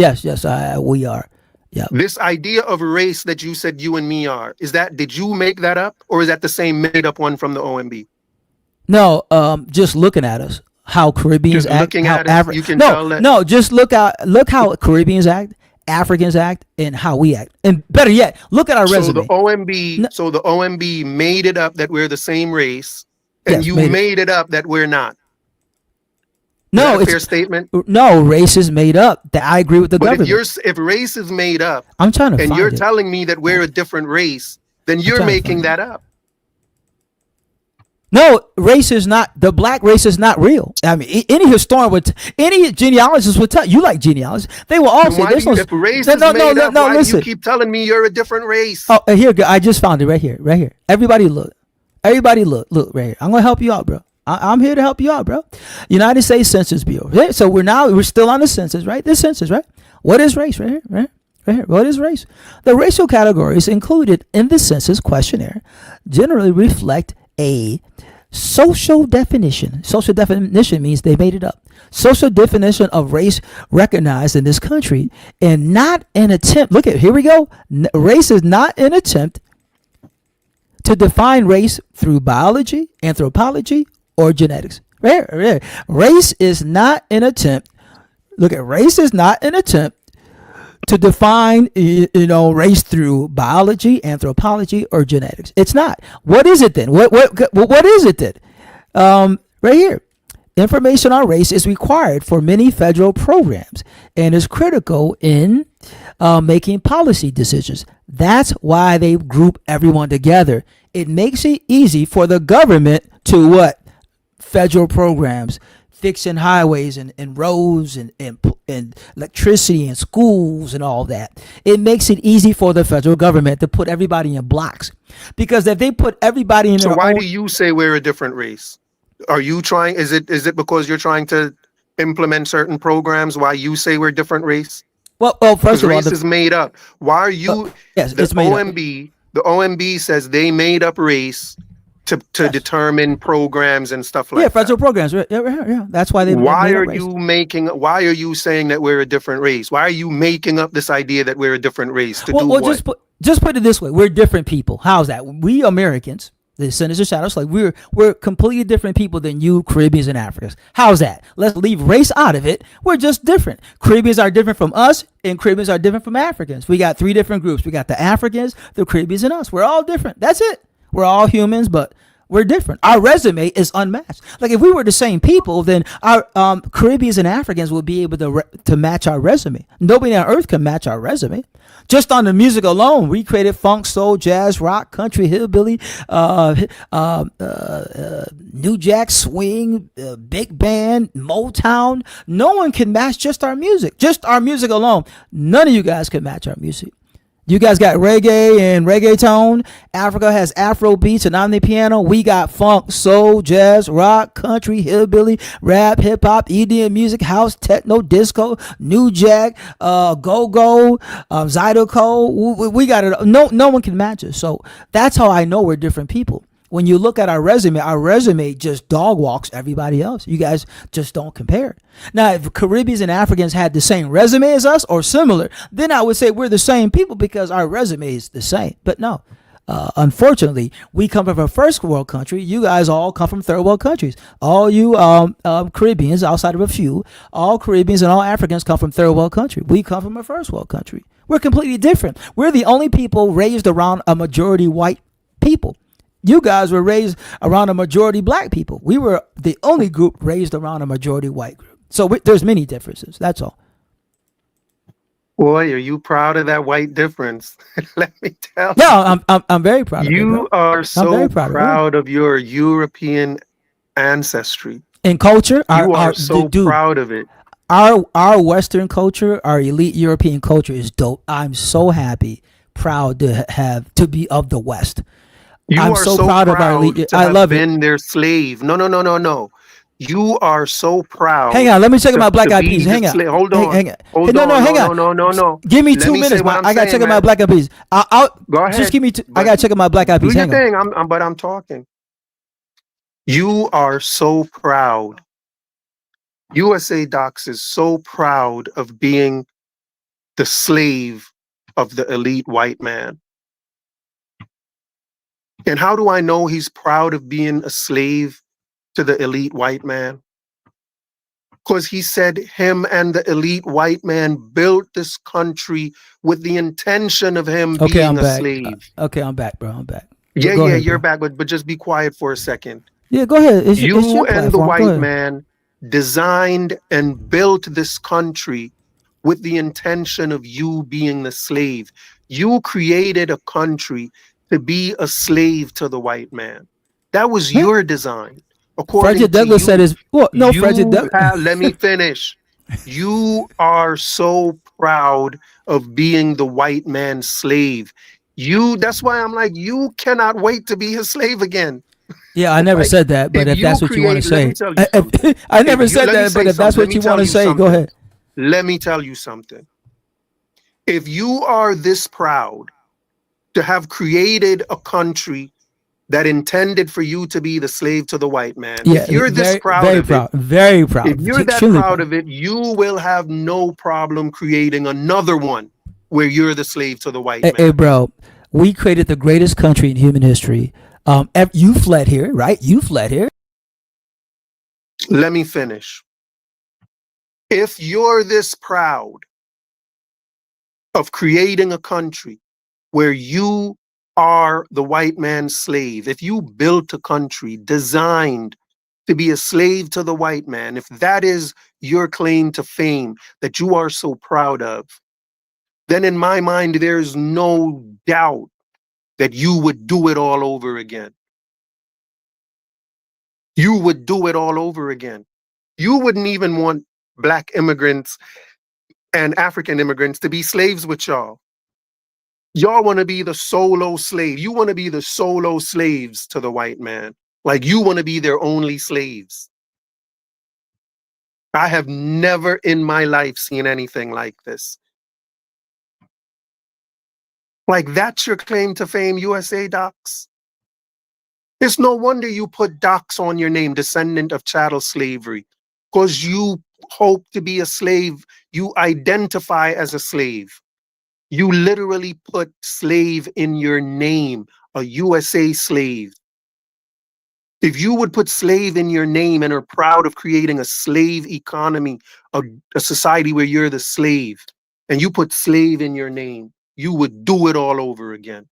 H: we are. Yeah.
F: This idea of race that you said you and me are, did you make that up, or is that the same made up one from the OMB?
H: No, just looking at us, how Caribbeans act, how
F: you can tell that.
H: No, just look how Caribbeans act, Africans act, and how we act. And better yet, look at our resume.
F: So the OMB made it up that we're the same race, and you made it up that we're not.
H: No,
F: it's a fair statement.
H: No, race is made up. I agree with the government.
F: If race is made up,
H: I'm trying to.
F: And you're telling me that we're a different race, then you're making that up.
H: No, race is not, the black race is not real. I mean, any historian would, any genealogist would tell you, like genealogists, they will all say there's no.
F: If race is made up, why do you keep telling me you're a different race?
H: Oh, here, I just found it right here, right here. Everybody look right here. I'm gonna help you out, bro. I'm here to help you out, bro. United States Census Bureau. Yeah, so we're still on the census, right? This census, right? What is race? Right here, right here. What is race? The racial categories included in the census questionnaire generally reflect a social definition. Social definition means they made it up. Social definition of race recognized in this country, and not an attempt. Look at, here we go. Race is not an attempt to define race through biology, anthropology, or genetics. Right here. Race is not an attempt. Look at, race is not an attempt to define, race through biology, anthropology, or genetics. It's not. What is it then? What is it then? Right here. Information on race is required for many federal programs and is critical in making policy decisions. That's why they group everyone together. It makes it easy for the government to what? Federal programs, fixing highways and roads and electricity and schools and all that. It makes it easy for the federal government to put everybody in blocks, because if they put everybody in,
F: so why do you say we're a different race? Are you trying? Is it because you're trying to implement certain programs? Why you say we're a different race?
H: Well, first of all,
F: race is made up. Why are you?
H: Yes,
F: it's made up. The OMB says they made up race to determine programs and stuff like that.
H: Yeah, federal programs. Yeah. That's why they.
F: Why are you saying that we're a different race? Why are you making up this idea that we're a different race to do what?
H: Just put it this way: we're different people. How's that? We Americans, the Descendants of Shadows, like we're completely different people than you Caribbeans and Africans. How's that? Let's leave race out of it. We're just different. Caribbeans are different from us, and Caribbeans are different from Africans. We got 3 different groups. We got the Africans, the Caribbeans, and us. We're all different. That's it. We're all humans, but we're different. Our resume is unmatched. Like if we were the same people, then our Caribbeans and Africans would be able to match our resume. Nobody on earth can match our resume. Just on the music alone, we created funk, soul, jazz, rock, country, hillbilly, new jack, swing, big band, Motown. No one can match just our music. Just our music alone. None of you guys can match our music. You guys got reggae and reggaeton. Africa has Afro beats and omni piano. We got funk, soul, jazz, rock, country, hillbilly, rap, hip hop, EDM music, house, techno, disco, new jack, go-go, Zydeco. We got it. No one can match us. So that's how I know we're different people. When you look at our resume just dog walks everybody else. You guys just don't compare. Now, if Caribbeans and Africans had the same resume as us or similar, then I would say we're the same people because our resume is the same. But no, unfortunately, we come from a first world country. You guys all come from third world countries. All you Caribbeans, outside of a few, all Caribbeans and all Africans come from third world country. We come from a first world country. We're completely different. We're the only people raised around a majority white people. You guys were raised around a majority black people. We were the only group raised around a majority white group. So there's many differences. That's all.
F: Boy, are you proud of that white difference? Let me tell you.
H: No, I'm very proud of it.
F: You are so proud of your European ancestry.
H: In culture,
F: you are so proud of it.
H: Our Western culture, our elite European culture is dope. I'm so happy, proud to be of the West. I'm so proud of our elite. I love it.
F: Been their slave. No. You are so proud.
H: Hang on, let me check my Black Eyed Peas. Hang on.
F: Hold on.
H: Hang on. Hang on. No. Give me 2 minutes. I gotta check out my Black Eyed Peas.
F: Go ahead.
H: Just give me. I gotta check out my Black Eyed Peas.
F: Do your thing. I'm talking. You are so proud. USA Docs is so proud of being the slave of the elite white man. And how do I know he's proud of being a slave to the elite white man? Because he said him and the elite white man built this country with the intention of him being a slave.
H: Okay, I'm back, bro. I'm back.
F: Yeah, you're back, but just be quiet for a second.
H: Yeah, go ahead. It's
F: you
H: your
F: and the
H: platform.
F: white man designed and built this country with the intention of you being the slave. You created a country to be a slave to the white man. That was your design. According
H: Frederick
F: to
H: Douglass
F: you,
H: said his, well, no, Frederick
F: let me finish. You are so proud of being the white man's slave. That's why I'm like, you cannot wait to be his slave again.
H: Yeah, I never
F: Like,
H: said that, but if that's what you want to
F: let me
H: say,
F: tell you something.
H: I never said that, but if that's what you want to say, go ahead.
F: Let me tell you something. If you are this proud to have created a country that intended for you to be the slave to the white man, if you're this proud of it,
H: very proud.
F: if you're that proud of it, you will have no problem creating another one where you're the slave to the white man.
H: Hey, bro, we created the greatest country in human history. You fled here, right? You fled here.
F: Let me finish. If you're this proud of creating a country where you are the white man's slave, if you built a country designed to be a slave to the white man, if that is your claim to fame that you are so proud of, then in my mind, there's no doubt that you would do it all over again. You would do it all over again. You wouldn't even want Black immigrants and African immigrants to be slaves with y'all. Y'all want to be the solo slave. You want to be the solo slaves to the white man. Like you want to be their only slaves. I have never in my life seen anything like this. Like that's your claim to fame, USA Docs? It's no wonder you put Docs on your name, descendant of chattel slavery, because you hope to be a slave. You identify as a slave. You literally put slave in your name, a USA slave. If you would put slave in your name and are proud of creating a slave economy, a society where you're the slave, and you put slave in your name, you would do it all over again.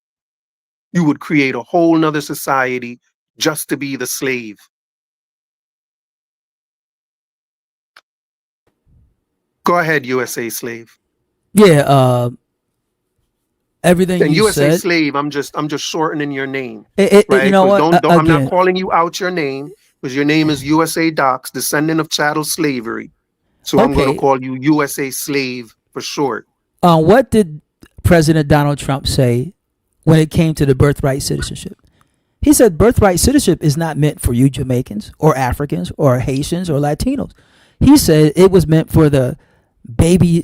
F: You would create a whole nother society just to be the slave. Go ahead, USA slave.
H: Yeah, everything
F: and
H: you
F: USA
H: said.
F: slave, I'm just shortening your name.
H: Right?
F: You know what? I'm
H: Again,
F: not calling you out your name because your name is USA Docs, descendant of chattel slavery. So I'm going to call you USA slave for short.
H: What did President Donald Trump say when it came to the birthright citizenship? He said birthright citizenship is not meant for you Jamaicans or Africans or Haitians or Latinos. He said it was meant for the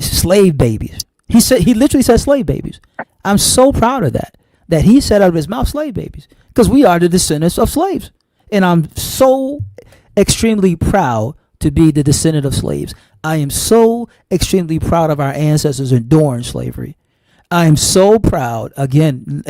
H: slave babies. He literally said slave babies. I'm so proud of that he said out of his mouth slave babies, because we are the descendants of slaves. And I'm so extremely proud to be the descendant of slaves. I am so extremely proud of our ancestors enduring slavery. I am so proud, again,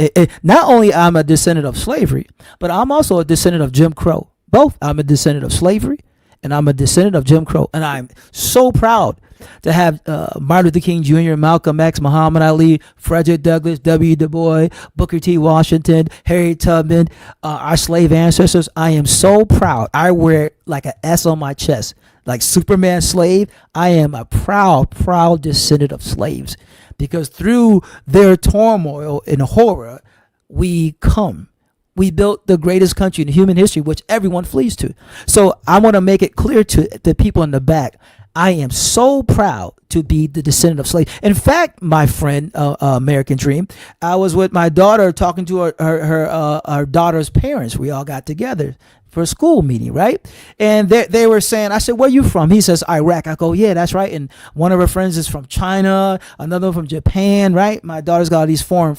H: not only I'm a descendant of slavery, but I'm also a descendant of Jim Crow. Both, I'm a descendant of slavery and I'm a descendant of Jim Crow. And I'm so proud to have Martin Luther King Jr., Malcolm X, Muhammad Ali, Frederick Douglass, W. Du Bois, Booker T. Washington, Harriet Tubman, our slave ancestors. I am so proud. I wear like an S on my chest, like Superman slave. I am a proud, proud descendant of slaves, because through their turmoil and horror, we built the greatest country in human history, which everyone flees to. So I want to make it clear to the people in the back, I am so proud to be the descendant of slaves. In fact, my friend, American Dream, I was with my daughter talking to her daughter's parents. We all got together for a school meeting, right? And they were saying, I said, where you from? He says, Iraq. I go, yeah, that's right. And one of her friends is from China, another one from Japan, right? My daughter's got all these foreign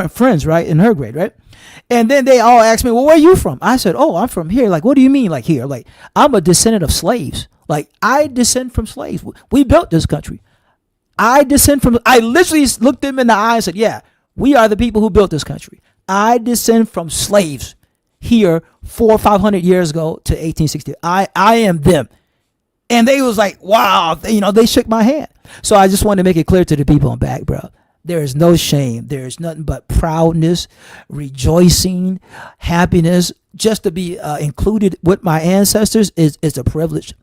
H: friends, right, in her grade, right? And then they all asked me, well, where are you from? I said, oh, I'm from here. Like, what do you mean, like here? Like, I'm a descendant of slaves. Like, I descend from slaves. We built this country. I literally looked them in the eye and said, yeah, we are the people who built this country. I descend from slaves here 400 or 500 years ago to 1860. I am them. And they was like, wow, they shook my hand. So I just wanted to make it clear to the people in back, bro. There is no shame. There is nothing but proudness, rejoicing, happiness. Just to be included with my ancestors is a privilege.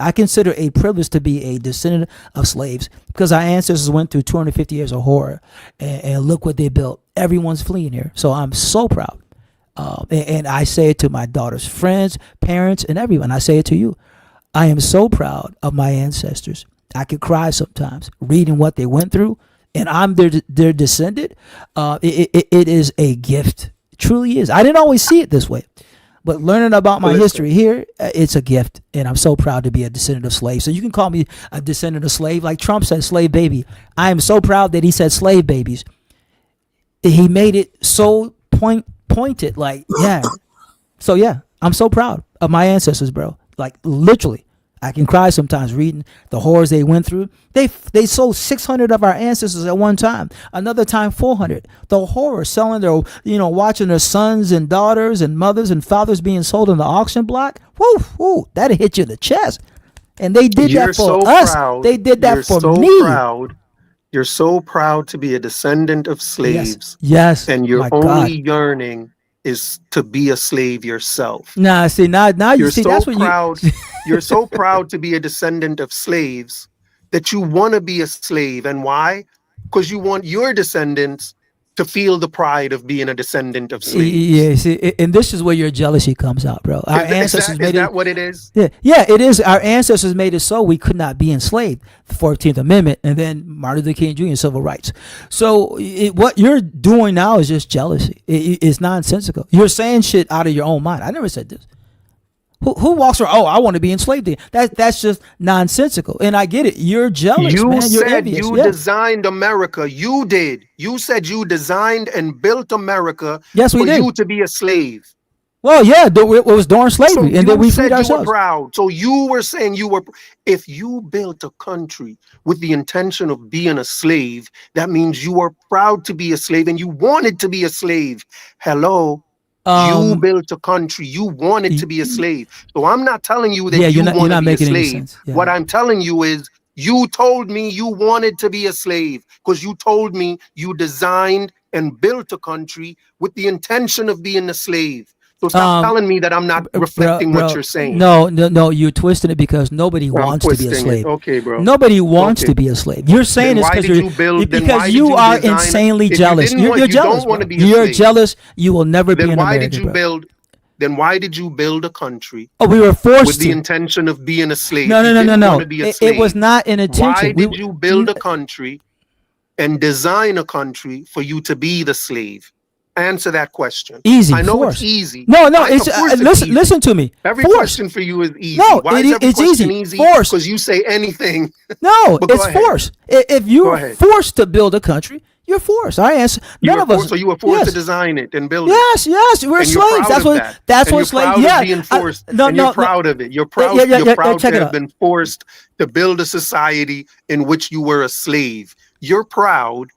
H: I consider a privilege to be a descendant of slaves, because our ancestors went through 250 years of horror, and look what they built. Everyone's fleeing here. So I'm so proud. And I say it to my daughter's friends, parents, and everyone. I say it to you. I am so proud of my ancestors. I could cry sometimes reading what they went through, and I'm their descendant. It is a gift. It truly is. I didn't always see it this way, but learning about my history here, it's a gift, and I'm so proud to be a descendant of slaves. So you can call me a descendant of slave, like Trump said, slave baby. I am so proud that he said slave babies. He made it so pointed, like, yeah. So yeah, I'm so proud of my ancestors, bro. Like, literally, I can cry sometimes reading the horrors they went through. They sold 600 of our ancestors at one time. Another time, 400. The horror, selling their, watching their sons and daughters and mothers and fathers being sold on the auction block. Woo, that'll hit you in the chest. And they did that for us.
F: Proud.
H: They did that for
F: so
H: me.
F: Proud. You're so proud to be a descendant of slaves.
H: Yes.
F: And your only yearning is to be a slave yourself.
H: Now you see, that's what
F: proud. You're so proud to be a descendant of slaves that you want to be a slave. And why? Because you want your descendants to feel the pride of being a descendant of slaves.
H: Yeah, see, and this is where your jealousy comes out, bro. Our ancestors made it. Is
F: that what it is?
H: Yeah, it is. Our ancestors made it so we could not be enslaved. The 14th Amendment, and then Martin Luther King Jr. civil rights. So what you're doing now is just jealousy. It's nonsensical. You're saying shit out of your own mind. I never said this. Who walks around? Oh, I want to be enslaved. That's just nonsensical. And I get it. You're jealous,
F: you
H: man. You're
F: said
H: envious.
F: You designed America. You did. You said you designed and built America.
H: Yes, we
F: for
H: did.
F: You to be a slave.
H: Well, yeah, it was during slavery,
F: so
H: and then we freed
F: you
H: ourselves.
F: Were proud. So you were saying if you built a country with the intention of being a slave, that means you are proud to be a slave and you wanted to be a slave. Hello. You built a country. You wanted to be a slave. So I'm not telling you that you want to be a slave. Yeah. What I'm telling you is you told me you wanted to be a slave because you told me you designed and built a country with the intention of being a slave. So stop telling me that I'm not reflecting what you're saying.
H: No, you're twisting it because nobody wants to be a slave.
F: Okay, bro.
H: Nobody wants to be a slave. You're saying it's because you are insanely jealous. You're jealous. You're jealous. You will never be an American.
F: Then why did you build a country?
H: Oh, we were forced
F: with the intention of being a slave.
H: No. It was not an intention.
F: Why did you build a country and design a country for you to be the slave? Answer that question.
H: Easy.
F: I know
H: force.
F: It's easy.
H: No. It's listen to me.
F: Every
H: force.
F: question for you is easy.
H: No,
F: Why is every
H: it's
F: question
H: easy.
F: Force. Because you say anything.
H: No, it's force. If you're forced to build a country, you're forced. I answer. None of us.
F: So you were forced to design it and build it.
H: Yes. We're slaves. That's what slaves.
F: Yeah. Being forced. You're proud of it. You're proud. You're proud to have been forced to build a society in which you were a slave. You're proud.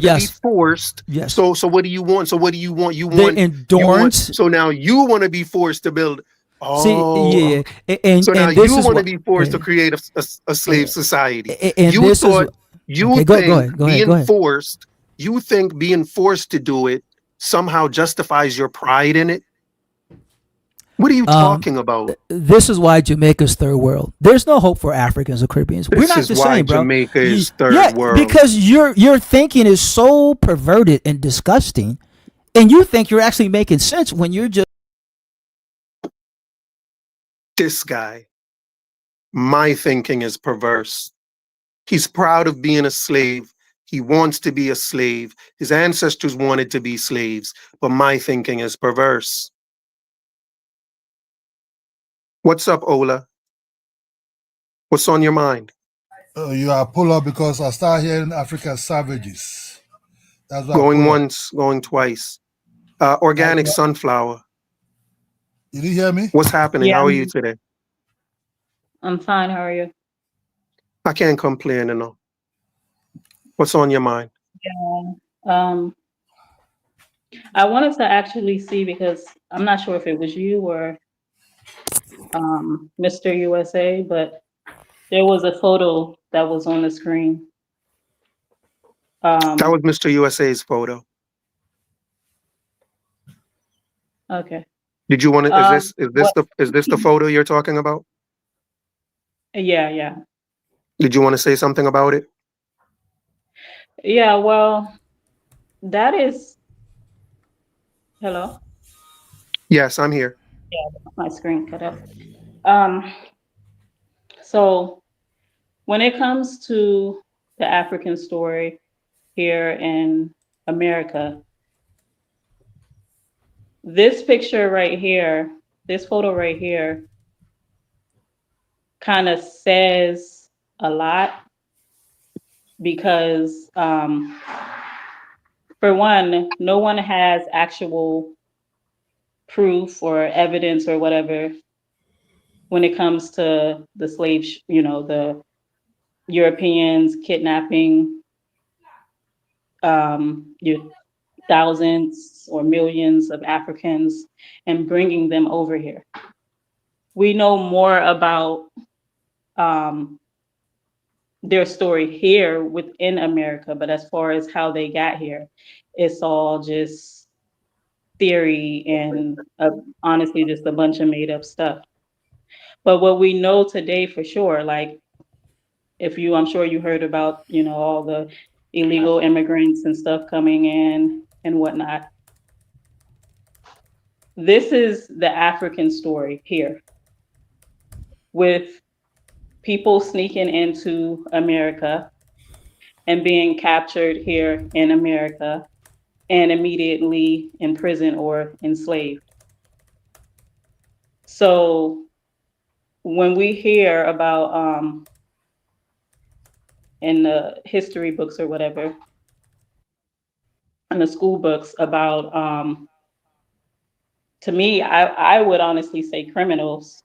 H: Yes.
F: Be forced.
H: Yes.
F: So what do you want? You
H: want endurance.
F: So now you want to be forced to build. Oh.
H: See, yeah. And
F: so now
H: and
F: you want to be forced to create a slave society.
H: And
F: you thought
H: being
F: forced. You think being forced to do it somehow justifies your pride in it? What are you talking about?
H: This is why Jamaica's third world. There's no hope for Africans or Caribbeans. We're not the same, bro.
F: Jamaica is third world.
H: Because your thinking is so perverted and disgusting, and you think you're actually making sense when you're just
F: this guy. My thinking is perverse. He's proud of being a slave. He wants to be a slave. His ancestors wanted to be slaves, but my thinking is perverse. What's up, Ola? What's on your mind?
G: You are pull up because I start hearing African savages. That's
F: going once, going twice. Organic sunflower.
G: You didn't hear me?
F: What's happening? How are you today?
J: I'm fine. How are you?
F: I can't complain enough. What's on your mind?
J: Yeah. I wanted to actually see because I'm not sure if it was you or Mr. USA, but there was a photo that was on the screen.
F: That was Mr. USA's photo.
J: Okay.
F: Did you want to? Is this the photo you're talking about?
J: Yeah.
F: Did you want to say something about it?
J: Yeah. Well, that is. Hello.
F: Yes, I'm here.
J: Yeah, my screen cut up. So when it comes to the African story here in America, this picture right here, this photo right here, kind of says a lot because, for one, no one has actual proof or evidence or whatever when it comes to the the Europeans kidnapping you thousands or millions of Africans and bringing them over here. We know more about their story here within America, but as far as how they got here, it's all just theory and honestly just a bunch of made up stuff. But what we know today for sure, like I'm sure you heard about, all the illegal immigrants and stuff coming in and whatnot. This is the African story here with people sneaking into America and being captured here in America and immediately imprisoned or enslaved. So when we hear about in the history books or whatever, in the school books about to me, I would honestly say criminals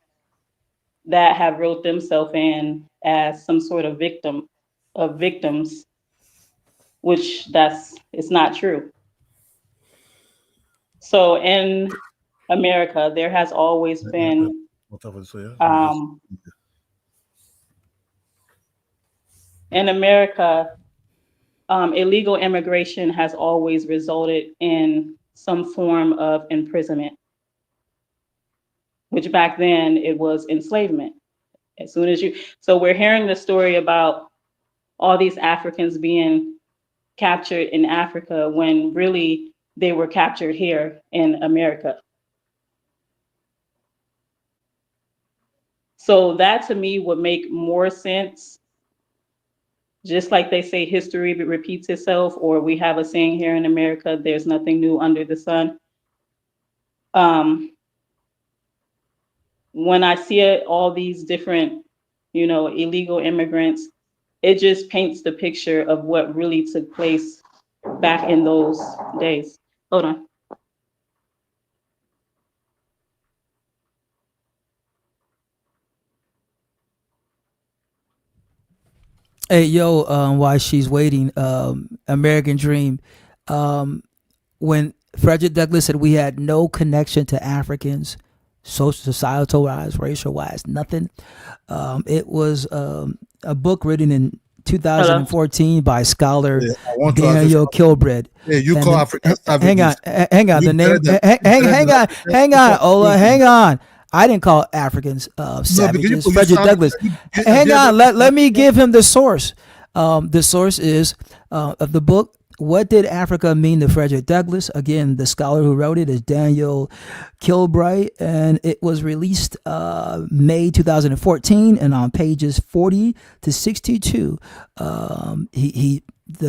J: that have wrote themselves in as some sort of victims, which it's not true. So in America, there has always been in America, illegal immigration has always resulted in some form of imprisonment, which back then it was enslavement. So we're hearing the story about all these Africans being captured in Africa when really they were captured here in America. So that to me would make more sense. Just like they say history repeats itself, or we have a saying here in America, there's nothing new under the sun. When I see all these different, illegal immigrants, it just paints the picture of what really took place back in those days. Hold on.
H: Hey, yo, while she's waiting, American Dream, when Frederick Douglass said we had no connection to Africans, societal wise, racial wise, nothing. It was a book written in 2014 by scholar Daniel Kilbred.
G: Yeah, you call Africa savages.
H: Hang on. The name. Hang on, Ola. Hang on. I didn't call Africans savages. Frederick Douglass. Hang on. Let me give him the source. The source is of the book. What did Africa mean to Frederick Douglass? Again, the scholar who wrote it is Daniel Kilbright, and it was released May 2014, and on pages 40 to 62, the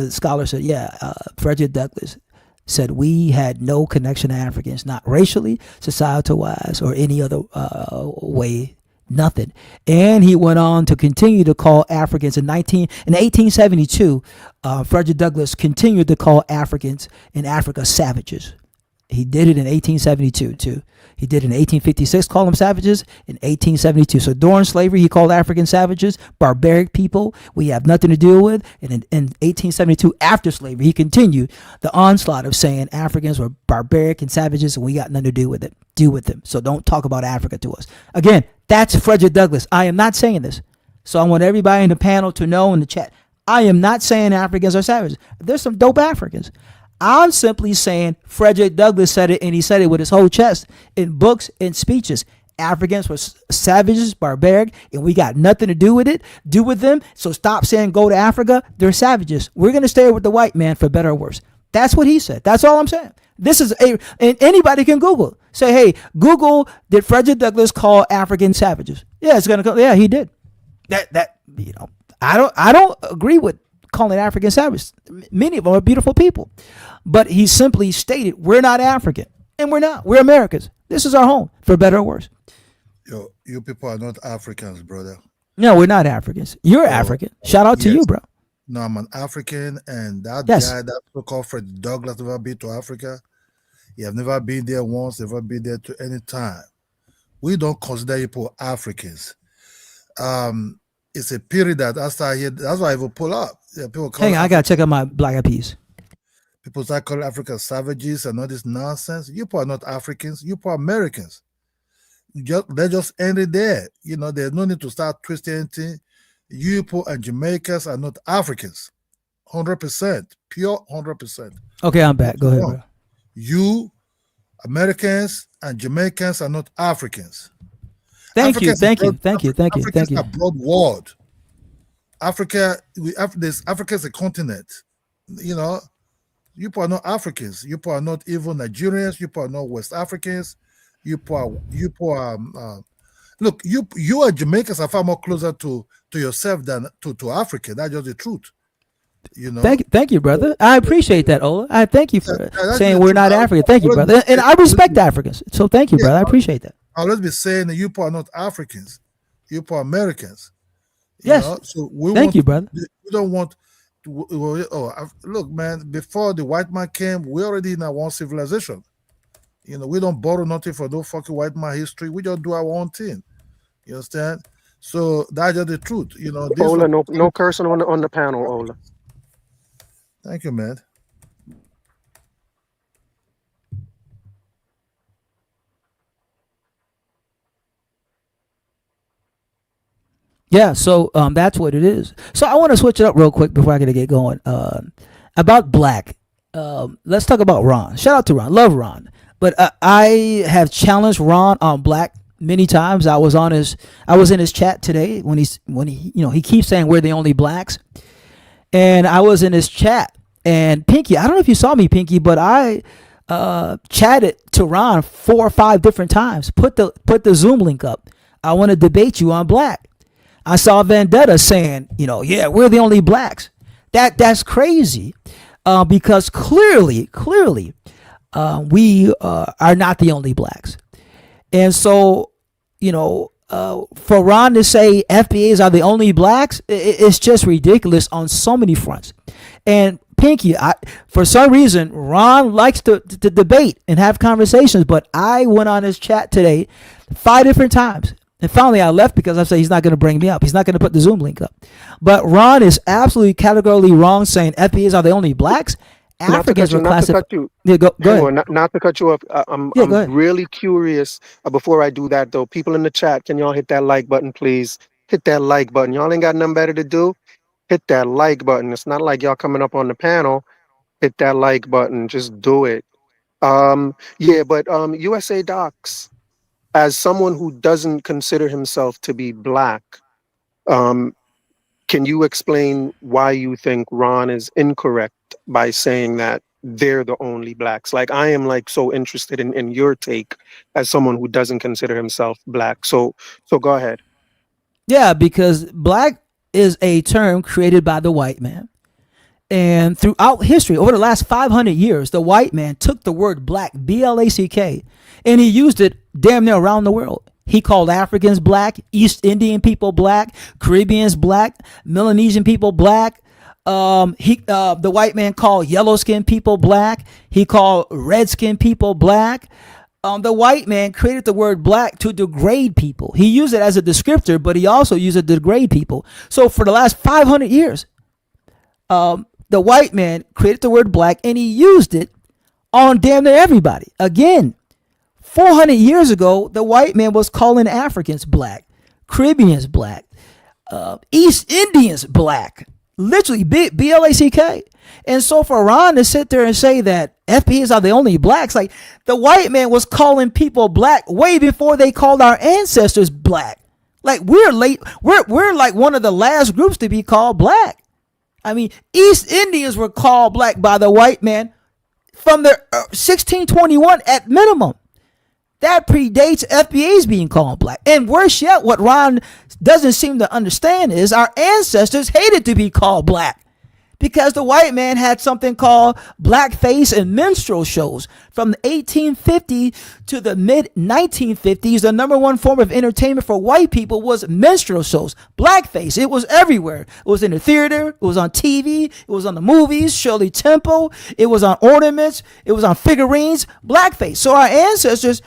H: scholar said, Frederick Douglass said we had no connection to Africans, not racially, societal-wise, or any other way. Nothing. And he went on to continue to call Africans in 1872. Frederick Douglass continued to call Africans in Africa savages. He did it in 1872 too. He did it in 1856, call them savages, in 1872. So during slavery, he called African savages, barbaric people we have nothing to do with. And in 1872, after slavery, he continued the onslaught of saying Africans were barbaric and savages and we got nothing to do with them. So don't talk about Africa to us. Again, that's Frederick Douglass. I am not saying this. So I want everybody in the panel to know in the chat, I am not saying Africans are savages. There's some dope Africans. I'm simply saying Frederick Douglass said it, and he said it with his whole chest in books and speeches. Africans were savages, barbaric, and we got nothing to do with them. So stop saying go to Africa. They're savages. We're going to stay with the white man for better or worse. That's what he said. That's all I'm saying. And anybody can Google. Say, hey, Google, did Frederick Douglass call African savages? Yeah, it's gonna come. Yeah, he did. I don't agree with calling African savages. Many of them are beautiful people, but he simply stated we're not African, and we're not. We're Americans. This is our home, for better or worse.
G: Yo, you people are not Africans, brother.
H: No, we're not Africans. You're African. Shout out to you, bro.
G: No, I'm an African, and that guy, that so-called Fred Douglass, never been to Africa. He have never been there once, never been there to any time. We don't consider people Africans. It's a period that I start here. That's why I will pull up. Yeah, people call
H: Hang on, I gotta check out my Black Eyed Peas.
G: People start calling Africa savages and all this nonsense. You people are not Africans. You people are Americans. They just end it there. There's no need to start twisting anything. You people and Jamaicans are not Africans. 100%. Pure 100%.
H: Okay, I'm back. Go ahead, bro.
G: You, Americans and Jamaicans are not Africans.
H: Thank you.
G: Africa is a broad word. Africa is a continent. You people are not Africans. You people are not even Nigerians. You people are not West Africans. You people are look, you are Jamaicans are far more closer to yourself than to Africa. That's just the truth.
H: Thank you, brother. I appreciate that, Ola. I thank you for saying we're not African. Thank you, brother. And I respect Africans. So thank you, brother. I appreciate that.
G: I'll let's be saying that you people are not Africans. You people are Americans.
H: Yes.
G: So
H: thank you, brother.
G: We don't want to, look, man, before the white man came, we already in our own civilization. We don't borrow nothing for no fucking white man history. We just do our own thing. You understand? So that's just the truth.
F: Ola, no cursing on the panel, Ola.
G: Thank you, man.
H: Yeah, so that's what it is. So I want to switch it up real quick before I get going. About black. Let's talk about Ron. Shout out to Ron. Love Ron. But I have challenged Ron on black many times. I was in his chat today when he keeps saying we're the only blacks. And I was in his chat, and Pinky, I don't know if you saw me, Pinky, but I chatted to Ron 4 or 5 different times. Put the Zoom link up. I want to debate you on black. I saw Vendetta saying, yeah, we're the only blacks. That's crazy, because clearly, we are not the only blacks. And so, for Ron to say FBAs are the only blacks, it's just ridiculous on so many fronts. And Pinky, for some reason, Ron likes to debate and have conversations, but I went on his chat today 5 different times. And finally, I left because I said he's not going to bring me up. He's not going to put the Zoom link up. But Ron is absolutely categorically wrong saying FBAs are the only blacks. Africans are classified.
F: Yeah, go ahead. Not to cut you off. I'm really curious. Before I do that, though, people in the chat, can y'all hit that like button, please? Hit that like button. Y'all ain't got nothing better to do. Hit that like button. It's not like y'all coming up on the panel. Hit that like button. Just do it. USA Docs, as someone who doesn't consider himself to be black, can you explain why you think Ron is incorrect by saying that they're the only blacks? Like, I am so interested in your take as someone who doesn't consider himself black. So go ahead.
H: Yeah, because black is a term created by the white man. And throughout history, over the last 500 years, the white man took the word black, B-L-A-C-K, and he used it damn near around the world. He called Africans black, East Indian people black, Caribbeans black, Melanesian people black. The white man called yellow-skinned people black. He called red-skinned people black. The white man created the word black to degrade people. He used it as a descriptor, but he also used it to degrade people. So for the last 500 years, the white man created the word black, and he used it on damn near everybody. Again, 400 years ago, the white man was calling Africans black, Caribbeans black, East Indians black, literally B-L-A-C-K. And so for Ron to sit there and say that FBAs are the only blacks, like the white man was calling people black way before they called our ancestors black. Like we're late. We're like one of the last groups to be called black. I mean, East Indians were called black by the white man from the 1621 at minimum. That predates FBA's being called black. And worse yet, what Ron doesn't seem to understand is our ancestors hated to be called black because the white man had something called blackface and minstrel shows. From the 1850s to the mid 1950s, the number one form of entertainment for white people was minstrel shows. Blackface, it was everywhere. It was in the theater, it was on TV, it was on the movies, Shirley Temple, it was on ornaments, it was on figurines, blackface. So our ancestors,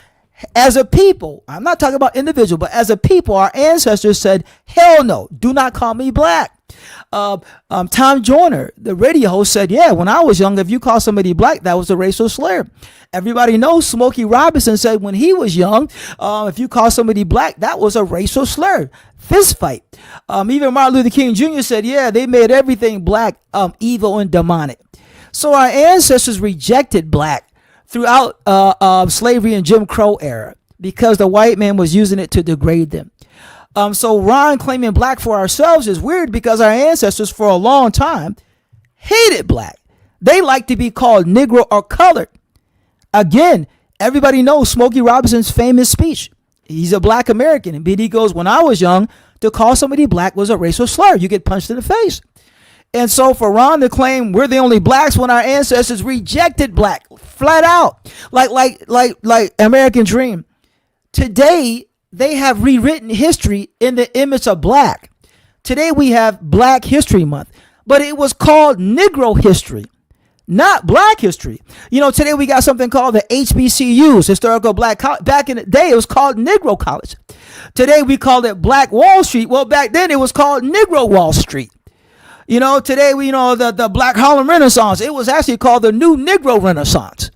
H: as a people, I'm not talking about individual, but as a people, our ancestors said, hell no, do not call me black. Tom Joyner, the radio host, said, yeah, when I was young, if you call somebody black, that was a racial slur. Everybody knows Smokey Robinson said when he was young, if you call somebody black, that was a racial slur. Fist fight. Even Martin Luther King Jr. said, yeah, they made everything black evil and demonic. So our ancestors rejected black throughout slavery and Jim Crow era because the white man was using it to degrade them. So Ron claiming black for ourselves is weird because our ancestors for a long time hated black. They like to be called Negro or colored. Again, everybody knows Smokey Robinson's famous speech. He's a black American. And he goes, when I was young, to call somebody black was a racial slur. You get punched in the face. And so for Ron to claim we're the only blacks when our ancestors rejected black flat out, like American Dream. Today, they have rewritten history in the image of black. Today we have Black History Month, but it was called Negro history, not black history. You know, today we got something called the HBCUs, Historical Black College. Back in the day, it was called Negro College. Today we called it Black Wall Street. Well, back then it was called Negro Wall Street. You know, today we know the Black Harlem Renaissance. It was actually called the New Negro Renaissance.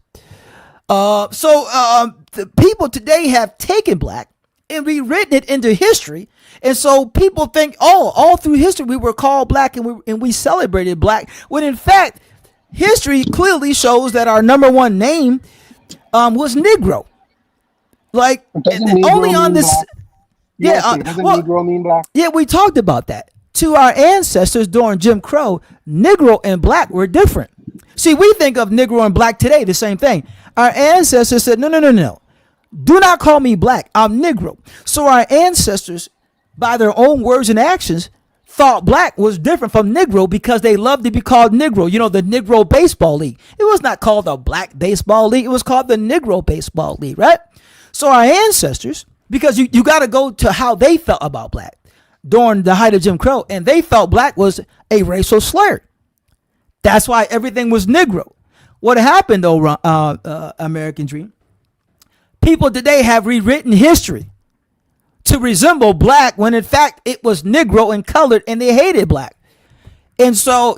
H: The people today have taken black and rewritten it into history. And so people think, oh, all through history we were called black and we celebrated black. When in fact, history clearly shows that our number one name was Negro. Like only on this.
K: Yeah, doesn't Negro mean black?
H: Yeah, we talked about that. To our ancestors during Jim Crow, Negro and black were different. See, we think of Negro and black today, the same thing. Our ancestors said, no. Do not call me black. I'm Negro. So our ancestors, by their own words and actions, thought black was different from Negro because they loved to be called Negro. You know, the Negro Baseball League. It was not called the Black Baseball League. It was called the Negro Baseball League, right? So our ancestors, because you got to go to how they felt about black during the height of Jim Crow, and they felt black was a racial slur. That's why everything was Negro. What happened, though, American Dream? People today have rewritten history to resemble black when in fact it was Negro and colored and they hated black. And so,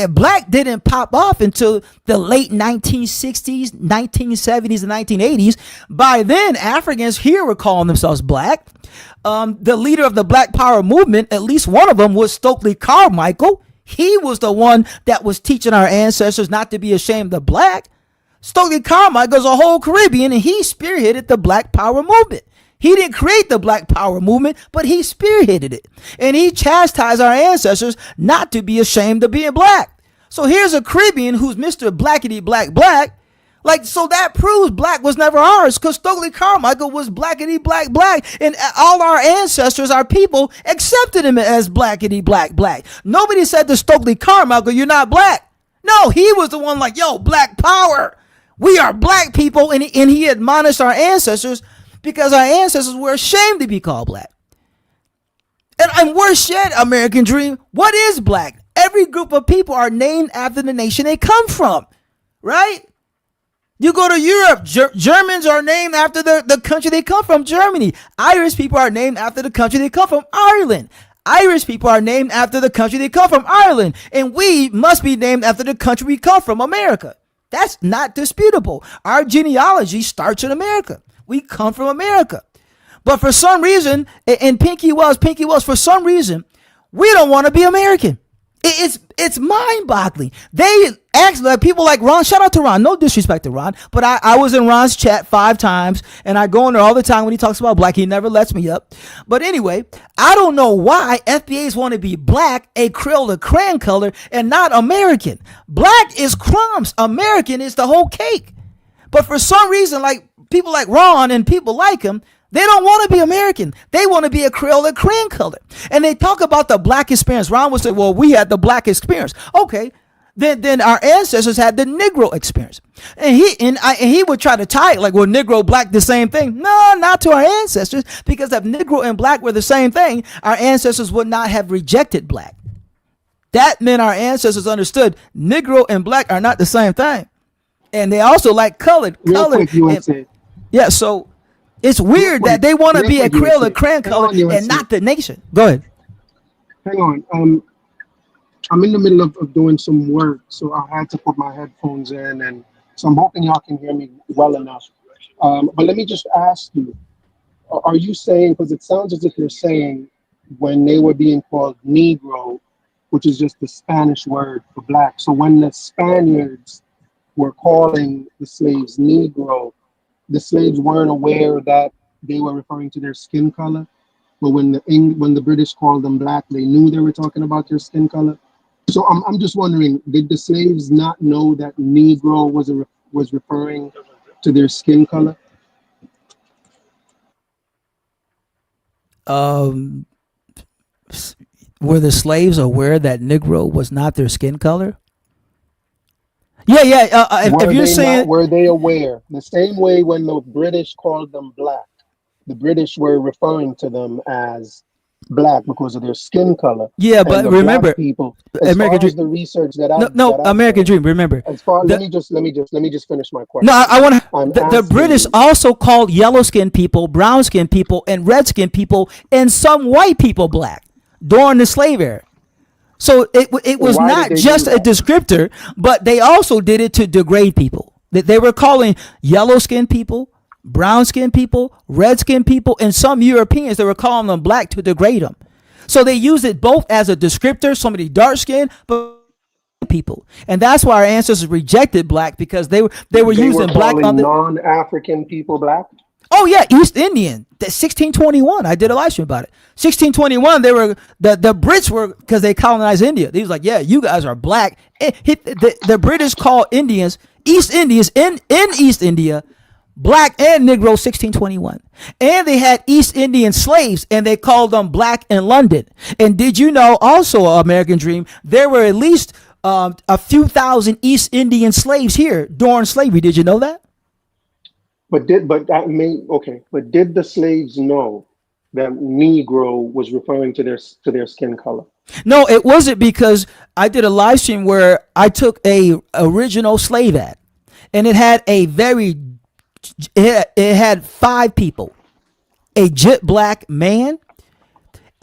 H: black didn't pop off until the late 1960s, 1970s, and 1980s. By then, Africans here were calling themselves black. The leader of the Black Power movement, at least one of them, was Stokely Carmichael. He was the one that was teaching our ancestors not to be ashamed of black. Stokely Carmichael's a whole Caribbean, and he spearheaded the Black Power movement. He didn't create the Black Power movement, but he spearheaded it. And he chastised our ancestors not to be ashamed of being black. So here's a Caribbean who's Mr. Blackity Black Black. Like, so that proves black was never ours, because Stokely Carmichael was Blackity Black Black. And all our ancestors, our people, accepted him as Blackity Black Black. Nobody said to Stokely Carmichael, you're not black. No, he was the one like, yo, Black Power. We are black people. And he admonished our ancestors because our ancestors were ashamed to be called black. And worse yet, American Dream, what is black? Every group of people are named after the nation they come from, right? You go to Europe, Germans are named after the country they come from, Germany. Irish people are named after the country they come from, Ireland. Irish people are named after the country they come from, Ireland. And we must be named after the country we come from, America. That's not disputable. Our genealogy starts in America. We come from America. But for some reason, and Pinky Wells, for some reason, we don't want to be American. It's mind-boggling. They Actually, like people like Ron, shout out to Ron. No disrespect to Ron, but I was in Ron's chat 5 times, and I go in there all the time when he talks about black. He never lets me up. But anyway, I don't know why FBAs want to be black, a Creole, a crayon color, and not American. Black is crumbs. American is the whole cake. But for some reason, like people like Ron and people like him, they don't want to be American. They want to be a Creole, a crayon color. And they talk about the black experience. Ron would say, well, we had the black experience. Okay. Then our ancestors had the Negro experience, and he would try to tie it like, well, Negro, black, the same thing. No, not to our ancestors, because if Negro and black were the same thing, our ancestors would not have rejected black. That meant our ancestors understood Negro and black are not the same thing, and they also like colored. Yeah, so it's weird that they want to be a Creole, a crayon color, and not the nation. Go ahead.
K: Hang on. I'm in the middle of doing some work, so I had to put my headphones in, and so I'm hoping y'all can hear me well enough. But let me just ask you, are you saying, because it sounds as if you're saying when they were being called Negro, which is just the Spanish word for black, so when the Spaniards were calling the slaves Negro, the slaves weren't aware that they were referring to their skin color, but when the British called them black, they knew they were talking about their skin color? So I'm just wondering, did the slaves not know that Negro was referring to their skin color?
H: Were the slaves aware that Negro was not their skin color? Yeah. If you're saying,
K: were they aware? The same way when the British called them black, the British were referring to them as black because of their skin color.
H: Yeah, but remember,
K: people, American Dream, the research that
H: American Dream. Remember,
K: let me just finish my question.
H: No, I want to. The British also called yellow skinned people, brown skinned people, and red skinned people, and some white people black during the slave era. So it was not just a descriptor, but they also did it to degrade people. They were calling yellow skinned people, brown skinned people, red skinned people, and some Europeans, they were calling them black to degrade them. So they used it both as a descriptor, somebody dark skinned, but people. And that's why our ancestors rejected black, because they were using black on the
K: non-African people black.
H: Oh yeah, East Indian. 1621. I did a live stream about it. 1621. They were the Brits were, because they colonized India. They was like, yeah, you guys are black. The British called Indians, East Indians in East India, black and Negro. 1621. And they had East Indian slaves, and they called them black in London. And did you know, also American Dream, there were at least a few thousand East Indian slaves here during slavery. Did you know that?
K: But did the slaves know that Negro was referring to their skin color?
H: No, it wasn't, because I did a live stream where I took a original slave ad, and it had it had 5 people: a jet black man,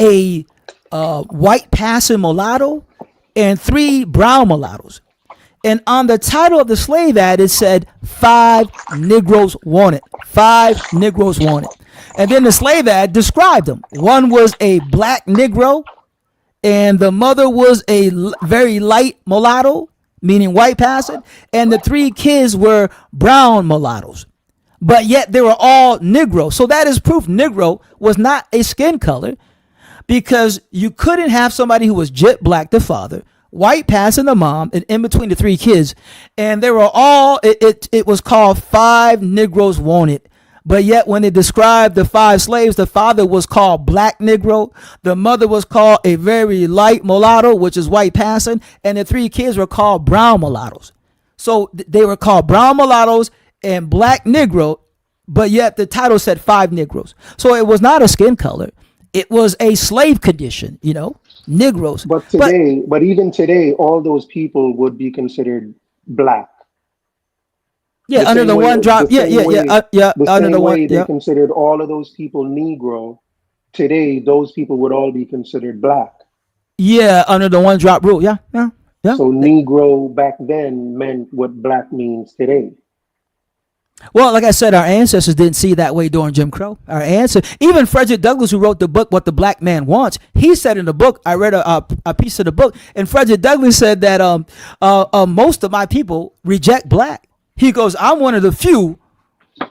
H: a white passing mulatto, and 3 brown mulattoes. And on the title of the slave ad, it said 5 Negroes wanted. 5 Negroes wanted. And then the slave ad described them. One was a black Negro, and the mother was a very light mulatto, meaning white passing, and the 3 kids were brown mulattoes. But yet they were all Negro. So that is proof Negro was not a skin color, because you couldn't have somebody who was jet black, the father, white passing the mom, and in between the 3 kids, and they were all it was called 5 Negroes wanted. But yet when they described the 5 slaves, the father was called black Negro, the mother was called a very light mulatto, which is white passing, and the 3 kids were called brown mulattoes. So they were called brown mulattoes and black Negro, but yet the title said 5 Negroes. So it was not a skin color, it was a slave condition, Negroes.
K: But even today, all those people would be considered black.
H: Yeah, under the one drop.
K: Under the one, they considered all of those people Negro. Today, those people would all be considered black.
H: Yeah, under the one drop rule. Yeah.
K: So Negro back then meant what black means today.
H: Well, like I said, our ancestors didn't see that way during Jim Crow. Our ancestors, even Frederick Douglass, who wrote the book "What the Black Man Wants," he said in the book. I read a piece of the book, and Frederick Douglass said that most of my people reject black. He goes, "I'm one of the few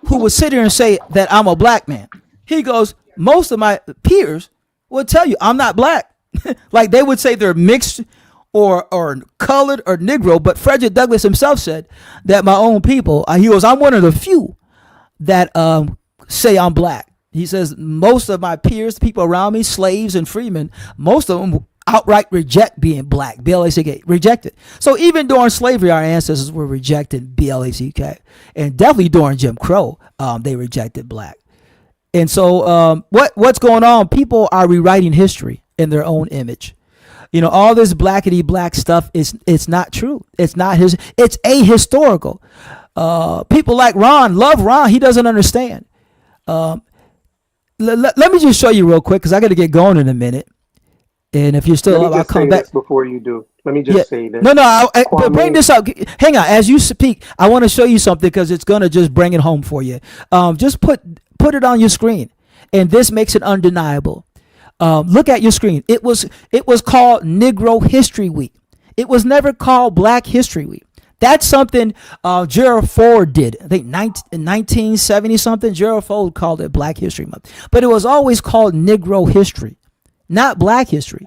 H: who would sit here and say that I'm a black man." He goes, "Most of my peers would tell you I'm not black." Like they would say they're mixed or colored or Negro, but Frederick Douglass himself said that my own people, he goes, "I'm one of the few that say I'm black." He says most of my peers, people around me, slaves and freemen, most of them outright reject being black. B-L-A-C-K, rejected. So even during slavery, our ancestors were rejecting B-L-A-C-K, and definitely during Jim Crow, they rejected black. And so what's going on? People are rewriting history in their own image. You know, all this blackety black stuff it's not true. It's not it's ahistorical. People like Ron love Ron. He doesn't understand. Let me just show you real quick because I got to get going in a minute. And if you're still up, I'll come back.
F: Before you do, let me just say this.
H: No, I bring this up. Hang on, as you speak, I want to show you something because it's gonna just bring it home for you. Just put it on your screen, and this makes it undeniable. Look at your screen. It was called Negro History Week. It was never called Black History Week. That's something Gerald Ford did. I think in 1970 something. Gerald Ford called it Black History Month, but it was always called Negro History, not Black History.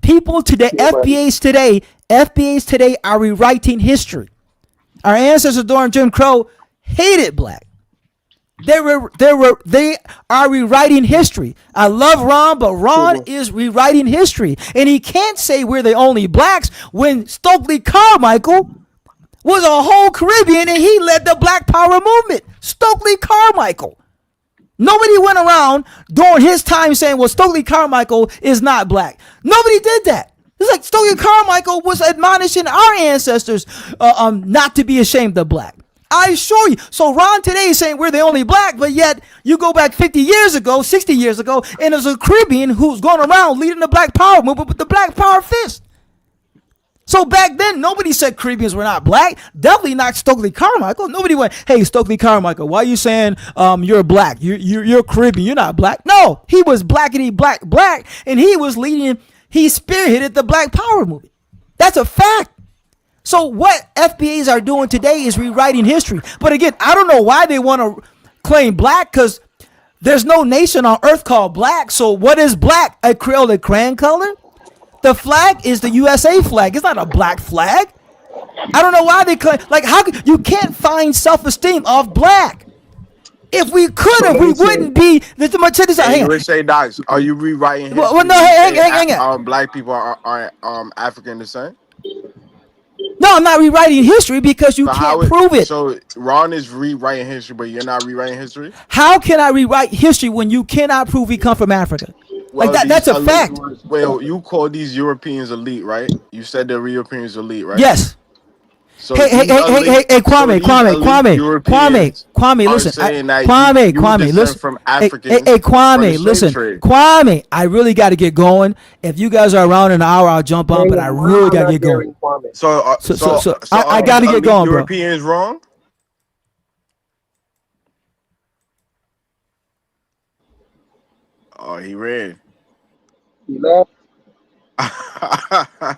H: People today, FBAs today are rewriting history. Our ancestors during Jim Crow hated black. They are rewriting history. I love Ron, but Ron is rewriting history, and he can't say we're the only blacks when Stokely Carmichael was a whole Caribbean and he led the Black Power movement. Stokely Carmichael. Nobody went around during his time saying, well, Stokely Carmichael is not black. Nobody did that. It's like Stokely Carmichael was admonishing our ancestors not to be ashamed of black. I assure you. So Ron today is saying we're the only black, but yet you go back 50 years ago, 60 years ago, and there's a Caribbean who's going around leading the Black Power movement with the Black Power fist. So back then, nobody said Caribbeans were not black. Definitely not Stokely Carmichael. Nobody went, hey, Stokely Carmichael, why are you saying you're black? You're Caribbean. You're not black. No, he was blackety black, and he spearheaded the Black Power movement. That's a fact. So what FBAs are doing today is rewriting history. But again, I don't know why they want to claim black, because there's no nation on earth called black. So what is black? A Creole de Crayon color? The flag is the USA flag. It's not a black flag. I don't know why they claim, like, how you can't find self-esteem of black. If we could have, we wouldn't be. Check this out.
I: Hang on. Say, Docs, are you rewriting history?
H: Well, no, hang on.
I: Black people are African descent?
H: No, I'm not rewriting history because you can't prove it.
I: So Ron is rewriting history, but you're not rewriting history?
H: How can I rewrite history when you cannot prove we come from Africa?
I: Well,
H: like that's a fact.
I: Well, you call these Europeans elite, right? You said the Europeans elite, right?
H: Yes. So hey, Kwame, listen. Kwame, listen.
I: From Africans,
H: Kwame, listen. Kwame, I really got to get going. If you guys are around in an hour, I'll jump on, but I really got to get going.
I: So
H: I got to get going, bro.
I: Europeans wrong? Oh, he ran.
K: He left.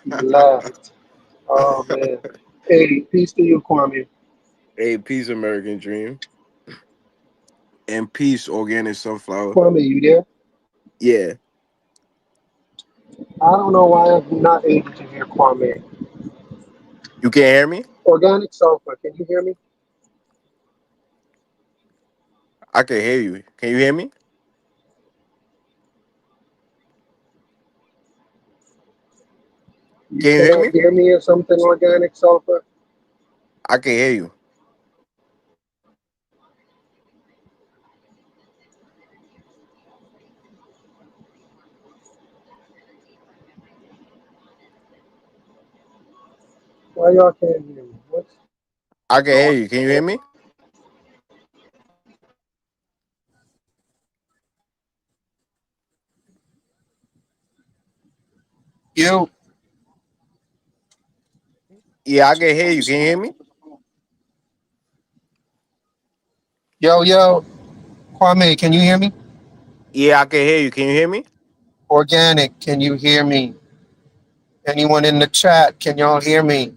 K: He left. Oh man. Hey, peace to you, Kwame.
I: Hey, peace, American Dream. And peace, Organic Sunflower.
K: Kwame, you there?
I: Yeah.
K: I don't know why I'm not able to hear Kwame.
I: You can't hear me?
K: Organic Sulfur, can you hear me?
I: I can hear you. Can you hear me? Can you hear me?
K: Hear me or something, Organic Sulfur?
I: I can hear you.
K: Why y'all can't hear me?
I: I can hear you. Can you hear me?
K: You.
I: Yeah, I can hear you. Can you hear me?
F: Yo, yo, Kwame, can you hear me?
I: Yeah, I can hear you. Can you hear me?
F: Organic, can you hear me? Anyone in the chat, can y'all hear me?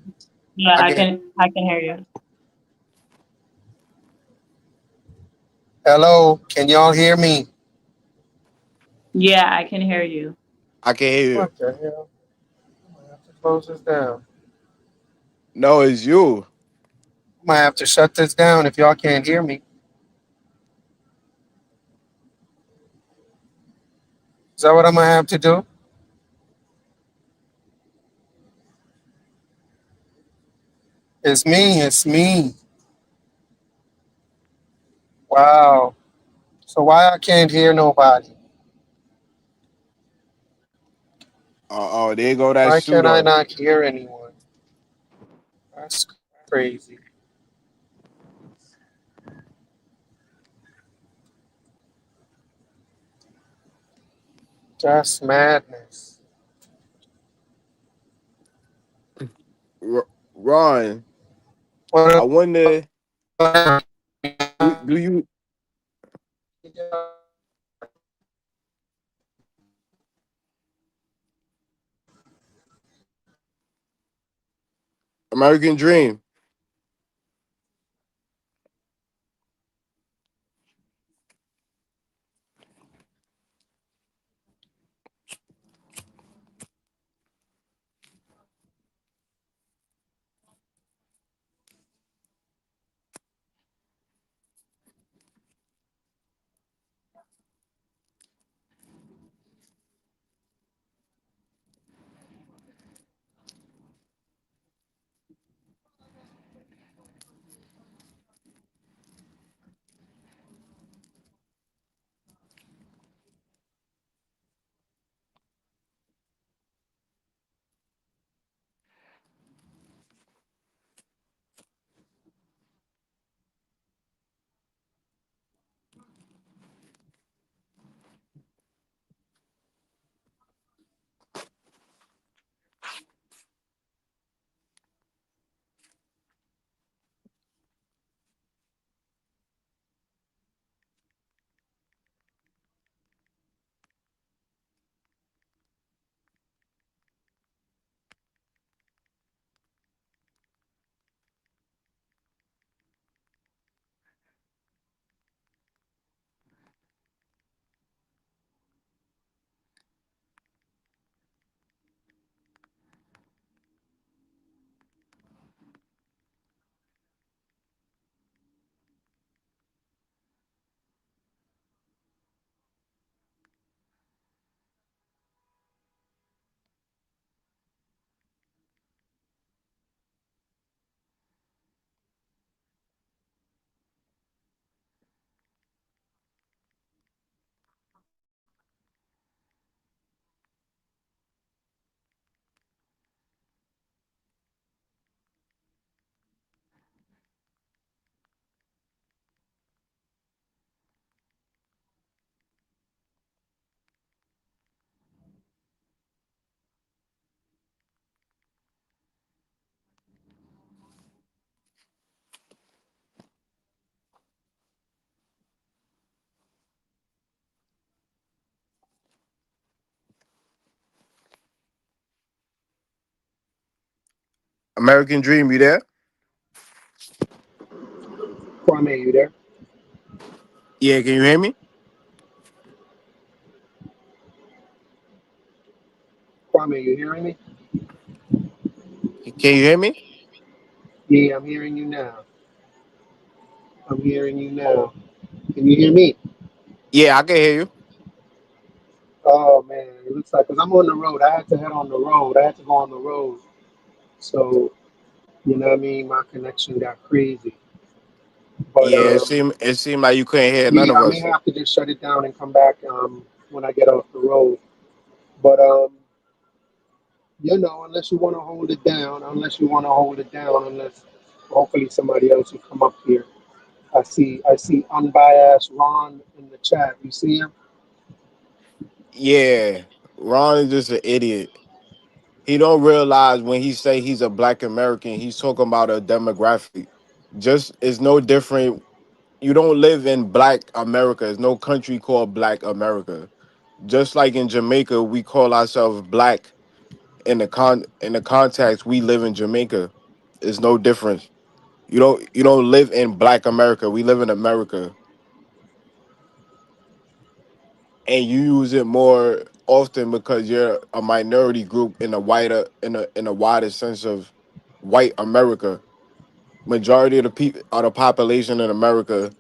J: Yeah,
I: I can.
J: I can hear you.
F: Hello, can y'all hear me?
J: Yeah, I can hear you.
I: I can hear you.
F: What the hell? I have to close this down.
I: No, it's you.
F: I might have to shut this down if y'all can't hear me. Is that what I'm gonna have to do? It's me, it's me. Wow. So why I can't hear nobody?
I: Oh, there go that
F: Why can I
I: pseudo.
F: not hear anyone? That's crazy. That's madness.
I: Ron, I
F: What
I: wonder,
F: about
I: do you American Dream? American Dream, you there?
K: Kwame, you there?
I: Yeah, can you hear me?
K: Kwame, you hearing me?
I: Can you hear me?
K: Yeah, I'm hearing you now. I'm hearing you now. Can you hear me?
I: Yeah, I can hear you.
K: Oh man, it looks like because I'm on the road. I had to head on the road. I had to go on the road. So you know what I mean. My connection got crazy. But
I: Yeah, it seemed like you couldn't hear none
K: yeah,
I: of
K: I may
I: us.
K: have to just shut it down and come back when I get off the road. But you know, unless you want to hold it down, unless hopefully somebody else will come up here. I see unbiased Ron in the chat. You see him?
I: Yeah, Ron is just an idiot. He don't realize when he say he's a black American, he's talking about a demographic. Just it's no different. you don't live in Black America. There's no country called Black America. Just like in Jamaica, we call ourselves Black in the context we live in Jamaica. It's no difference. You don't live in Black America. We live in America, and you use it more often because you're a minority group in a wider sense of white America. Majority of the people of the population in America